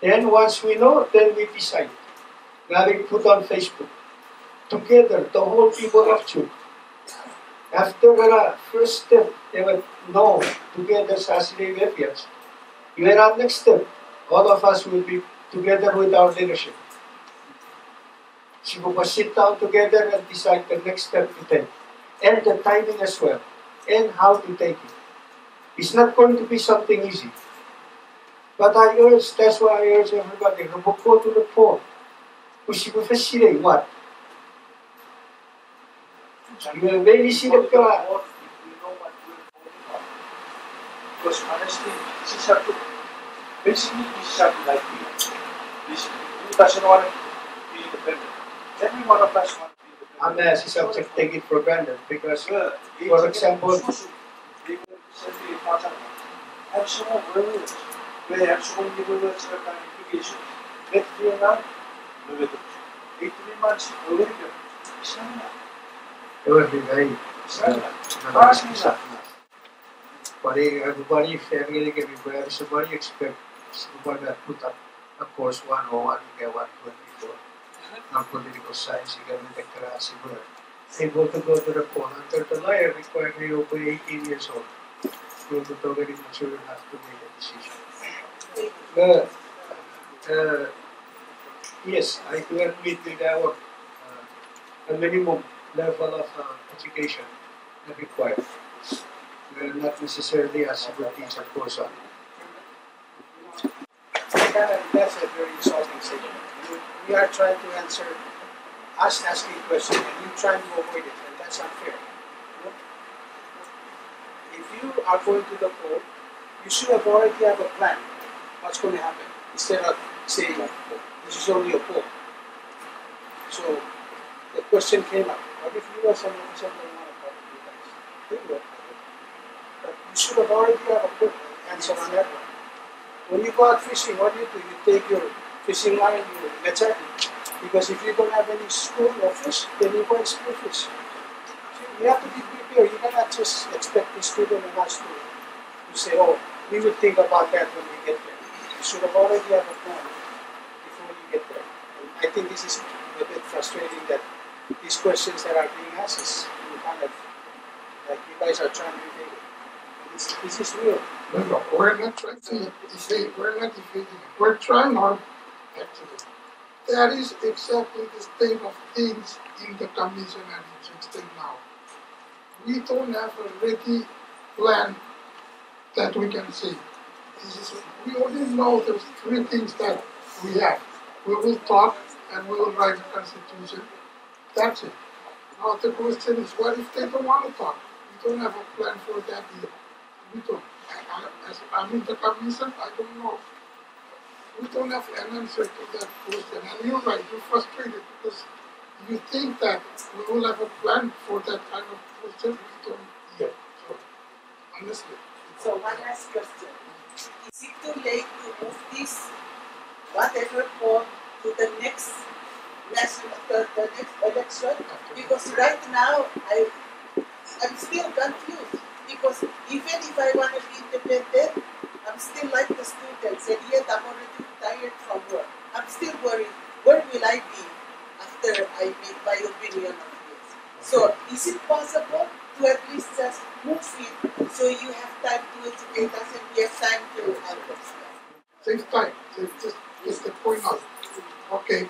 Speaker 5: Then once we know, then we decide. Now we put on Facebook. Together, the whole people of Chuuk. After the first step, they would know together as Revians. Even our next step, all of us will be together with our leadership. So we will sit down together and decide the next step to take. And the timing as well. And how to take it. It's not going to be something easy. But that's why I urge everybody, go to the poll. We will facilitate what? You will very see the
Speaker 10: because honestly, this is basically this is like who doesn't want to be independent? Every one of us wants to be independent.
Speaker 5: I'm asking take it for granted because, for example,
Speaker 10: they will simply have some words. They have so many words that are implications. Let's be around. 8 months already.
Speaker 5: it would be very everybody family can be where somebody expect somebody that put up a course 101 to get 124 non-political science you get the class able to go to the poll until the lawyer required you to be 18 years old. You to already mature enough to make a decision. Yes, I do admit with our a minimum level of education required. Not necessarily as a good teacher course on.
Speaker 6: That's a very insulting statement. We are trying to answer us asking questions and you trying to avoid it, and that's unfair. If you are going to the poll, you should have already have a plan what's going to happen? Instead of saying, this is only a poll. So the question came up, what if you as an officer don't want to talk to you guys? They will. But you should have already have a good answer on that one. When you go out fishing, what do? You take your fishing line, you net it. Because if you don't have any school or fish, then you go and spear fish. So you have to be prepared. You cannot just expect the student and us to say, oh, we will think about that when we get there. You should have already have a plan before you get there. And I think this is a bit frustrating that these questions that are being asked is kind of like you guys are trying to evade it. This is real.
Speaker 2: No, we're not trying to evade. We're not evading it. We're trying hard, actually. That is exactly the state of things in the commission and in Chuuk State now. We don't have a ready plan that we can see. We only know there's three things that we have. We will talk and we will write a constitution. That's it. Now the question is, what if they don't want to talk? We don't have a plan for that either. We don't. As I'm in the commission, I don't know. We don't have an answer to that question. And you're right, you're frustrated because you think that we will have a plan for that kind of question. We don't yet. So, honestly.
Speaker 7: So one last question. Is it too late to move this, whatever form, to the next national, the next election? Because right now, I'm still confused. Because even if I want to be independent, I'm still like the students, and yet I'm already tired from work. I'm still worried, where will I be after I make my opinion on this? So is it possible to at least just move it so you have time to educate us and we have time to understand?
Speaker 2: Takes time. Just the point out. Okay.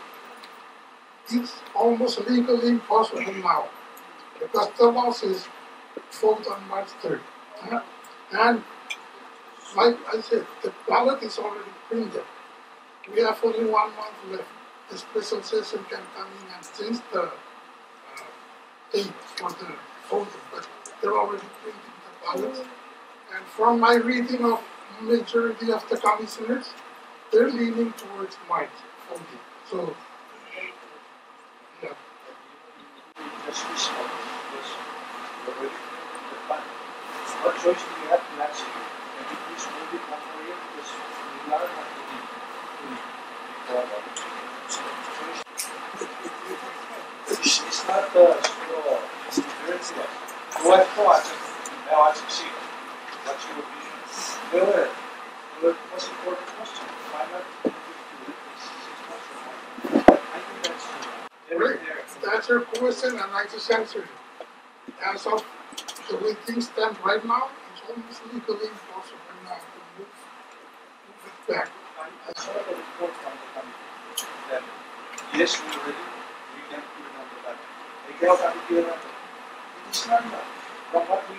Speaker 2: It's almost legally impossible now because the law says vote on March 3rd. And like I said, the ballot is already printed. We have only 1 month left. The special session can come in and change the date for the voting, but they're already printing the ballots. And from my reading of majority of the commissioners, they're leaning towards March voting. So, yeah.
Speaker 10: What choice do you have to answer? Can you please move it one more year? Because we are not to be it's not it's different. What thought? Now I succeed. What's your opinion? Well, what's the important question? Why not do it 6 months from now? I think that's
Speaker 2: Great. That's your question, and I just answered it. As of the way things stand right now, it's almost legally impossible now to move it back.
Speaker 10: I saw the report from the committee that yes, we're ready, we can put it on the ballot. It is not enough. From what we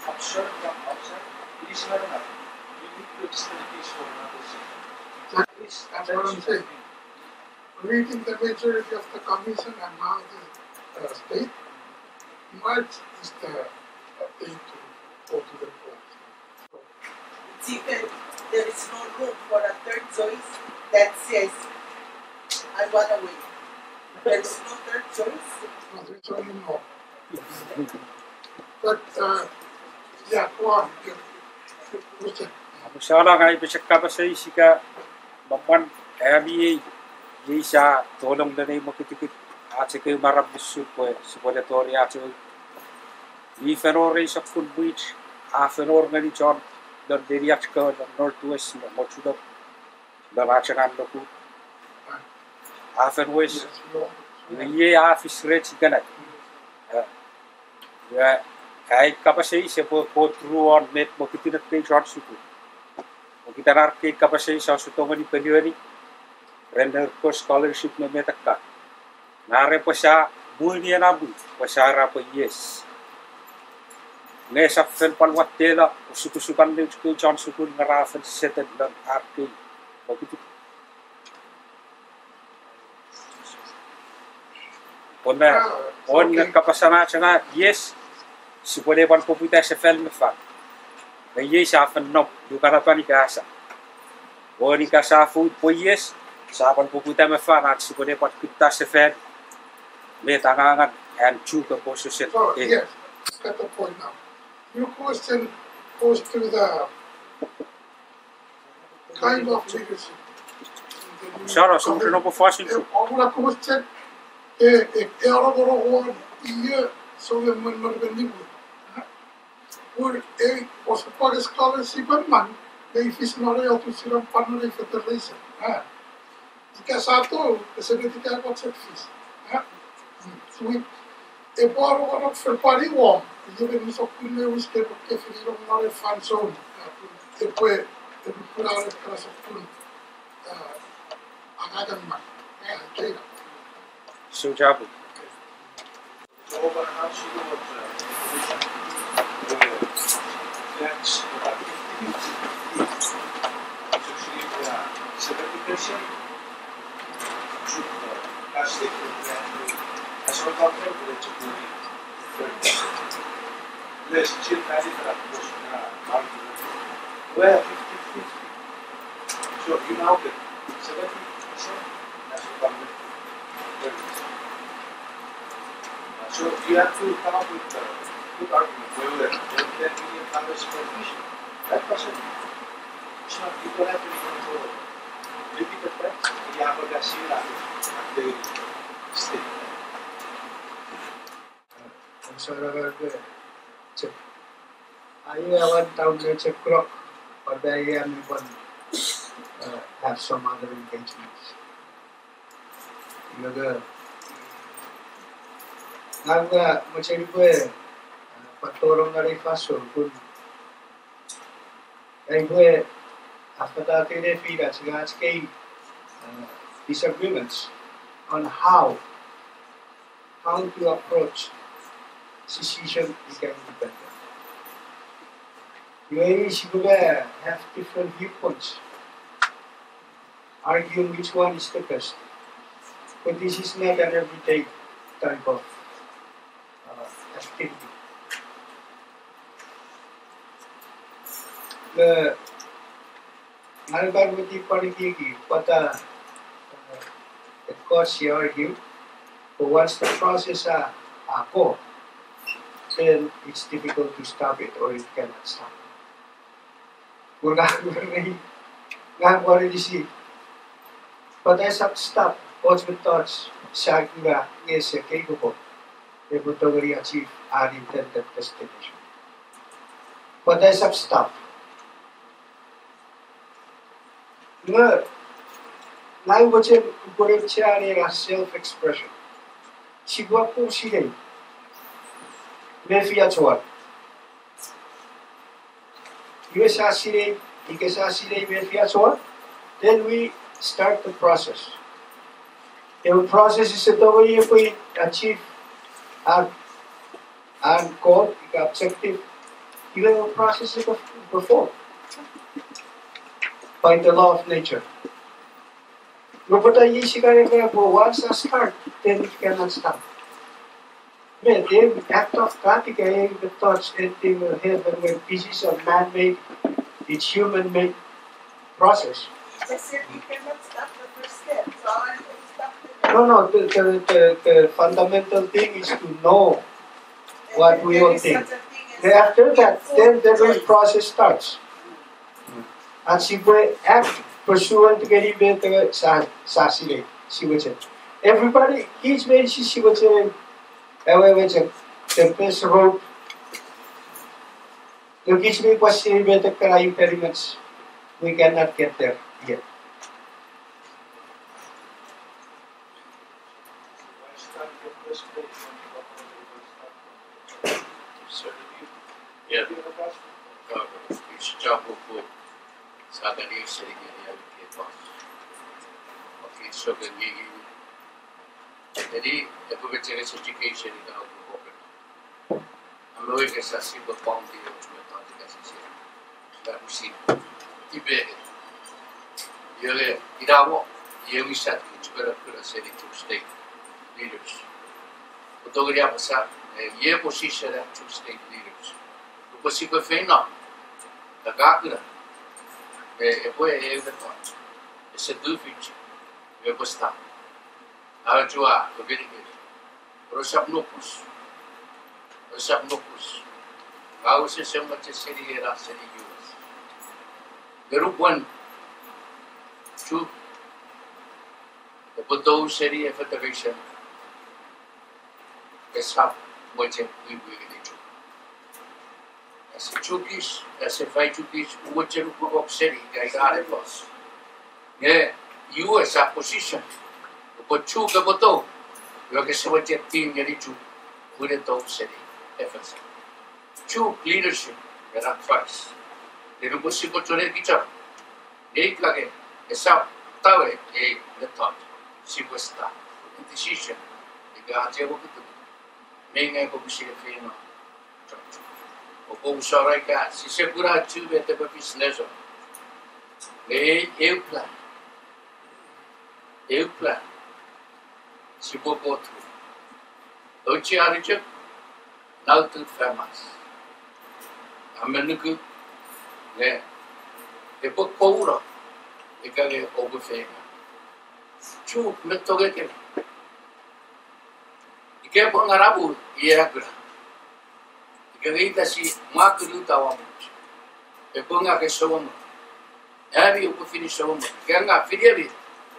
Speaker 10: observe from outside, it is not enough. We need to extend this for another 6 months.
Speaker 2: That's what I'm saying. Reading the majority of the commission and now the state, March is the thing to go to the court.
Speaker 7: It's even, there is no room for a third choice that says, I want to win. There is no third choice.
Speaker 2: No, there's only no. But, yeah, go on.
Speaker 12: Masalah ngai bercakap pasal sika mampan kami Isa tolong dan ay makitikit at sa kayo marap busuk ko supaya tori at sa i ferore sa full bridge a ferore nga ni John dan diriak ka dan northwest na mochudok dan acangan ko a ferwest ye a fisret sikanat ya kay kapasay sa po truon met makitinat kay John suku makitarar kay kapasay sa sutongan ni Peliwani render ko scholarship na metakka. Nare pa siya muli na bu pasara pa yes. Nesa fen palwat tela usukusukan ng school chance school na rafen setted dan arke. Begitu. On kapasana sana yes. Supaya pan popular sa film fa. Na yes afen no du karapani kasa. Wani ka sa food po yes. Sa pan pupunta me fa na si pone pat kita se fen. Me tangangan and Chuuk position.
Speaker 2: So, yes, got the point now. Your question goes to the kind of leadership.
Speaker 12: Sara, so no po fashion.
Speaker 2: Alguna question ahora por iya so the man bendi por os por scholarship man they fish no re auto siram panore federation ika satu sebetika concept fish we e poro con per pari uomo io mi so qui ne uske perché finirò non fan so e poi e curare per so agagan man okay.
Speaker 12: So jabu.
Speaker 10: So over how she was that's about 50-50. So she certification to pass the as a doctor with a less chip value for a post well 50-50. So you now get 70% as a doctor. So you have to come up with a good argument whether there can be a Congress supervision. That person, it's not people have to be controlled. Repeat the facts, we have a gasila at the state.
Speaker 5: So I went down to Chuuk, but I am have some other engagements. Naga macam gue patorong dari faso pun, gue after that they feel that came disagreements on how to approach secession became independent. Maybe we have different viewpoints, arguing which one is the best. But this is not an everyday type of activity. The Nalgarvati Parikiki, but the course she argued, but once the process go, then it's difficult to stop it or it cannot stop. But as a stop, what's with thoughts, Shagura is capable. Able to achieve our intended destination. But there's some stuff. Language is self-expression. Si gua po sila, may fiat what? You sa sila, ika sa sila may fiat what? Then we start the process. The process is the way we achieve our goal, the objective, even the process is performed by the law of nature. But once I start, then it cannot stop. But the act of practice, the thoughts and the heaven, when this is a man-made, it's human-made process.
Speaker 7: I said you cannot stop the first step, so I can stop
Speaker 5: No, the fundamental thing is to know what we all think. After that, then the real process starts. And si we act pursuant to getting better sa sila, si would say. Everybody, each man she would say, the best road. Look, each man was saying better impediments. We cannot get there yet.
Speaker 4: Yeah. It's Chuuk Sagani Serigania Kepos. Okay, so the Jadi, the Provincial Education in our open. I'm knowing as a simple form the automatic association. That we see. Tibet. You're Irawa, you said it's better put us into state leaders. Photograph us up, a year position at two state leaders. Because you could fail not. The Gagna. e poi è una cosa, e se tu fici, e questa, allora tu hai, lo vedi che, rosap nopus, kau se sembra che seri era seri US. Berupan, Chuuk, e potou seri federation, e sap, moje ibu di Chuuk. As Chuukis, as fai Chuukis, moje rupok seri, gai gare boss. Yeah, US position. But Chuuk about lo che si vuole team di Chuuk, pure to seri, FSM. Chuuk leadership era first. Deve così portare di ciò. Nei che e sa tave e le tot. Si può sta. Decision. E gati a poco. Menga come si fino. O come sarà che si sicura ci vede per business. E plan. Si può go through. Oggi ha ricevuto l'altro famous. Amenuku ne e poi paura e che overfega. Chuuk mettoge che e che buon arabu iagra. E che vita si macru tawamu. E buona che sono. Ari o finisce che anga fideli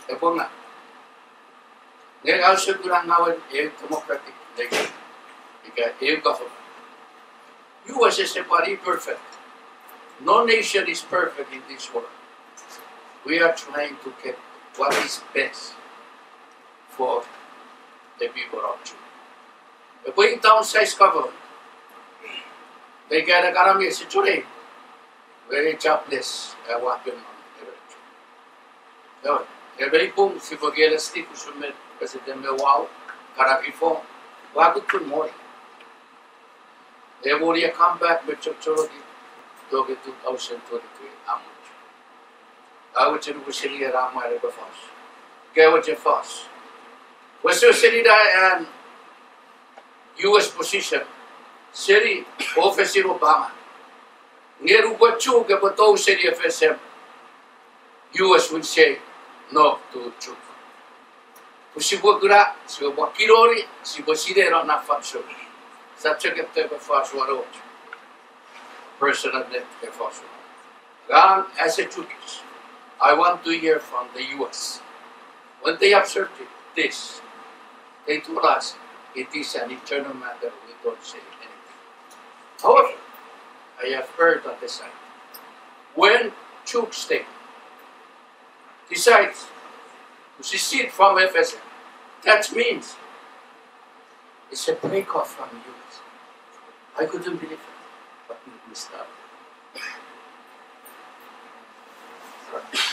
Speaker 4: e buona. Ne also kurang e democratic nation. E che e government. US is perfect. No nation is perfect in this world. We are trying to get what is best for the people of Chuuk. The going downsize government, they get a economy today very jobless and what on the very boom, si forget a stick to submit President Wow, Karakifon, Wagutu Mori. They will come back with Chorodi Doge 2023 Amuch. I would say we should hear Rama River Foss. Get what you foss. Was your city and US position, City Officer Obama. Near what Chuuk about those city FSM, US will say no to Chuuk. Usibukura, Sibakirori, Siboside on a function. Subject to the first one, personal net the first one. As a Chuukis, I want to hear from the US. When they observed this, they told us it is an internal matter, we don't say anything. However, I have heard on the side, when Chuuk State decides to secede from FSM, that means it's a break-off from the US. I couldn't believe it, but we stopped.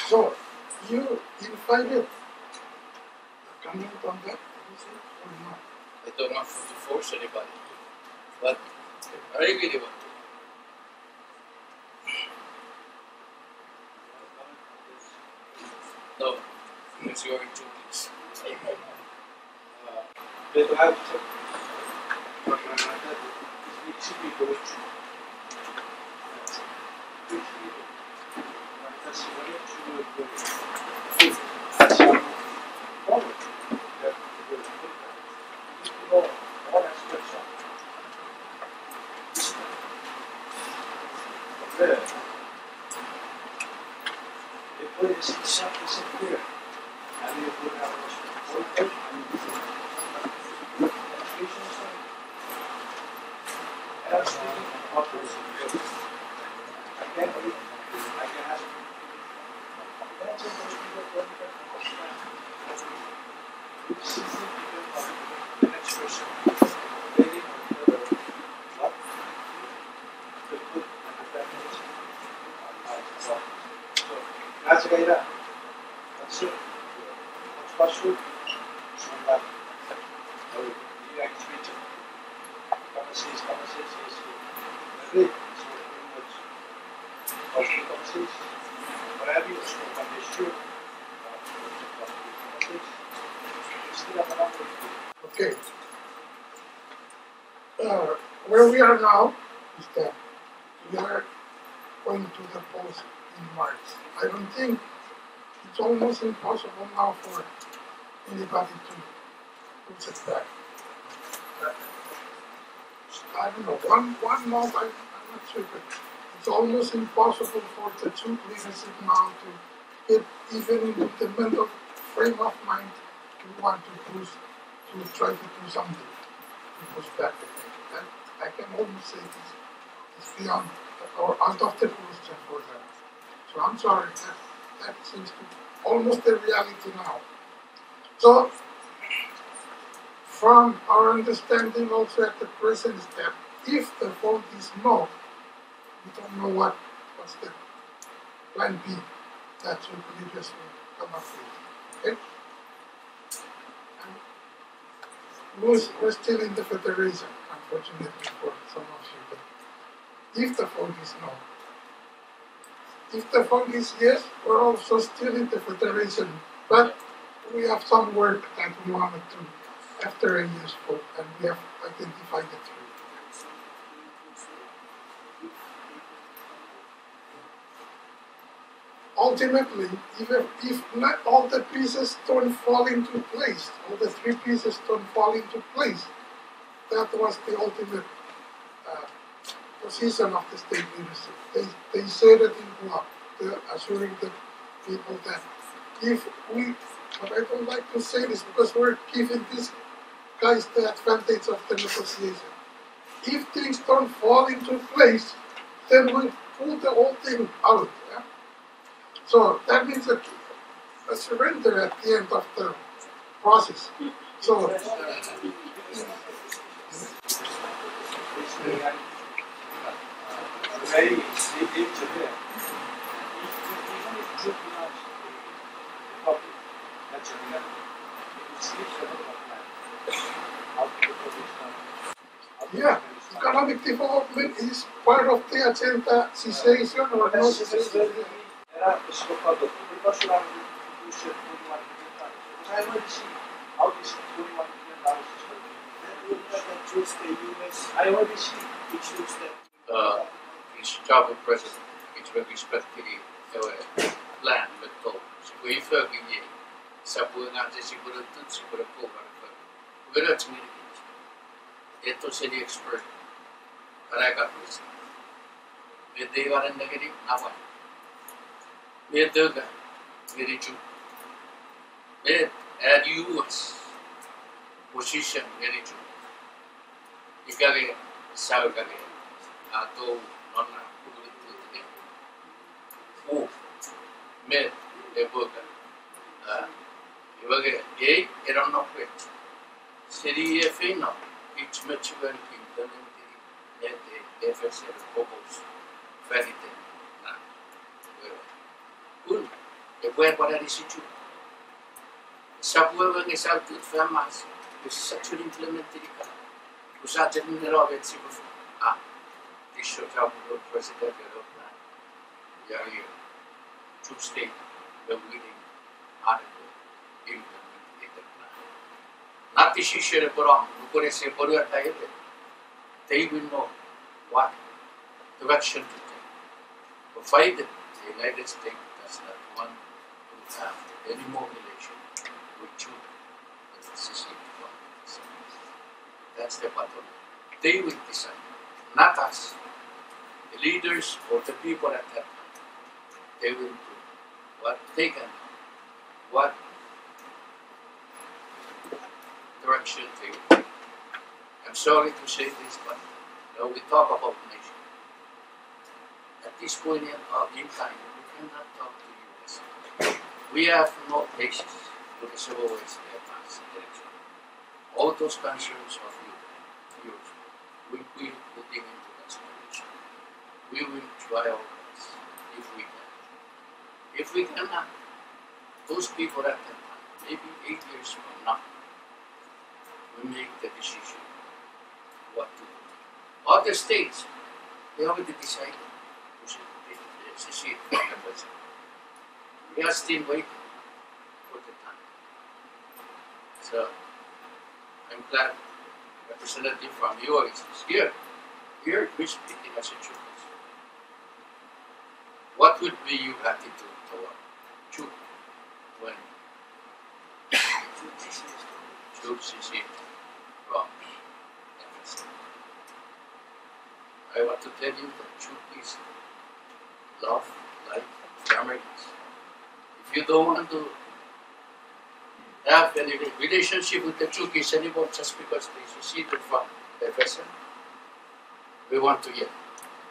Speaker 2: So, you invited a comment on that, or not?
Speaker 4: I don't want to force anybody, but I really want to. No, it's going to this.
Speaker 10: They will have to it should be going through. That's what it should be. All aspects of it. It is clear. And you would have a
Speaker 2: Okay. Where we are now is that we are going to depose in March. I don't think it's almost impossible now for anybody to push it back. I don't know, one month, I'm not sure, but it's almost impossible for the Chuuk leadership now to get even into the mental frame of mind to want to push, to try to do something, to push back the thing. That I can almost say it's beyond or out of the question for them. So I'm sorry, that seems to be almost the reality now. So from our understanding also at the present is that if the vote is no, we don't know what's the plan B that you leaders will come up with. Okay? And we're still in the federation, unfortunately for some of you. But if the vote is no, if the vote is yes, we're also still in the federation, but we have some work that we want to do after a year's vote, and we have identified the three. Ultimately, if not all the pieces don't fall into place, all the three pieces don't fall into place, that was the ultimate position of the state leadership. They said it in block, assuring the people that if we, but I don't like to say this because we're giving these guys the advantage of the negotiation. If things don't fall into place, then we pull the whole thing out. Yeah? So that means a surrender at the end of the process. So
Speaker 10: very severe. Even if Chuuk belongs to the public, that's a reality. It sleeps ahead of plan. How to the public
Speaker 2: yeah, economic development is part of the agenda, cessation or no cessation.
Speaker 10: Era escopado, because you are to say $21 billion. Because I already see how this $21 billion is going to be.
Speaker 5: That choose the US,
Speaker 10: I already see.
Speaker 5: it choose the
Speaker 4: Each job of president, each with respect to the plan, but to, si kui fagi ye, sa pua ngate si pura tut, si pura po para Wala communication. Ito sila expert. Karaka president. Medde waran nagari, nawan. Medde ga, very true. Med, at US position, very true. Ikage, sabe kage, ato, nonna, kudulit o med,eboga. Iwage, gay, erano kwet. Seria fino, each mature implementing net FSM focus, ferite. Un, e puoi guardare si giù. Sapevo che salto fermas, che si faccio l'implemento di cara. Usate il numero che si può fare. Ah, di show il presidente del plan. Yeah, you. Chuuk State, the leading article, implement the plan. Not the Secession, but look at the they will know what direction to take. Provided the United States does not want to have any more relation with Chuuk and the secession. That's the bottom. They will decide, not us, the leaders or the people at that time. They will do what they can do, what direction they will take. I'm sorry to say this, but when we talk about nation, at this point in time, we cannot talk to US. We have no basis to the civil rights advance election. All those concerns of yours, we will put them into consideration. We will try our best if we can. If we cannot, those people at that time, maybe 8 years from now, we make the decision what to do. Other states, they already decided to secede from the president. We are still waiting for the time. So, I'm glad representative from yours is here. Here, we're speaking as a Chuuk. What could be your attitude toward Chuuk when Chuuk CC from FSM? I want to tell you that Chuuk is love like families. If you don't want to have any relationship with the Chuukis anymore just because they seceded from FSM, we want to get.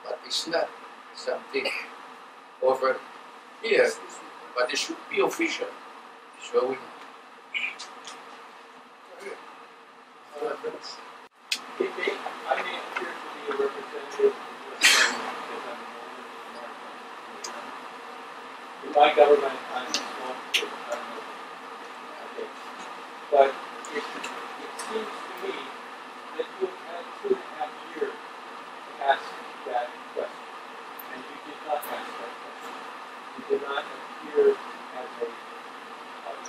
Speaker 4: But it's not something over here, but it should be official. So we
Speaker 10: I may appear to be a representative of the US government because I'm an owner of the Maritime. In my government, I'm a small government. Okay. But it seems to me that you have had 2.5 years to ask that question, and you did not ask that question. You did not appear as a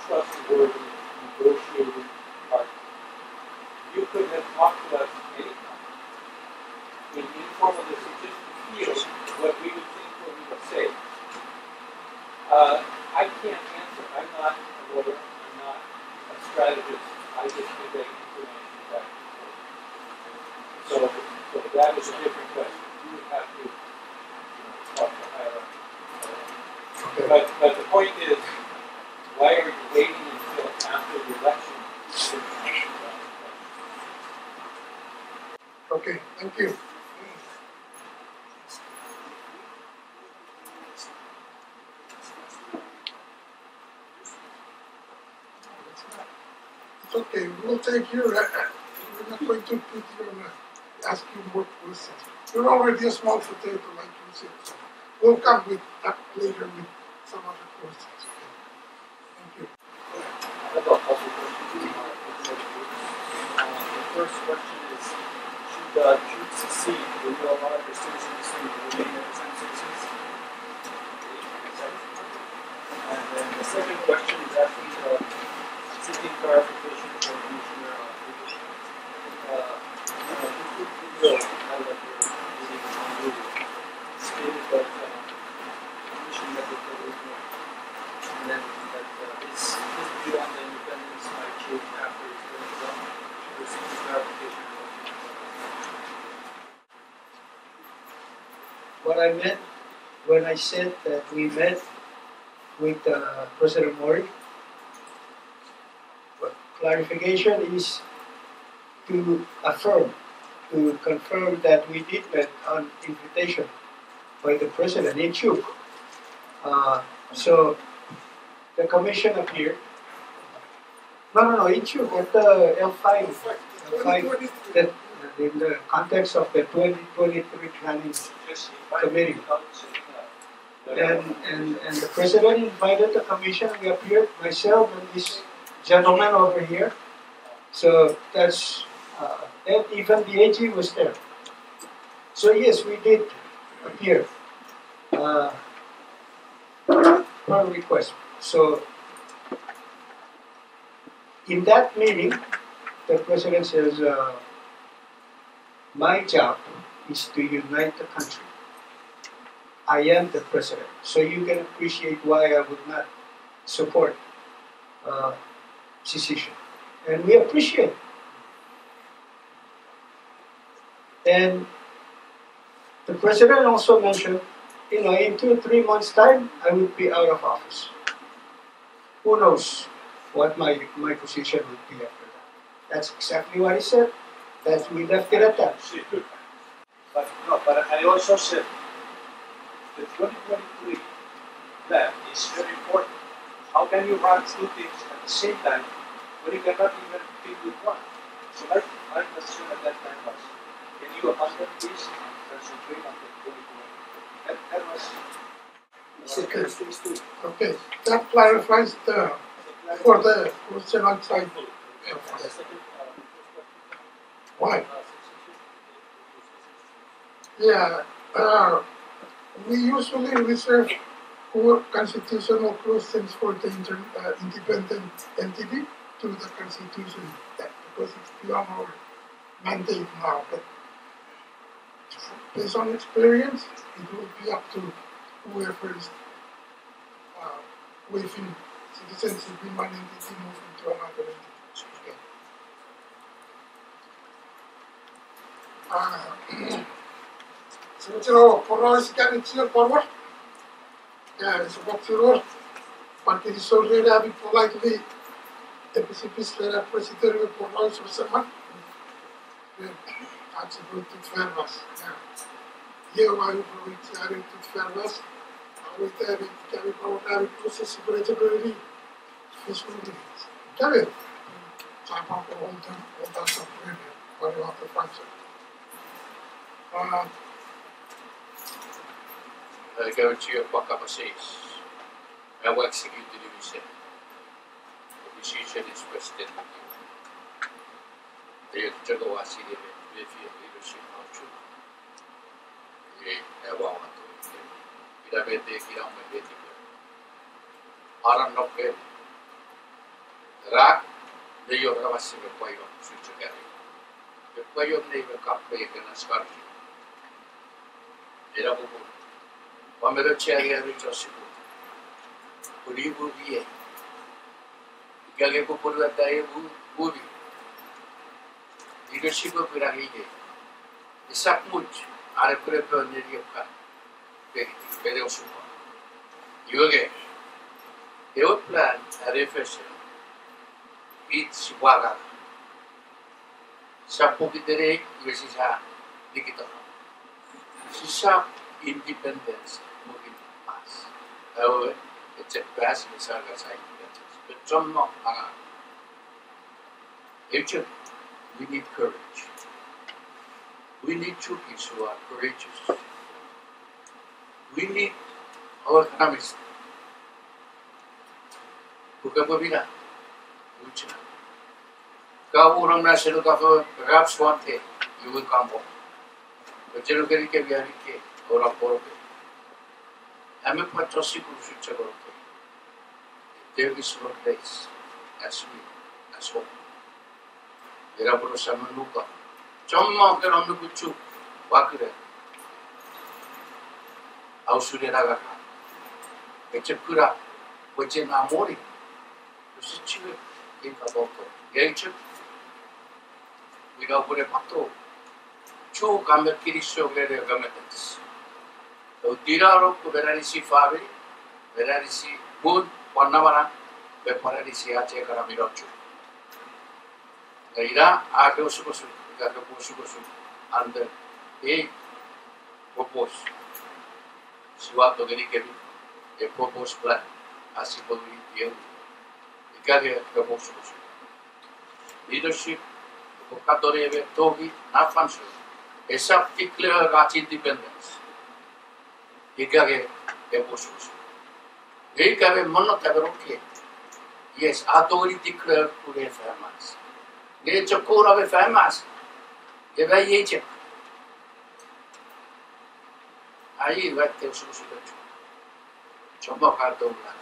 Speaker 10: trustworthy, negotiating partner. You could have talked to us anytime. In informal decisions, feel what we would think, what we would say. I can't answer. I'm not a lawyer. I'm not a strategist. I just convey information back and forth. So that is a different question. You would have to talk to higher up. But the point is, why are you waiting until after the election to ask that question?
Speaker 2: Okay, thank you. It's okay, we'll take your, we're not going to put you on, ask you more questions. You're already a small potato, like you said, so we'll come with that later with some other questions. Okay. Thank you.
Speaker 6: I have a couple questions. The first question is, should Chuuk succeed, will you allow your citizens to remain FSM citizens? And then the second question is actually seeking clarification for Commissioner Davis. This video highlight your meeting on video stated that the Commission met with the original, and then that his view on the independence might change after his term is up. We're seeking clarification.
Speaker 5: What I meant when I said that we met with President Mori, clarification is to affirm, to confirm that we did meet on invitation by the President in Chuuk. So the commission appeared. No, in Chuuk, at the L5, that in the context of the 2023 planning committee. And the President invited the commission, we appeared, myself and this gentleman over here. So that's, and even the AG was there. So yes, we did appear per request. So in that meeting, the President says, my job is to unite the country. I am the President. So you can appreciate why I would not support secession. And we appreciate it. And the President also mentioned, in 2 or 3 months' time, I would be out of office. Who knows what my position would be after that. That's exactly what he said. That we left it at that.
Speaker 10: But I also said the 2023 plan is very important. How can you run 2 things at the same time when you cannot even deal with one? So my question at that time was, can you abandon this and concentrate on the 2023? That was...
Speaker 2: Okay, that clarifies for the question outside. Why? Yeah, we usually reserve constitutional clauses for the independent entity to the Constitution, because it's beyond our mandate now. But based on experience, it will be up to whoever is waiving citizenship in one entity move into another entity. So, for us, can it's your power? Yeah, it's about your but it is already having politely the PCP's president for us or someone. That's a good fairness. Here, why you provide to fairness? With the carry process of eligibility, this will be carried. So I'm not going to hold that something for you have to function.
Speaker 4: Go to your Wakabasis. I will execute the division. The decision is president. The Jagawasi leadership of Chuuk. The Awama. Irabete kirang mebeti. Aran nokke. Rak de yo rawasi be payo suchukari. Be payo ne be kappe kana skarji. Era bubu. Pamero chiari ari chosiku. Puri bubi e. Igage ko purla dai bubi. Leadership of Piragige. Isak much are prepare ne yopka. Very super. You again. They would plan a reflection. It's Waga. Sapukidere, Yesisa, Nikita. Sisa independence moving past. However, it's a past in Saga side. But some not. Actually, we need courage. We need Chuukis who are courageous. We need our economists. Kukababina, Uchina. Kaburang National Government, perhaps one day you will come home. But you look at it, or a poroke. I'm a patrossi future. There is no place as we, as home. There are Samanuka. Chomma on the Chuuk, Wakure. Ausuderaga, Echepura, which in Amori, to situate in Kaboko, Gage, without a pato. Chuuk and the Kirisho were their governments. So, Tiraro, Verarisi Fabi, Verarisi Good, Wanamara, Veparisi Ache Karamirachu. Ira, Agosukosu, Gagaposukosu, and the propose. Suato Gerikevi, a proposed plan, as it will be the Italia proposals. Leadership, Vocatore, Togi, not function, a sub-declare Rat independence. Italia proposals. They have a monotaberoke. Yes, authority declared to the famous. They took core of a famous. They were agent. Aí vai ter o substituto. Chama o cartão lá.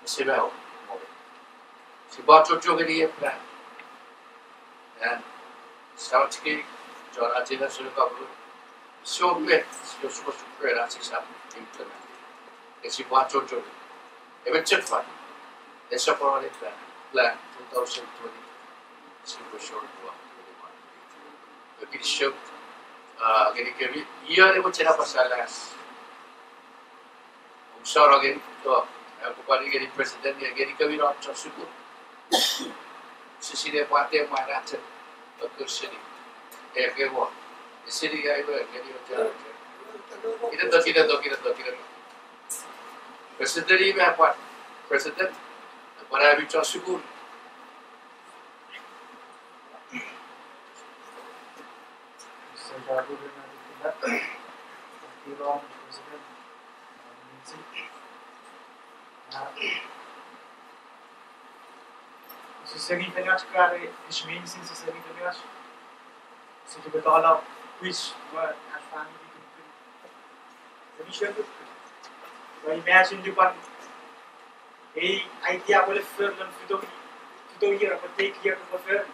Speaker 4: Você vai morrer. Se bate o jogo de plan. Sabe que já a gente já acabou. Se o met, se o substituto era assim sabe implementar. Esse bate o jogo. É bem cheio. Essa palavra é plan 2020. Se for short one. Eu queria show. Gerikevi, year evo chera pasalas. Usara geri to, aku pari geri president ya Gerikevi ro chasuku. Sisire pate maharaja, kurshini. Ekego. Sisire ga ibo geri chera. Kira. President me apa? President. Para bi chasuku.
Speaker 6: Ze zeggen niet dat je is mensen, ze zeggen niet dat je betalen quiz waar ervaring die kunnen. Dat is heel goed. Maar imagine die van idea wil verder dan hier, maar take hier te verder.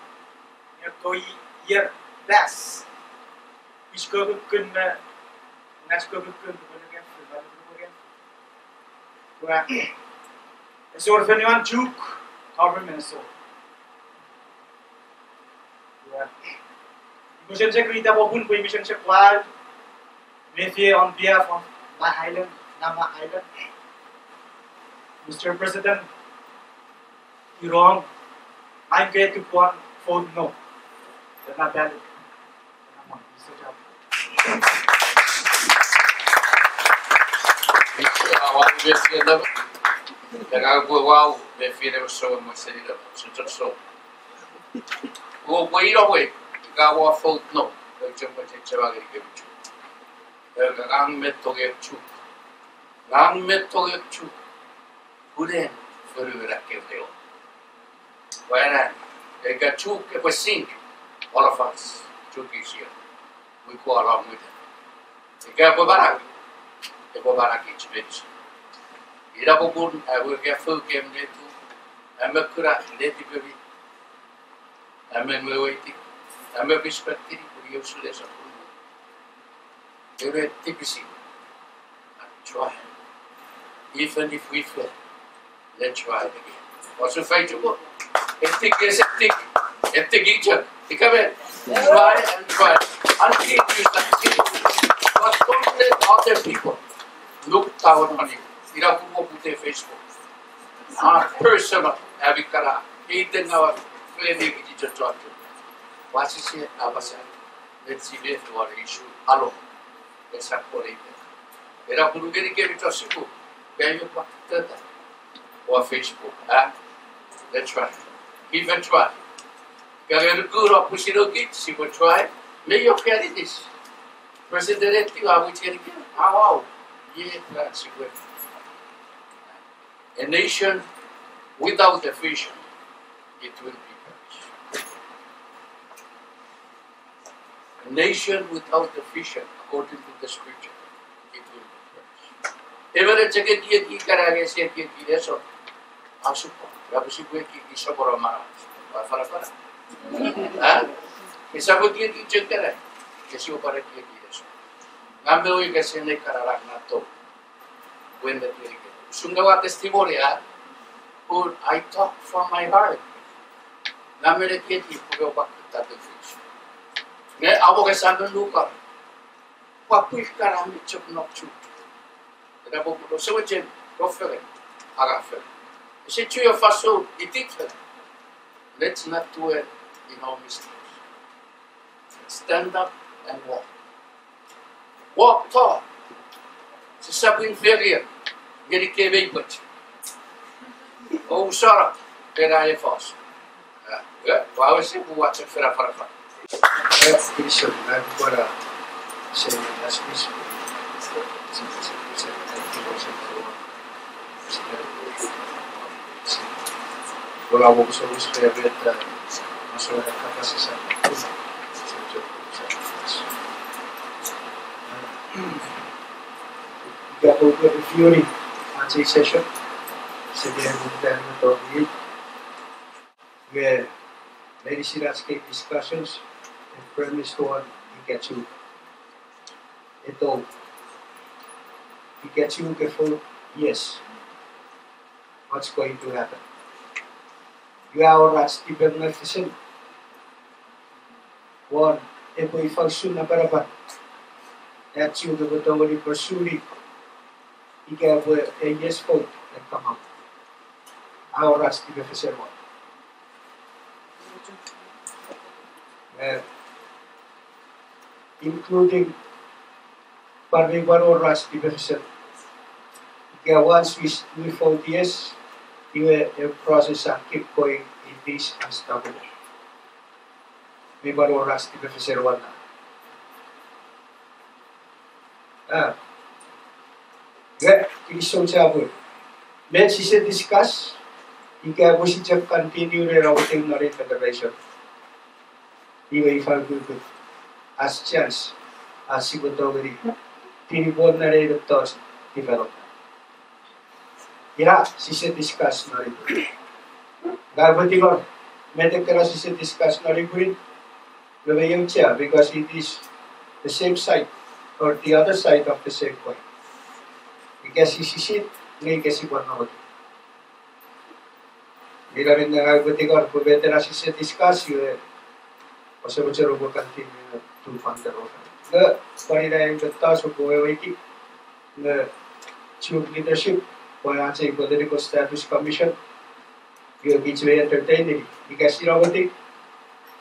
Speaker 6: Je hebt hier les. Is kunnen, kunnen kunnen Kaya, so if anyone Chuuk, government so. Kaya, Mission Secretary po po Mission Secretary, Maybe on behalf of my island, Nama Island, Mr. President, you're wrong. I'm going to vote no. They're not valid. Mr. Job.
Speaker 4: Wow, me feel so much so. Go wait away. Gawa vote no. Ang metode Chuuk. Ang metode Chuuk. Pueden förlora Kevdeo. Vad är det? Jag kan Chuuk är på synk. All of us. Chuuk is here. We go along with it. Jag kan på barak. Jag på barak i Chibedis. Ira på borden. Jag vill ge folk hem det tu. Jag med kura. Det till bevi. Jag med möjlighet. Jag med perspektiv. Och jag skulle läsa på. Det är typiskt att try. Even if we fail, let's try it again. Och så fight you go. Ett gick. Det kan vi. Try and try. Until you succeed. But don't let other people look down on you. Ira ko po Facebook. Personal. Abi kara. Iten na clinic dito to. What's it abasa? Let's see if what issue alone. Esa política. Era por que ele quer siku. Ganho para tanta. Ou Facebook, let's try. Give a try. Galera good opportunity, se we try, may you carry this. President, I will tell you, how? Yeah, that's good. A nation without a vision, it will be perished. A nation without a vision, according to the scripture, it will be perished. Every second year, you can get eso. Asupo, la posible que quiso por amar. Para. Que sabe que chequera. Que si o para que eso. Gambe hoy que se ne kararak na to. When the tiene que. Sungawa testimonia. Or I talk from my heart. Gambe le que por bakta de fish. Ne abo que sabe lugar. Papuis karami chop no chu. Era pouco do seu gente, profere. Agafe. Se tu eu faço itikfe. Let's not do it in our mistakes. Stand up and walk. Walk tall. Se sabe inferior. Ele que vem put. Ou sora. Pera é falso. Qual é se boa se fera para fora.
Speaker 5: É isso, agora se as coisas Voilà, vous savez ce qu'il y avait sur la capacité. We got over the theory on Secession. C'est bien une where very serious discussions and premise to one Pikachu. Ito, Pikachu before, yes. What's going to happen? You are as COM-FSM. One, if we function na parapat, that's you the totally pursuing. You can have a yes vote and come out. Our as COM-FSM one. Including Parliament or as COM-FSM. Once we vote yes, you will process and keep going in this unstable. May maluras di Professor Wana. Kisong sabon. Let's discuss. Ika mo si Chuuk continue the routing na rin federation. Iwa ifang good. As chance, as sigutogari. Tinipon na rin ito development. Yeah, she said discuss na rin. Garbati ko, medyo kaya she said discuss na rin ko rin. Gawin yung siya because it is the same side or the other side of the same coin. Because she said
Speaker 6: ngay kasi panahon. Bila rin na gutigar ko betera si se discussio pasabot ko continue to fund the road. Na parina yung gata so ko wiki na Chuuk leadership wala sa political status commission yung giveaway entertaining because robotic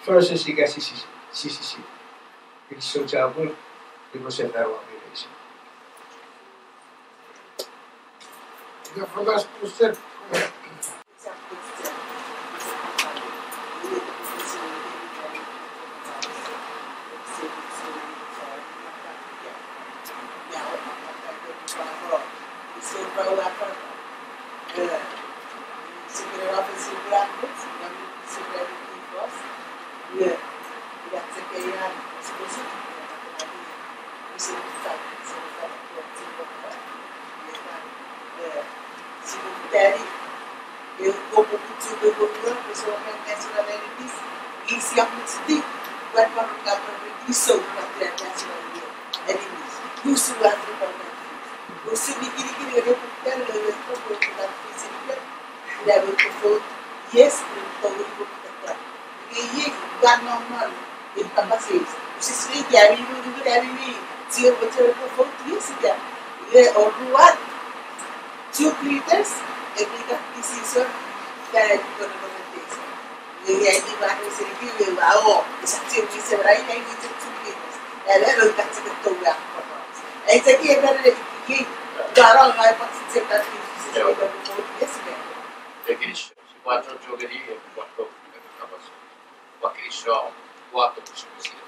Speaker 6: versus kasi CCC. It's so jabul because of that one.
Speaker 2: The first question.
Speaker 7: Eu como cultura popular, pessoa com nationalities, isso é muito vai para o lugar para isso na nationality enemies. Isso é o que você me queria eu quero eu estou com a física e a ver que yes para o lugar e aí vai normal e capacete você se liga aí no lugar aí se eu vou ter que fazer isso já e o lugar Chuuk leaders every decision that I put on the table. We are going to say, "You are it's actually we say right now we need to leaders." And I don't get to the work for us. It's a game that we garang I want to say that this is the more yes man.
Speaker 4: The English, quattro giocherie e quattro capaci. Quattro quattro possibili.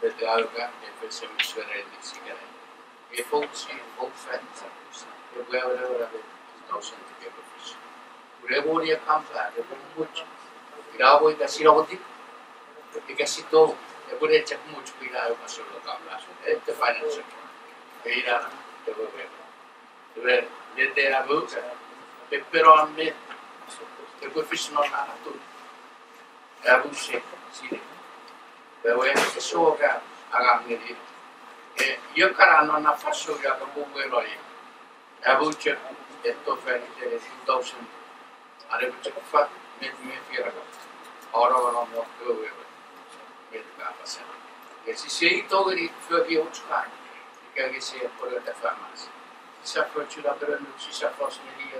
Speaker 4: Per l'alga e per semplicemente di sigare. E forse e wherever thousand to fish. Revoria comes at the much. Gravo da Siroti, because it all a good edge of much we have a sort of at the financial. Vera, the way. Let there are books, pepperon me, the good fish not at all. Abu Sheikh, see the way the soga, Agamidi. You can't on a faso, you have a book where Abu Sheikh. Detto ferite 2000 arebuche fa me fira ora non mo dove me da passa e si sei togri fuori utska che si è por la farmacia si approccia la per non si approccia lì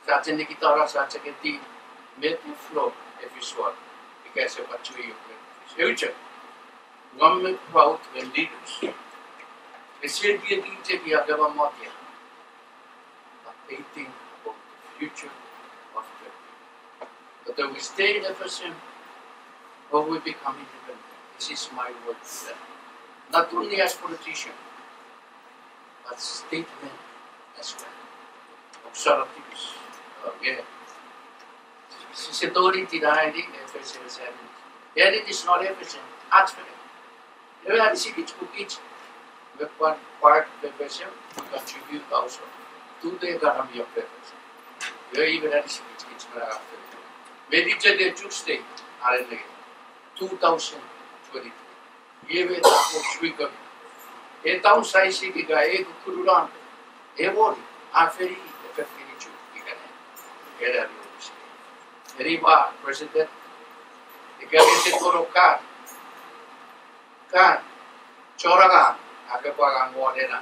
Speaker 4: sta tende chitarra sa che ti mette flow e visual che se faccio io se ucce non mi proud when leaders e se dia dice che abbiamo motia thinking about the future of the people. Whether we stay in FSM or we become independent, this is my word to them. Not only as politician, but statement as well. Observatives. Sitori tirari FSM. There it is not FSM. Ask for it. There are the cities who teach with one part of FSM to contribute also. To the economy of purpose. You even had speech after very the Chuuk state are in 2023. Even the Chuuk, a town size की गाय को कुरुलान, a body, a ferry, a ferry Chuuk, here are yours. Very bad, President. The government for car, choragan, akapagang wadena.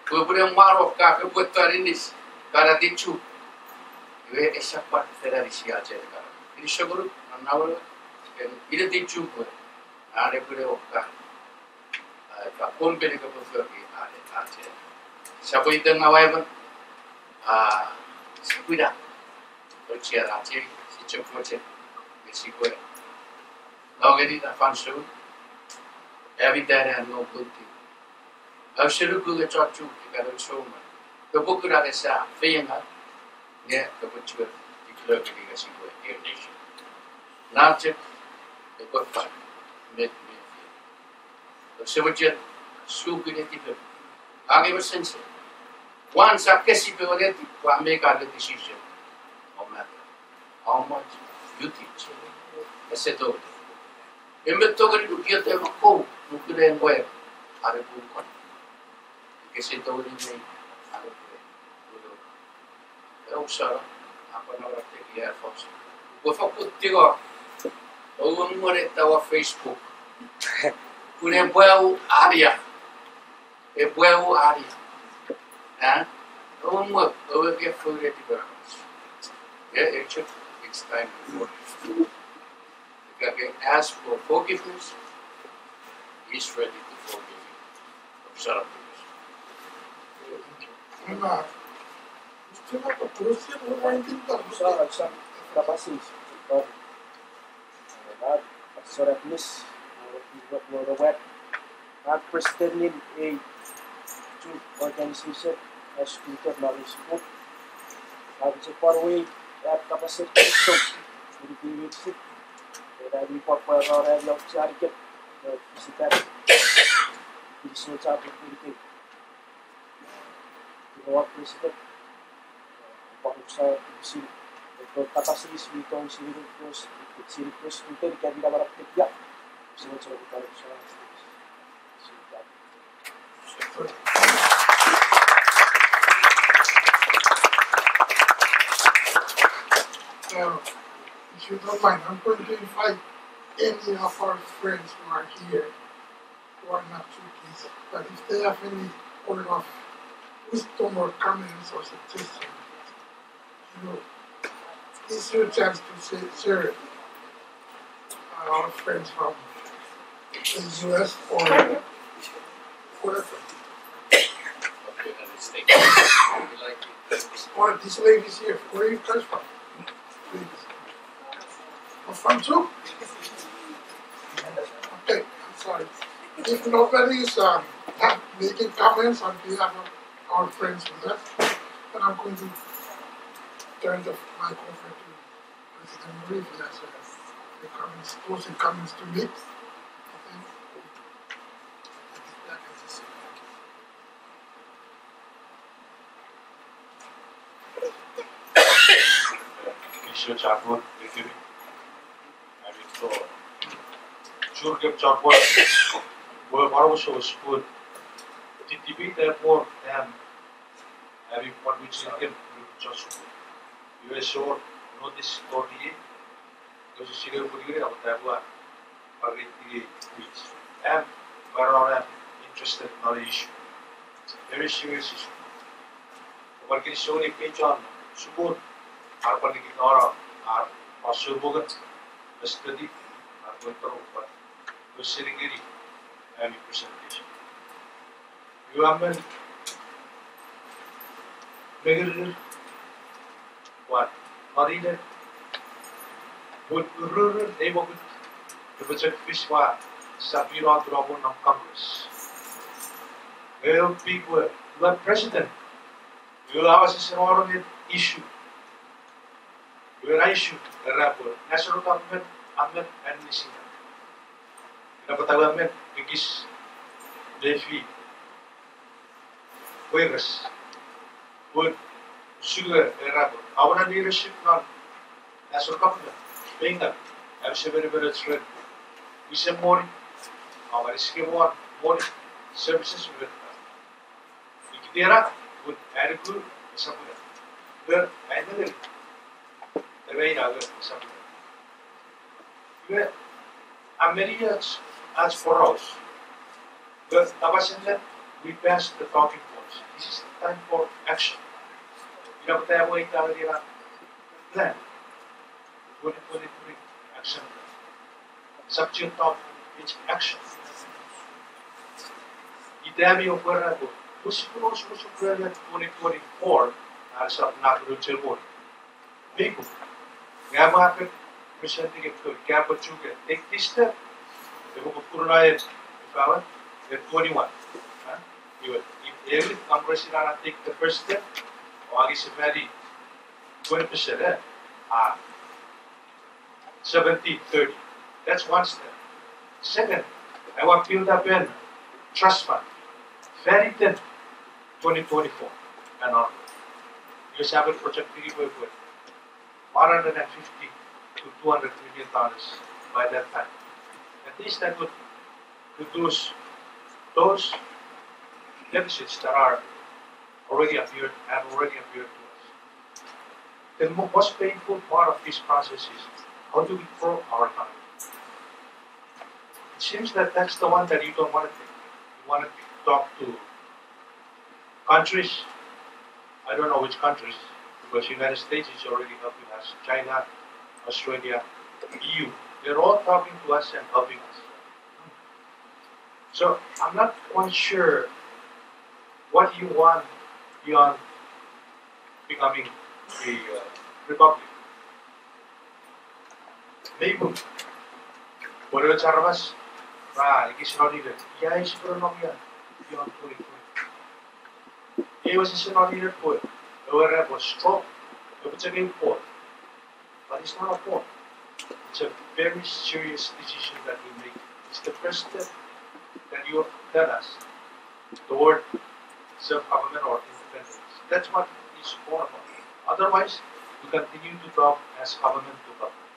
Speaker 4: Kemudian maruf kah kebutuhan ini karena dicu, ini siapa federasi aja sekarang. Ini segera nawar, ini dicu pun, ada pun okah, kompeni kebutuhan ini ada aja. Siapa itu nawar pun, sekuida, berciara aja, si cukup aja, sekuida. Lalu kita fansu, every day ada no bunti. Absolut good job to get a showman. The book that is a famous, yeah, the butcher, the clerk, the nation. Now, the good fun, made me feel. The cemetery, so good at it. I never sense it. Once I guess it already, I make a decision. No matter how much you teach. I said, oh, in the token to get them a coat, you could then wear a book. Que se todo el mundo usare apanavrate di Air Force. Gua puttigo un moretta a Facebook. Une bueu aria. E bueu aria. Un mo che fuori di veramente. It's time for it. Ask for forgiveness. He's ready to forgive you. Observe
Speaker 5: sa kapasih surat mis web president a Chuuk organization as Twitter knowledge book habis parway at kapasih so di website dari papar orang yang target visitor di social media di work president Pak si kapasih itu si terus Twitter kan tidak berapa kerja semua cara kita
Speaker 2: if you don't mind, I'm going to invite any of our friends who are here, who are not Chuukis, but if they have any word of wisdom or comments or suggestions, it's your chance to share it. Our friends from the US or whatever. Or this lady's here. Where are you guys from? Please. From Chuuk? Okay, I'm sorry. If nobody is making comments on behalf of our friends with us, then I'm going to turn the mic over to President Marie if he has the comments, closing comments to make.
Speaker 10: Chakun, I mean, so Chuuk Chakun, we're also school. TTB, therefore, having what we see again, just you sure notice story, because you see the good of that one, but it is, and we're interested in the issue. Very serious issue. What can show the page on school? Our particular our possible study, our winter, but we're sitting in any presentation. You have been bigger what? Not either. Would rural neighborhood the project Fishwa Sapira Drabon of Congress. Well, people, the president, you have a issue. Where issue the rapport, national government, and missing. Dapat government, because Defi, virus, would sugar the rapport. Our leadership, not national government, being that, I'm very straight. We say more, our skill more services with Ikitera would adequate somewhere. Where I know. The way I look something. America as for us. But we passed the talking points. This is the time for action. You have to wait out the plan. 2023 action. Subject of its action. Idami of where I go. Who's 2024 as of not Ruchel Board. People. Gamma presenting it to Gamma Chuuk. Take this step. They will put it on 21. If every Congress take the first step, or is very 20%, 70-30. That's one step. Second, I want to build up a trust fund. Very 2024 and on. You have a project to give with. $150 to $200 million by that time. At least that would reduce those deficits that are already appeared to us. the most painful part of this process is how do we grow our economy? It seems that that's the one that you don't want to take. You want to talk to countries, I don't know which countries, because United States is already helping us, China, Australia, EU, they're all talking to us and helping us. So I'm not quite sure what you want beyond becoming a republic. Maybe, por el charlas, legislative, ya es pronomia beyond 2020. It was a scenario for it. It was strong. It was a game for. But it's not a point. It's a very serious decision that we make. It's the first step that you tell us toward self-government or independence. That's what it's all about. Otherwise, we continue to talk as government to government.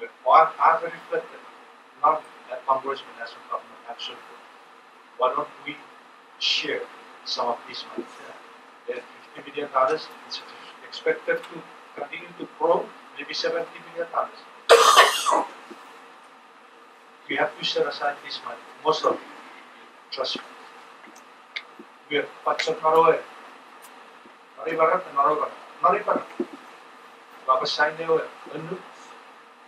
Speaker 10: We are reflected, not at congressman as a government, absolutely. Why don't we share some of this money? $50 million is expected to continue to grow, maybe $70 million. We have to set aside this money, most of it, trust me. We have Patsat Naroe, Naribarat and Narobarat, Naribarat. Baba Saineo, Undu,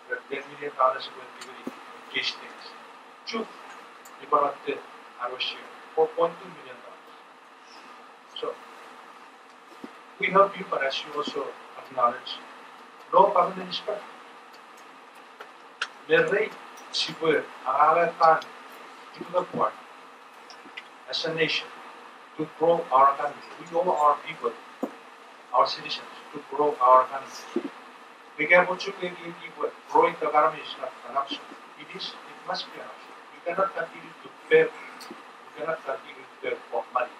Speaker 10: we have $10 million going to be case things. Chuuk, Nibarat, our share, $4.2 million. So, we help you, but as you also acknowledge, no government is perfect. The rate, si puede, agarrar to the part as a nation to grow our economy. We owe our people, our citizens, to grow our economy. We can put you in people. Growing the economy is not an option. It must be an option. We cannot continue to pay. We cannot continue to pay for money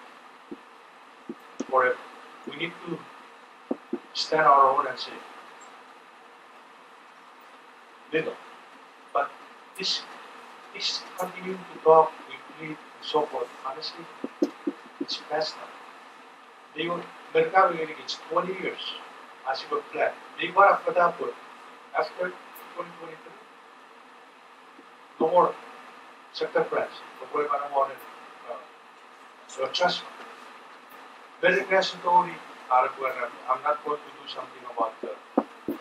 Speaker 10: forever. We need to stand our own and say, little. But this continuing to talk, we plead, and so forth, honestly, it's past time. They will, it's 20 years as you would plan. They got after that, but after 2023, no more sector plans. So trust me. Very necessarily, I'm not going to do something about the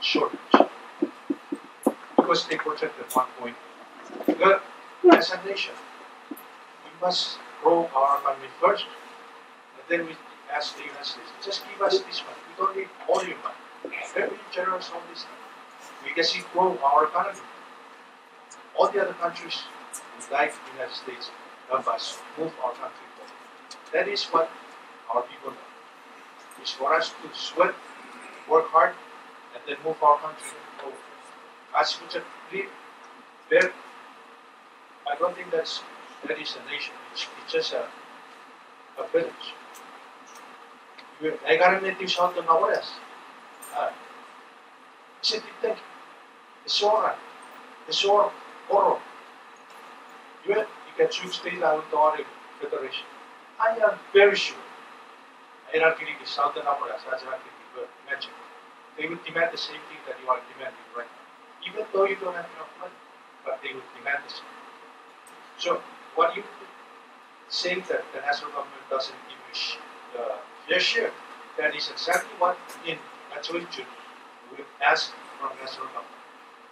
Speaker 10: shortage. Because they projected 1 point. But as a nation, we must grow our economy first, and then we ask the United States, just give us this money. We don't need all your money. Very generous on this thing. We can see grow our economy. All the other countries would like the United States to help us move our country forward. That is what our people know. It's for us to sweat, work hard, and then move our country forward. As we just live there, I don't think that is a nation. It's just a village. I got a native south of Nawaras. It's all right. It's all horror. You can choose state out of the federation. I am very sure. I don't think the southern Nawaras, as I mentioned, they would demand the same thing that you are demanding right now. Even though you don't have enough money, but they would demand the same. So, what you say that the national government doesn't give you their share, that is exactly what in Natural we ask from national government.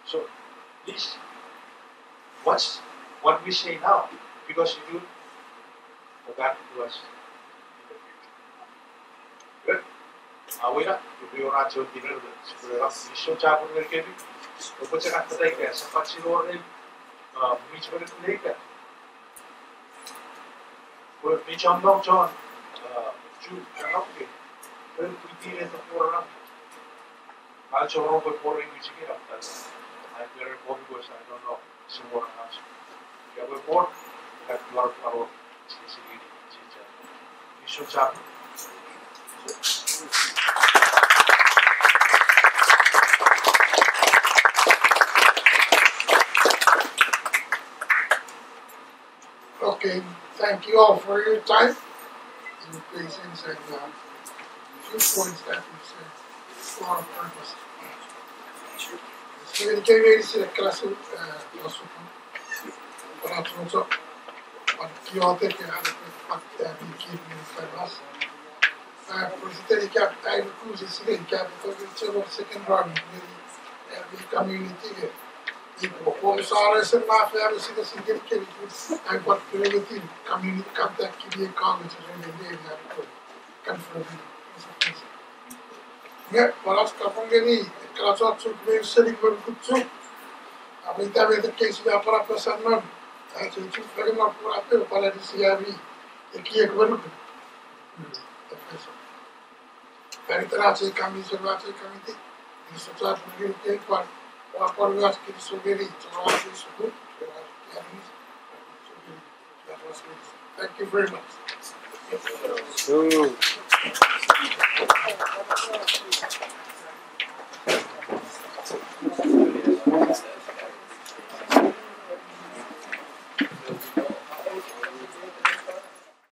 Speaker 10: So, please, what's what we say now? Because if you go back to us in the future. Good? Awira, if you are not so dinner, so chapel will give you. So, what's it after that? Some parts in order, which one is later? Well, which I'm not John, Chuuk, and not me. Well, we did it for around. I'll show over for English again after that. I'm very poor because I don't know some more answer. If you have a board, that you are our CCD, you should chapel.
Speaker 2: Okay, thank you all for your time and patience and a few points that you said. for our purpose. So in case the class was para tuo but you take a fact that we keep in us. President cap I recuse is in cap because it's a second round the community. If Sarah and Mafia is a significant I got community contact to college and they confirm. Yeah, well, that's Kapangani, Kratot took me sitting with good soup. I mean, that the case of the apparatus and none. I said, you very much for a bill, but I didn't see every the key of the very tracey committee, committee. It's a chart for you take one, or for you ask it so very, so all this good. That was it. Thank you very much.
Speaker 12: So.